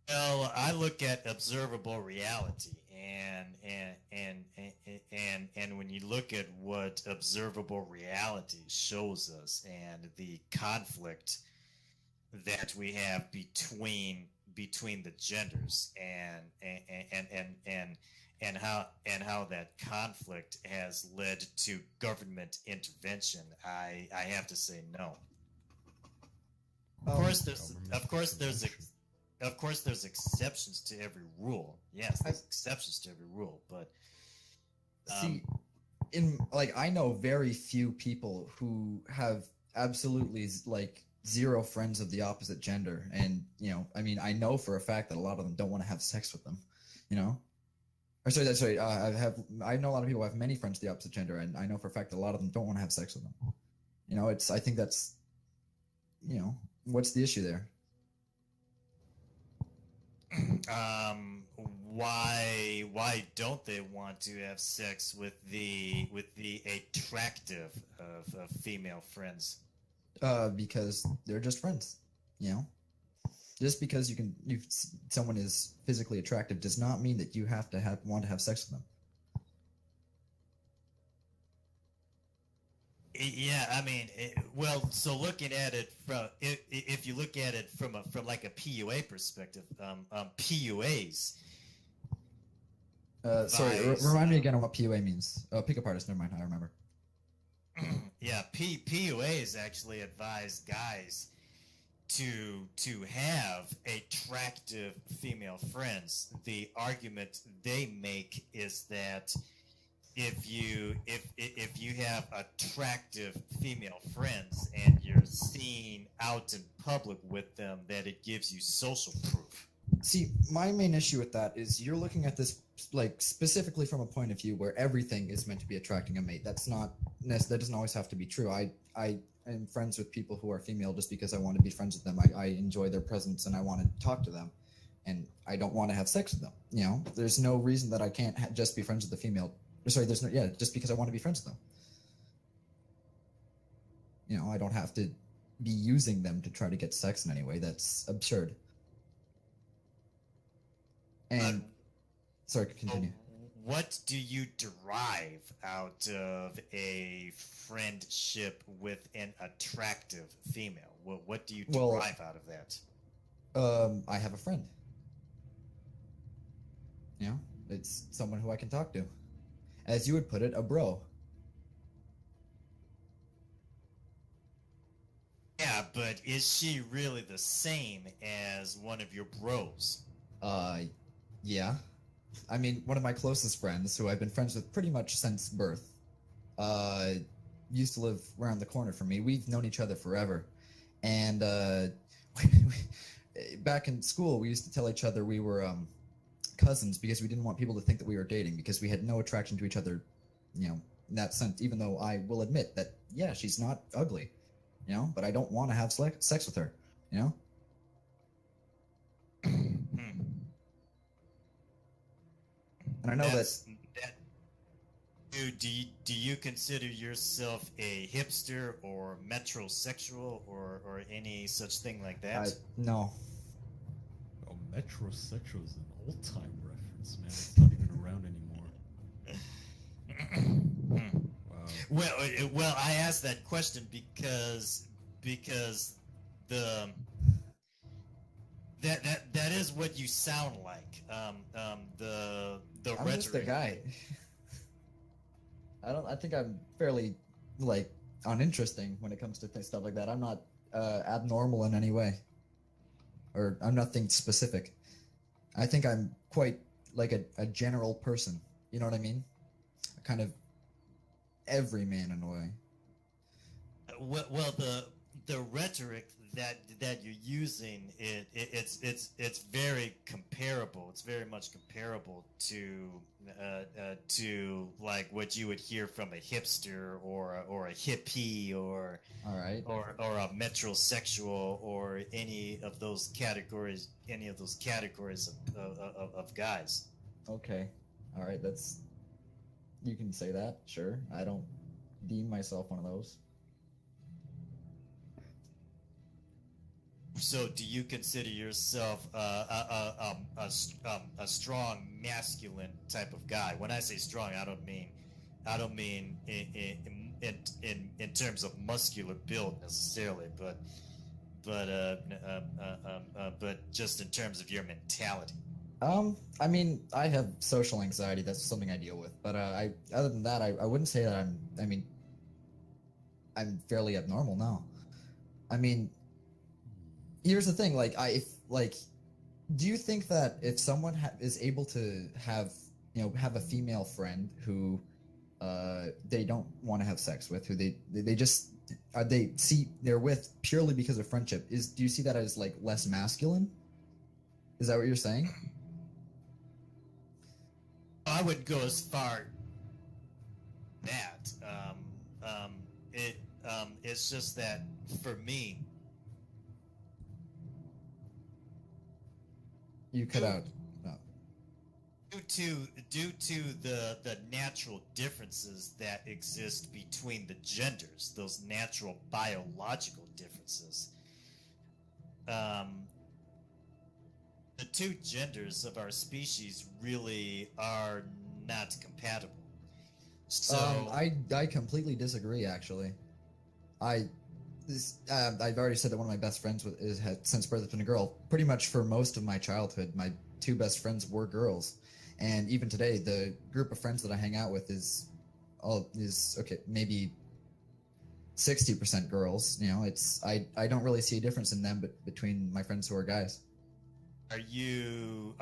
Well, I look at observable reality, and when you look at what observable reality shows us, and the conflict that we have between the genders, and how that conflict has led to government intervention, I have to say no. Of course, there's exceptions to every rule. Yes, there's exceptions to every rule, but see, I know very few people who have absolutely like zero friends of the opposite gender, and I know for a fact that a lot of them don't want to have sex with them, Or sorry, I know a lot of people who have many friends of the opposite gender, and I know for a fact that a lot of them don't want to have sex with them. I think that's, what's the issue there? Why don't they want to have sex with the attractive of female friends? Because they're just friends. You know, just because someone is physically attractive does not mean that you have to want to have sex with them. Yeah, I mean, well, so looking at it from if you look at it from like a PUA perspective, PUAs. Sorry, remind me again on what PUA means. Oh, pickup artist. Never mind, I remember. Yeah, PUAs actually advise guys to have attractive female friends. The argument they make is that if you have attractive female friends and you're seen out in public with them, that it gives you social proof. See, my main issue with that is you're looking at this like specifically from a point of view where everything is meant to be attracting a mate. That doesn't always have to be true. I am friends with people who are female just because I want to be friends with them. I enjoy their presence and I want to talk to them, and I don't want to have sex with them. You know, there's no reason that I can't just be friends with the female. Sorry, just because I want to be friends with them. You know, I don't have to be using them to try to get sex in any way. That's absurd. And sorry, continue. What do you derive out of a friendship with an attractive female? What do you derive out of that? I have a friend. You know, it's someone who I can talk to. As you would put it, a bro. Yeah, but is she really the same as one of your bros? Yeah. I mean, one of my closest friends, who I've been friends with pretty much since birth, used to live around the corner from me. We've known each other forever. And back in school, we used to tell each other we were cousins because we didn't want people to think that we were dating, because we had no attraction to each other, you know, in that sense, even though I will admit that, yeah, she's not ugly, you know, but I don't want to have sex with her, you know? And I know Do you consider yourself a hipster or metrosexual or any such thing like that? No. Oh, metrosexual is an old-time reference, man. It's not even around anymore. Wow. Well, I asked that question because that is what you sound like. The I'm rhetoric. just a guy. I think I'm fairly, like, uninteresting when it comes to stuff like that. I'm not abnormal in any way. Or I'm nothing specific. I think I'm quite, like, a general person. You know what I mean? A kind of everyman in a way. Well, the rhetoric that you're using, it's very comparable. It's very much comparable to like what you would hear from a hipster or a hippie or a metrosexual or any of those categories of guys. Okay. All right. You can say that. Sure. I don't deem myself one of those. So, do you consider yourself a strong masculine type of guy? When I say strong, I don't mean in terms of muscular build necessarily, but just in terms of your mentality. I mean, I have social anxiety. That's something I deal with. But other than that, I wouldn't say that I'm fairly abnormal. No. I mean, here's the thing. Do you think that if someone is able to have a female friend who they don't want to have sex with, who they're with purely because of friendship, do you see that as like less masculine? Is that what you're saying? I wouldn't go as far that. It's just that for me. You cut out. No. Due to the natural differences that exist between the genders, those natural biological differences, the two genders of our species really are not compatible. So I completely disagree. Actually, I've already said that one of my best friends has since birth been a girl. Pretty much for most of my childhood, my two best friends were girls, and even today, the group of friends that I hang out with is okay, maybe 60% girls. You know, I don't really see a difference in them, but between my friends who are guys. Are you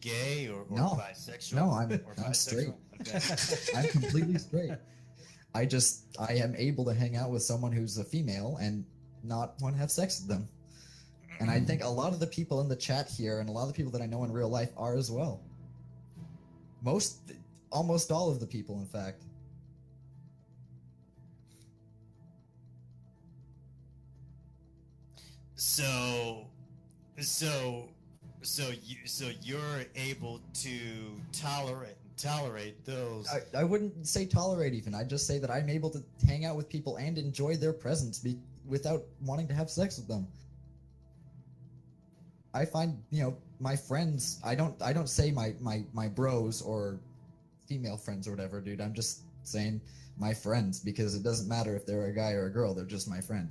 gay or No. bisexual? No, I'm bisexual? straight. Okay. I'm completely straight. I am able to hang out with someone who's a female and not want to have sex with them. And I think a lot of the people in the chat here and a lot of the people that I know in real life are as well. Almost all of the people, in fact. So you're able to tolerate those. I wouldn't say tolerate even. I'd just say that I'm able to hang out with people and enjoy their presence without wanting to have sex with them. I find, my friends, I don't say my bros or female friends or whatever, dude. I'm just saying my friends because it doesn't matter if they're a guy or a girl. They're just my friend.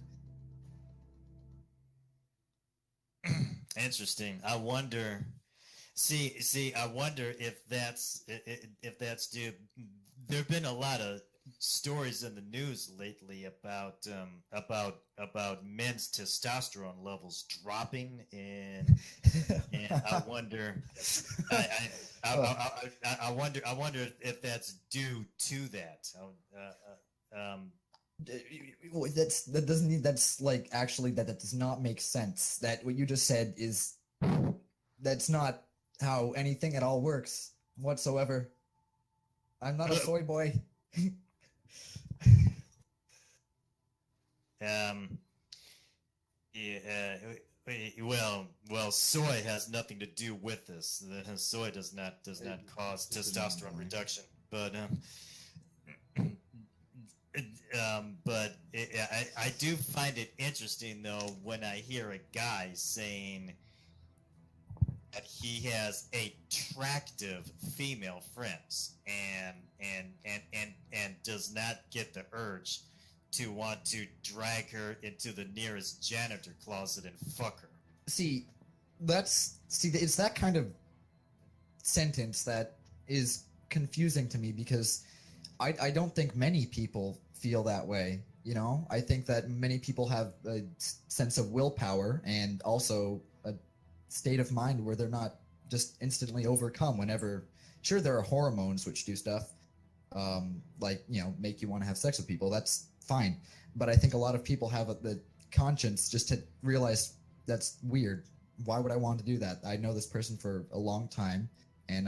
Interesting. I wonder. See. I wonder if that's due. There've been a lot of stories in the news lately about men's testosterone levels dropping, and I wonder. I wonder if that's due to that. That does not make sense. That what you just said that's not how anything at all works whatsoever. I'm not a soy boy. Well, soy has nothing to do with this. Soy does not cause testosterone reduction, but I do find it interesting though when I hear a guy saying that he has attractive female friends and does not get the urge to want to drag her into the nearest janitor closet and fuck her. It's that kind of sentence that is confusing to me because I don't think many people feel that way. I think that many people have a sense of willpower and also a state of mind where they're not just instantly overcome whenever. Sure, there are hormones which do stuff make you want to have sex with people. That's fine, but I think a lot of people have the conscience just to realize that's weird. Why would I want to do that? I know this person for a long time, and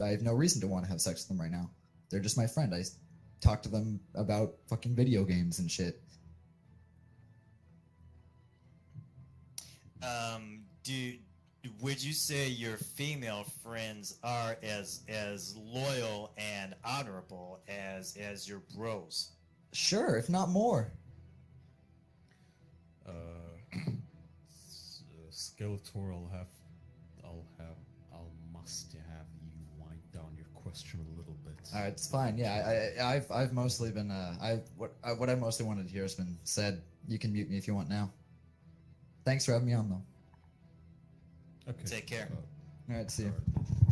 I have no reason to want to have sex with them right now. They're just my friend. I talk to them about fucking video games and shit. Would you say your female friends are as loyal and honorable as your bros? Sure, if not more. Skeletor, must have you wind down your question a little bit. It's fine. Yeah, I've mostly been what I mostly wanted to hear has been said. You can mute me if you want now. Thanks for having me on though. Okay. Take care. All right, see you.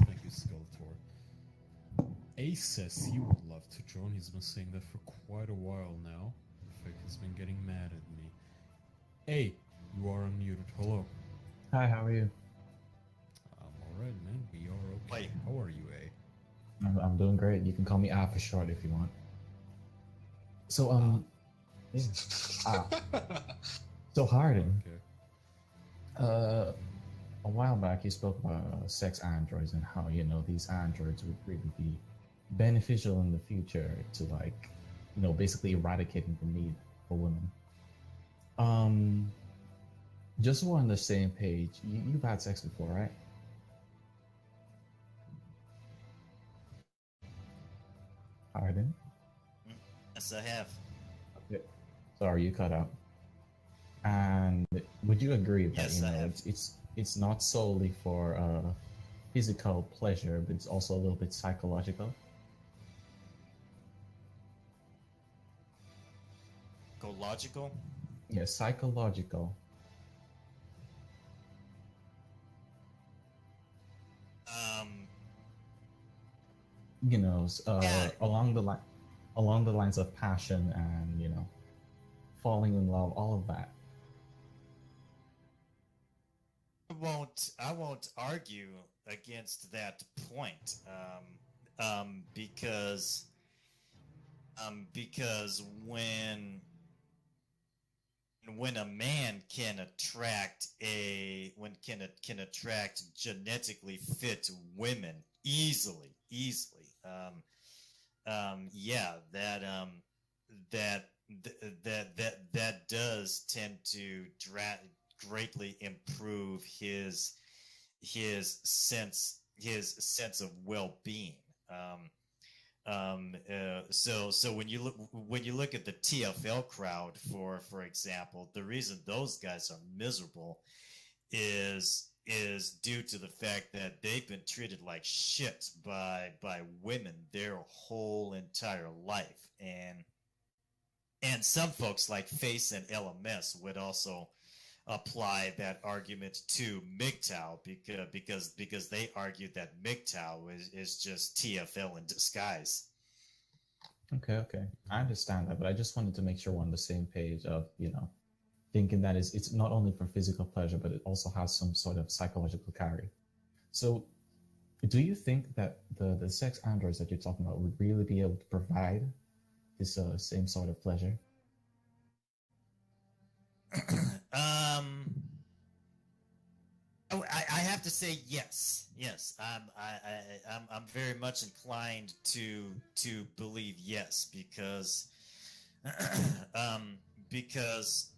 Thank you, Skeletor. Ace says he would love to join. He's been saying that for quite a while now. In fact, he's been getting mad at me. Hey, you are unmuted. Hello. Hi, how are you? I'm alright, man. We are okay. Wait. How are you, A? I'm doing great. You can call me A for short if you want. So, yeah. So Hardin. Okay. A while back you spoke about sex androids and how, these androids would really be beneficial in the future to basically eradicating the need for women. Just so we're on the same page, you've had sex before, right? Hardin? Yes, I have. Okay. Sorry, you cut out. And would you agree that Yes, I have. it's not solely for physical pleasure, but it's also a little bit psychological? Go logical. Yeah, psychological. You know, along the lines of passion and falling in love, all of that. I won't argue against that point, because when a man can attract can attract genetically fit women easily, yeah, that does tend to greatly improve his sense of well-being. So when you look at the TFL crowd, for example, the reason those guys are miserable is due to the fact that they've been treated like shit by women their whole entire life, and some folks like Face and LMS would also apply that argument to MGTOW because they argued that MGTOW is just TFL in disguise. Okay, I understand that, but I just wanted to make sure we're on the same page of thinking that it's not only for physical pleasure, but it also has some sort of psychological carry. So, do you think that the sex androids that you're talking about would really be able to provide this same sort of pleasure? I have to say yes. I'm very much inclined to believe yes, because because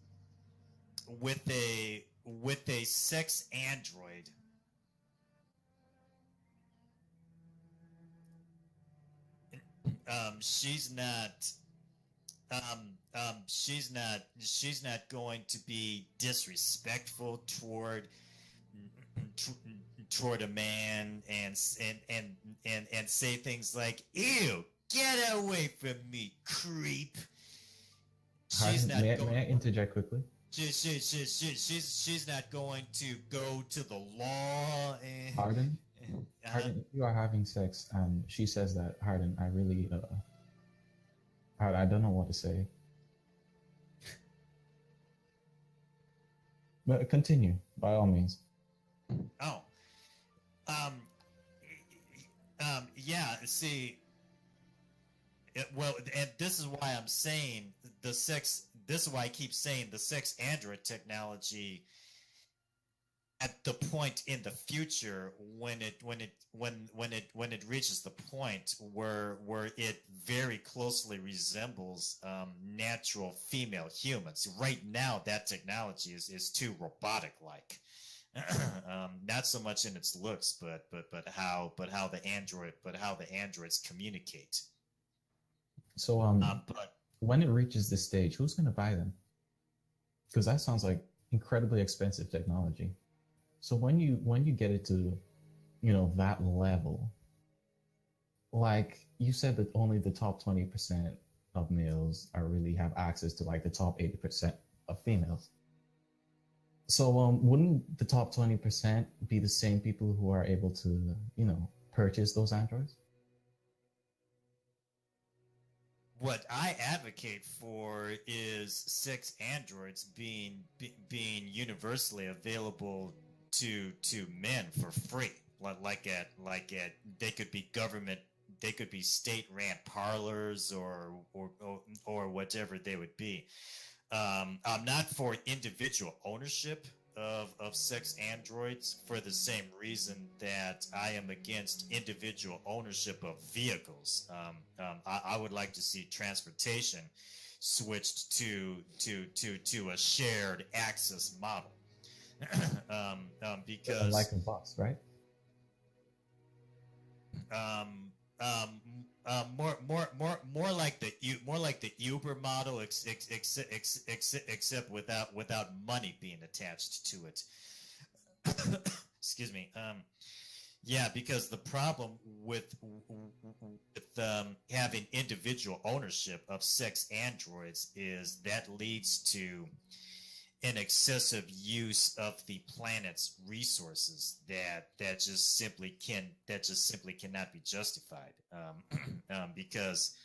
with a sex android, she's not going to be disrespectful toward a man and say things like, "Ew, get away from me, creep." Hardin, may I interject quickly? She's not going to go to the law. Hardin, if you are having sex and she says that, Hardin, I really I don't know what to say. But continue, by all means. Oh. Yeah, see, well, and this is why I'm saying this is why I keep saying the sex android technology at the point in the future when it reaches the point where it very closely resembles natural female humans. Right now, that technology is too robotic like. Not so much in its looks, but how the androids communicate. So but when it reaches this stage, who's going to buy them? Because that sounds like incredibly expensive technology. So when you get it to that level, like you said that only the top 20% of males really have access to like the top 80% of females. So wouldn't the top 20% be the same people who are able to purchase those androids? What I advocate for is sex androids being universally available to men for free. Like at they could be government, they could be state ran parlors or whatever they would be. I'm not for individual ownership of sex androids for the same reason that I am against individual ownership of vehicles. I would like to see transportation switched to a shared access model. Because like a bus, right? more like the Uber model, except without money being attached to it. Excuse me. Yeah, because the problem with having individual ownership of sex androids is that leads to an excessive use of the planet's resources that just simply cannot be justified, because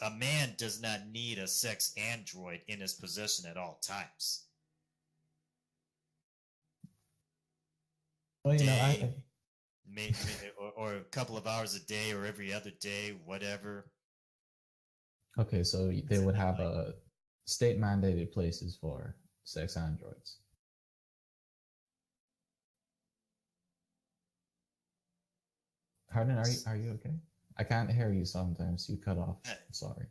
a man does not need a sex android in his possession at all times. Well, you know, Maybe, or a couple of hours a day, or every other day, whatever. okay, so they would have a state mandated places for sex androids. Hardin, are you okay? I can't hear you sometimes. You cut off. Sorry.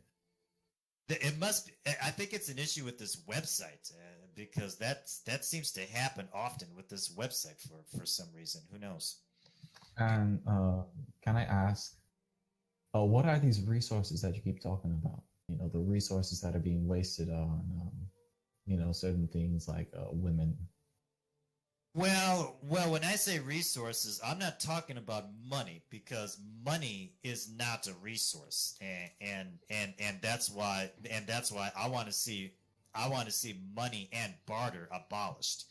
It must be, I think it's an issue with this website, because that seems to happen often with this website for some reason. Who knows? And can I ask, what are these resources that you keep talking about? You know, the resources that are being wasted on, you know, certain things like women. Well, when I say resources, I'm not talking about money, because money is not a resource, and that's why I want to see money and barter abolished.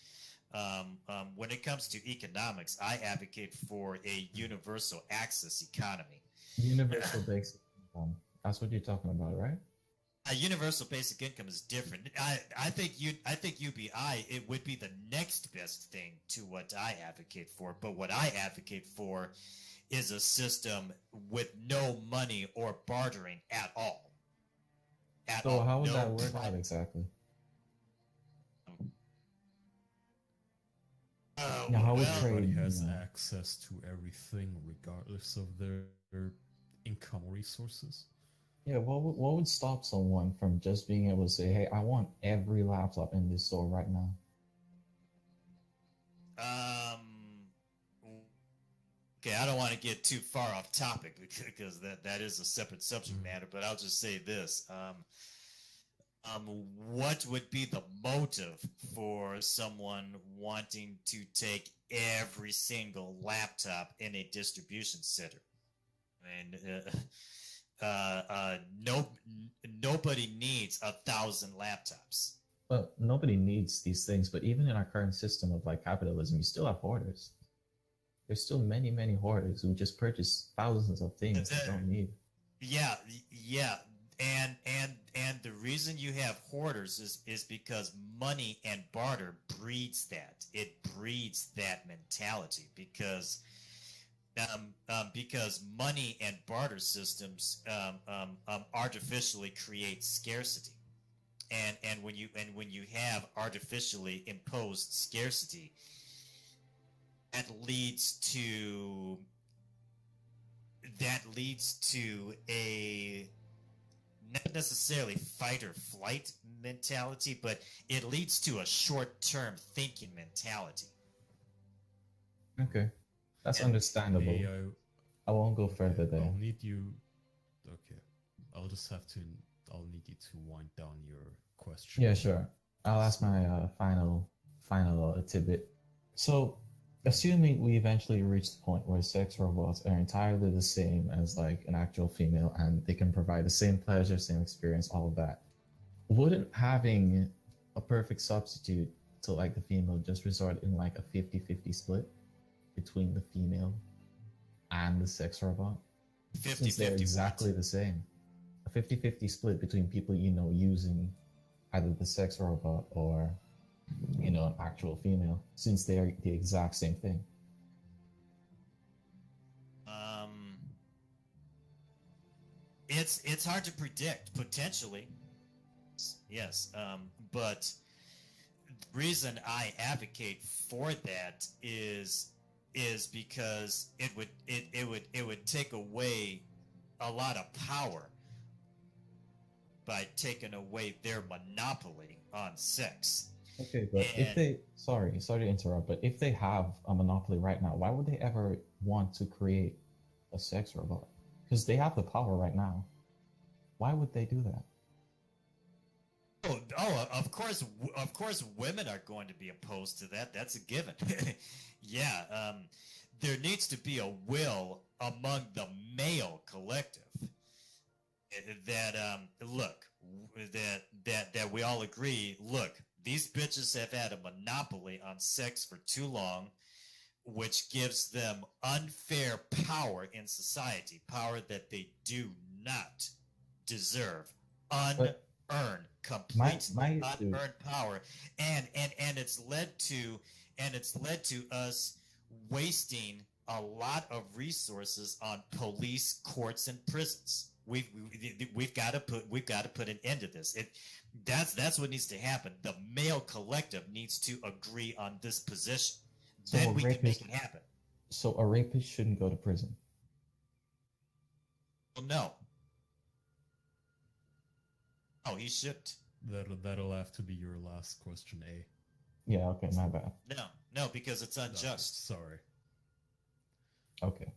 When it comes to economics, I advocate for a universal access economy. Universal basic income. That's what you're talking about, right? A universal basic income is different. I think UBI, it would be the next best thing to what I advocate for. But what I advocate for is a system with no money or bartering at all. So how would that work out exactly? How everybody has access to everything regardless of their income resources. Yeah, what would stop someone from just being able to say, hey, I want every laptop in this store right now? Okay, I don't want to get too far off topic, because that is a separate subject matter, but I'll just say this. What would be the motive for someone wanting to take every single laptop in a distribution center? I mean, nobody needs 1,000 laptops. Well, nobody needs these things, but even in our current system of like capitalism, you still have hoarders. There's still many, many hoarders who just purchase thousands of things they don't need. Yeah, and the reason you have hoarders is because money and barter breeds that. It breeds that mentality, because money and barter systems artificially create scarcity, and when you have artificially imposed scarcity, that leads to a not necessarily fight or flight mentality, but it leads to a short-term thinking mentality. Okay. That's understandable. I won't go further there. I'll need you. Okay. I'll need you to wind down your question. Yeah, sure. I'll ask my final tidbit. So, assuming we eventually reach the point where sex robots are entirely the same as like an actual female and they can provide the same pleasure, same experience, all of that, wouldn't having a perfect substitute to like the female just result in like a 50-50 split between the female and the sex robot? 50-50 Since they're exactly the same. A 50-50 split between people, you know, using either the sex robot or, you know, an actual female, since they are the exact same thing. It's hard to predict, potentially. Yes, but the reason I advocate for that is because it would take away a lot of power by taking away their monopoly on sex. Okay, but if they, sorry to interrupt, but if they have a monopoly right now, why would they ever want to create a sex robot? Because they have the power right now. Why would they do that? Of course, women are going to be opposed to that. That's a given. Yeah, there needs to be a will among the male collective that that we all agree. Look, these bitches have had a monopoly on sex for too long, which gives them unfair power in society, power that they do not deserve, unearned, completely unearned power, and it's led to us wasting a lot of resources on police, courts, and prisons. We've got to put an end to this. That's what needs to happen. The male collective needs to agree on this position. So Then we can make it happen. So a rapist shouldn't go to prison. Well, no. Oh, he shouldn't. That'll have to be your last question, A. Yeah, okay, my bad. No, because it's unjust. Sorry. Okay.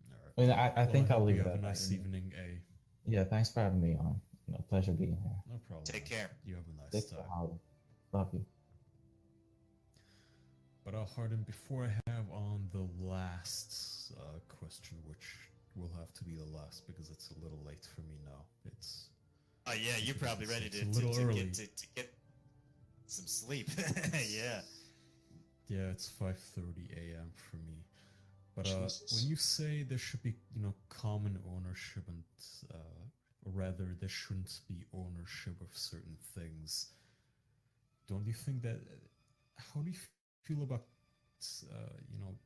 All right. I mean, I think I'll leave you it have at a nice that. evening, A. Yeah, thanks for having me on. Pleasure being here. No problem. Take care. You have a nice Take time. care, Howard. Love you. But Hardin, before I have on the last question, which will have to be the last because it's a little late for me now. It's Oh yeah, you're probably ready it's to a little early. get some sleep. Yeah. Yeah, it's 5:30 a.m. for me. But Jesus. when you say there should be, common ownership and, or rather, there shouldn't be ownership of certain things, don't you think that? How do you feel about,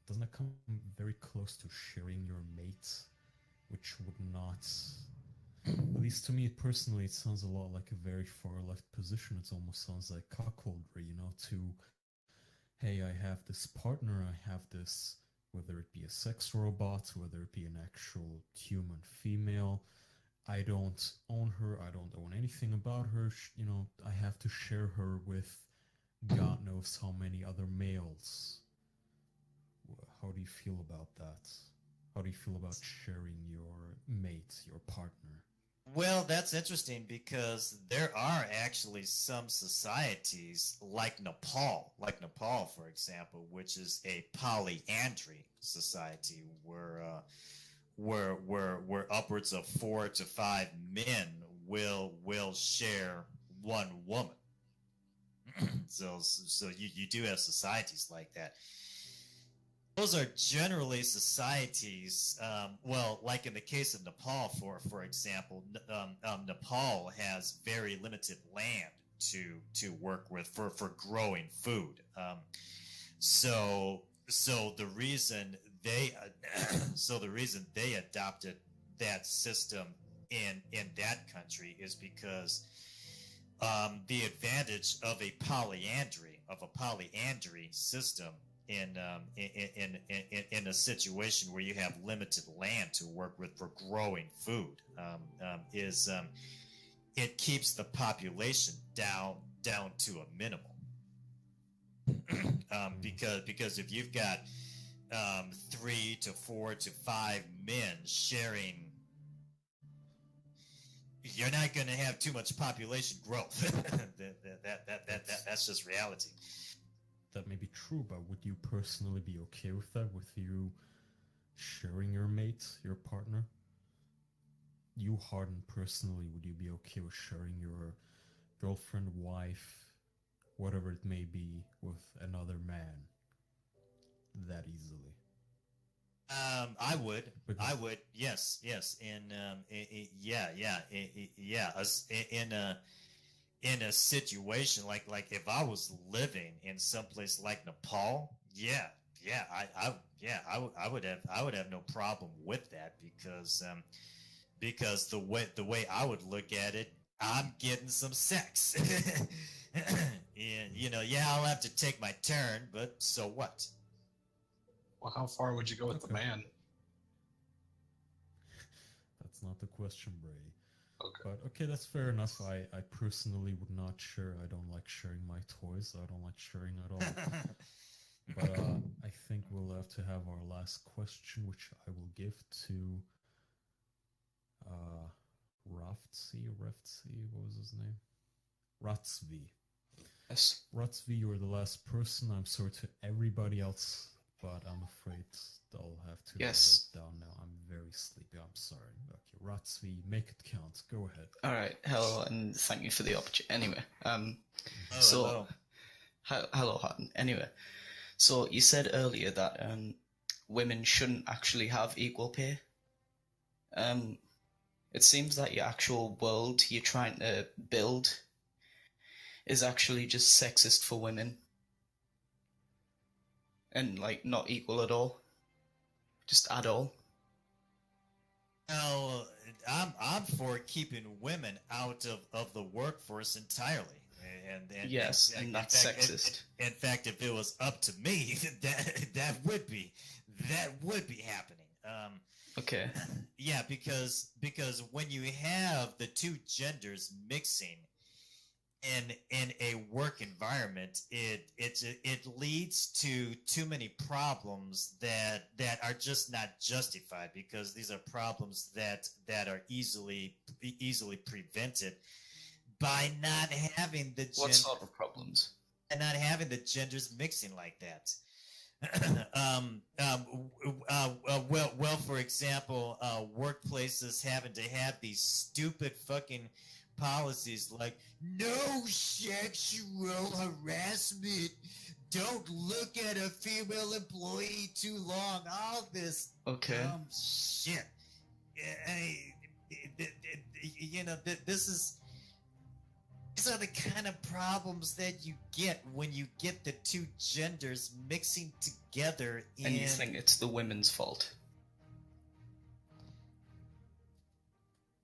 doesn't that come very close to sharing your mate, which would not, at least to me personally, it sounds a lot like a very far left position. It almost sounds like cuckoldry, hey, I have this partner, I have this, whether it be a sex robot, whether it be an actual human female, I don't own her, I don't own anything about her, I have to share her with God knows how many other males. How do you feel about that? How do you feel about sharing your mate, your partner? Well, that's interesting because there are actually some societies like Nepal, for example, which is a polyandry society where upwards of 4 to 5 men will share one woman. So you do have societies like that. Those are generally societies, like in the case of Nepal, for example, Nepal has very limited land to work with for growing food. So the reason they adopted that system in that country is because the advantage of a polyandry system in a situation where you have limited land to work with for growing food is it keeps the population down to a minimum. Because if you've got 3 to 4 to 5 men sharing, you're not going to have too much population growth. That's just reality. That may be true, but would you personally be okay with that? With you sharing your mate, your partner? You, Hardin, personally, would you be okay with sharing your girlfriend, wife, whatever it may be, with another man that easily? I would. Yes. In a situation like if I was living in someplace like Nepal, I would have no problem with that because the way I would look at it, I'm getting some sex. And, I'll have to take my turn, but so what? Well, how far would you go with the man? That's not the question, Bray. Okay. But okay, that's fair enough. I personally would not share. I don't like sharing my toys. I don't like sharing at all. But I think we'll have to have our last question, which I will give to Raftsy, what was his name? Ratsvi. Yes. Ratsvi, you're the last person. I'm sorry to everybody else, but I'm afraid I'll have to Yes. let it down now. I'm very sleepy. I'm sorry. Okay, Ratsvi, make it count. Go ahead. All right. Hello, and thank you for the opportunity. Anyway, hello. Hello, Hardin. Anyway, so you said earlier that women shouldn't actually have equal pay. It seems that your actual world you're trying to build is actually just sexist for women, and like not equal at all, just at all. No, I'm for keeping women out of the workforce entirely. And Yes, and that's sexist. In fact, if it was up to me, that would be happening. Okay. Yeah, because when you have the two genders mixing in a work environment, it leads to too many problems that are just not justified, because these are problems that are easily prevented by not having the What sort of problems? And not having the genders mixing like that. Well, for example, workplaces having to have these stupid fucking policies like no sexual harassment, don't look at a female employee too long, all this dumb shit. These are the kind of problems that you get when you get the two genders mixing together. And you think it's the women's fault?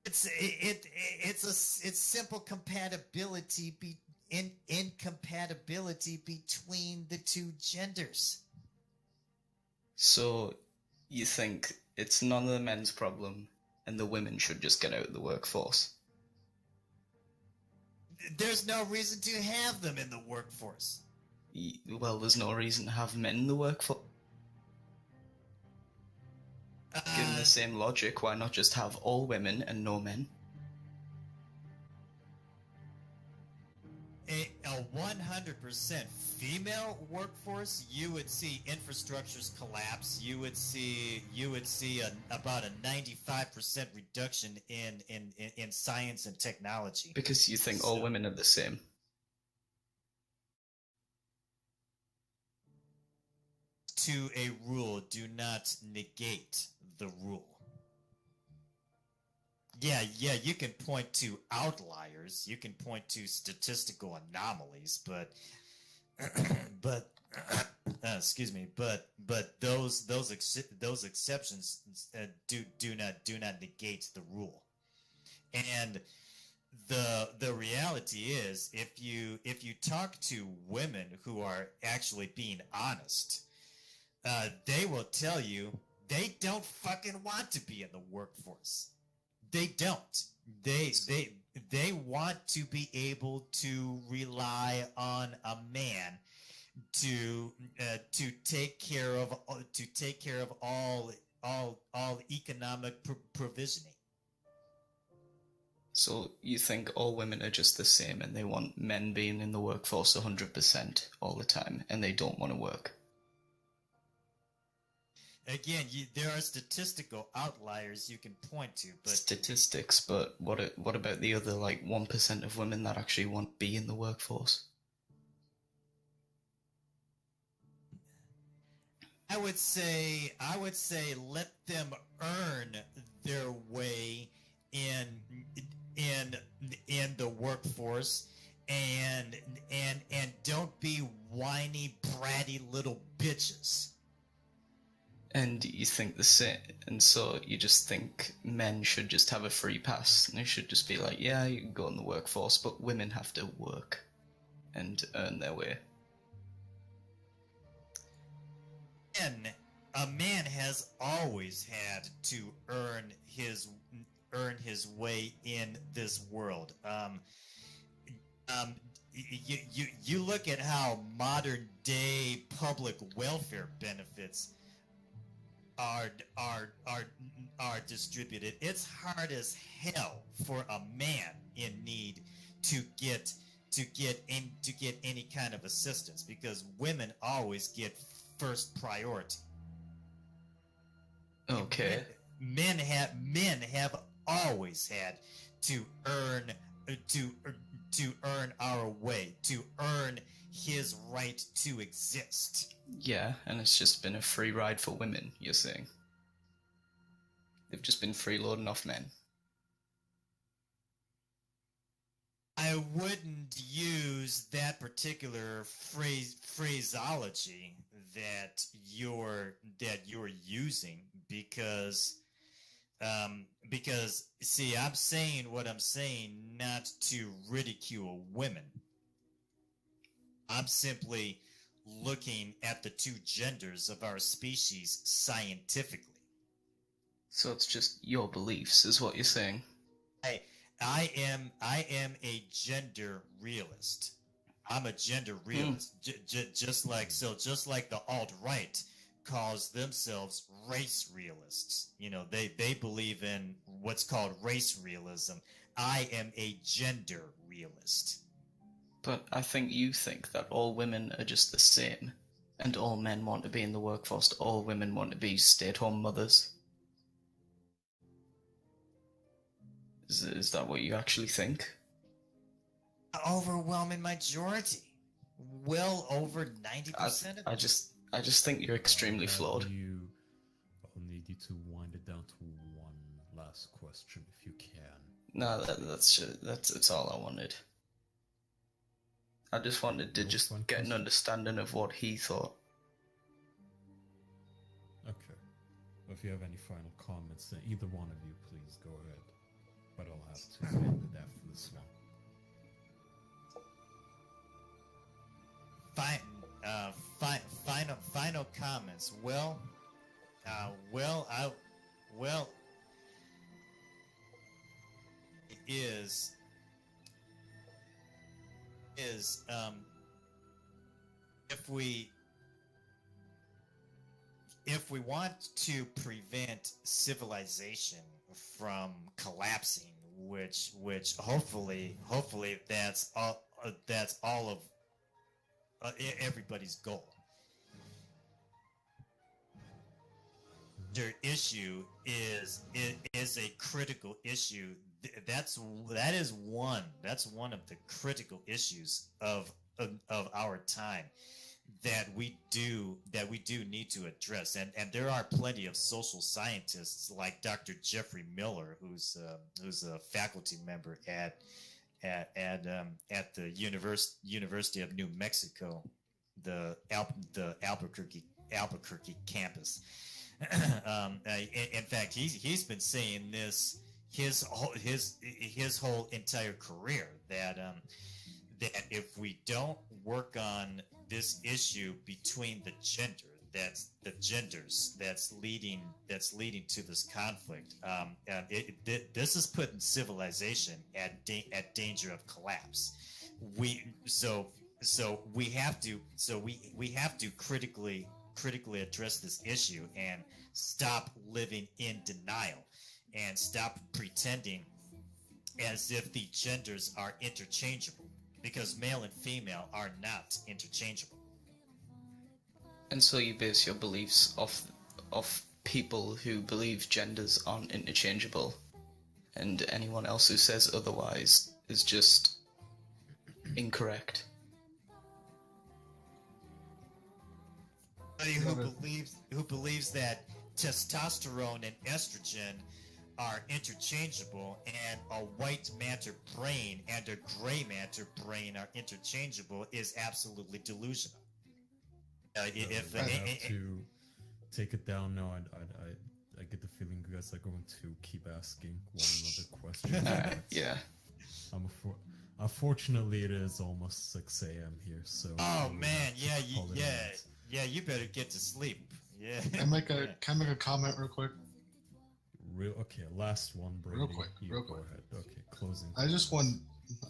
It's simple compatibility incompatibility between the two genders. So you think it's none of the men's problem, and the women should just get out of the workforce? There's no reason to have them in the workforce. Well, there's no reason to have men in the workforce. Given the same logic, why not just have all women and no men? A 100% female workforce, you would see infrastructures collapse. You would see about a 95% reduction in science and technology. Because you think all women are the same. To a rule, do not negate the rule. Yeah, you can point to outliers, you can point to statistical anomalies, but excuse me, but those exceptions do not negate the rule. And the reality is, if you talk to women who are actually being honest, they will tell you they don't fucking want to be in the workforce. They don't. They want to be able to rely on a man to take care of all economic provisioning. So you think all women are just the same, and they want men being in the workforce 100% all the time, and they don't want to work? Again, there are statistical outliers you can point to, but statistics. But what about the other 1% of women that actually want to be in the workforce? I would say let them earn their way in the workforce, and don't be whiny, bratty little bitches. And you think the same, and so you just think men should just have a free pass, and they should just be like, yeah, you can go in the workforce, but women have to work and earn their way. And a man has always had to earn his you look at how modern day public welfare benefits are distributed. It's hard as hell for a man in need to get any kind of assistance because women always get first priority. Okay. Men have always had to earn our way, to earn his right to exist. Yeah, and it's just been a free ride for women, you're saying. They've just been freeloading off men. I wouldn't use that particular phraseology that you're using because see, I'm saying what I'm saying not to ridicule women. I'm simply looking at the two genders of our species scientifically. So it's just your beliefs, is what you're saying. I am a gender realist. I'm a gender realist. Just like the alt-right calls themselves race realists. You know, they believe in what's called race realism. I am a gender realist. But I think you think that all women are just the same, and all men want to be in the workforce, all women want to be stay-at-home mothers. Is that what you actually think? Overwhelming majority. Well over 90% of I just think you're extremely flawed. I'll need you to wind it down to one last question if you can. No, that's all I wanted. I just wanted to just get an understanding of what he thought. Okay. If you have any final comments, then either one of you, please go ahead. But I'll have to end it after this one. Final comments. Well, if we want to prevent civilization from collapsing, which hopefully that's all of everybody's goal. Their issue is a critical issue. That's one of the critical issues of our time that we do need to address, and there are plenty of social scientists like Dr. Jeffrey Miller, who's a faculty member at the University of New Mexico, the Albuquerque campus. In fact, he's been saying this his whole entire career that if we don't work on this issue between the genders that's leading to this conflict, this is putting civilization at danger of collapse. We have to critically address this issue and stop living in denial and stop pretending as if the genders are interchangeable, because male and female are not interchangeable. And so you base your beliefs off people who believe genders aren't interchangeable, and anyone else who says otherwise is just incorrect. Who believes that testosterone and estrogen are interchangeable, and a white matter brain and a gray matter brain are interchangeable is absolutely delusional. I have to take it down now. I get the feeling you guys are going to keep asking one another questions. Yeah. Unfortunately, it is almost 6 a.m. here, so. Oh man, yeah. You better get to sleep. Yeah. Can I make a comment real quick? Okay, last one, Brady. Real quick. Go ahead. Okay, closing. I just want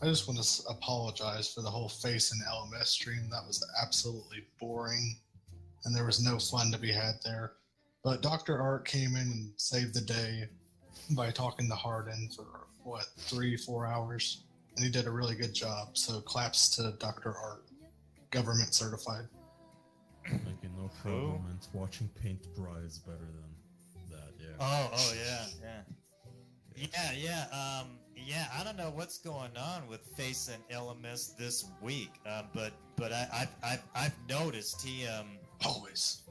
I just want to apologize for the whole face and LMS stream. That was absolutely boring, and there was no fun to be had there. But Dr. Art came in and saved the day by talking to Hardin for, 3-4 hours? And he did a really good job. So claps to Dr. Art, government certified. Like, no problem, and watching paint dry is better than that, yeah. Oh yeah. I don't know what's going on with Face and LMS this week, but I've noticed he always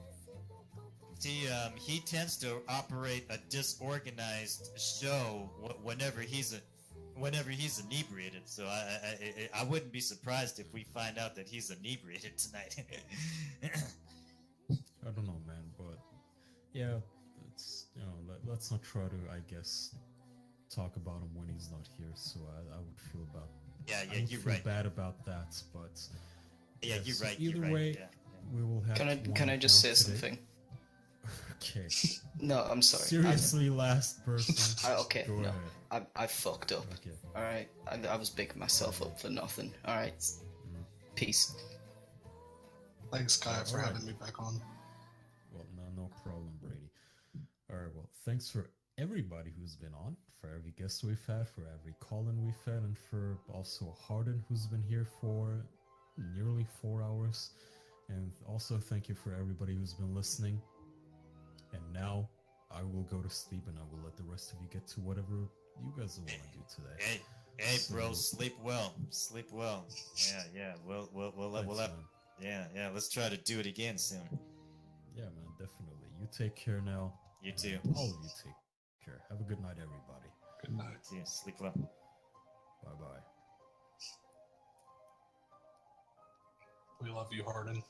he tends to operate a disorganized show whenever he's inebriated. So I wouldn't be surprised if we find out that he's inebriated tonight. I don't know, man, but yeah, it's, let's not try to, I guess, talk about him when he's not here. So I would feel about you're feel right. bad about that, but yeah, you're so right. Either You're way, right, yeah. we will have. Can I just say today. something? Okay. No, I'm sorry. Seriously, last person. Okay, Go no, ahead. I fucked up. Okay. All right, I was bigging myself up for nothing. All right, peace. Thanks, Kai, for Alright. having me back on. Well, no problem, Brady. All right, well, thanks for everybody who's been on, for every guest we've had, for every call-in we've had, and for also Hardin, who's been here for nearly 4 hours. And also thank you for everybody who's been listening. And now I will go to sleep, and I will let the rest of you get to whatever you guys want to do today. Hey, So- bro, sleep well. Sleep well. Yeah. We'll Thanks, have. man. Yeah. Let's try to do it again soon. Yeah, man, definitely. You take care now. You too. And all of you take care. Have a good night, everybody. Good night. You too. Sleep well. Bye-bye. We love you, Hardin.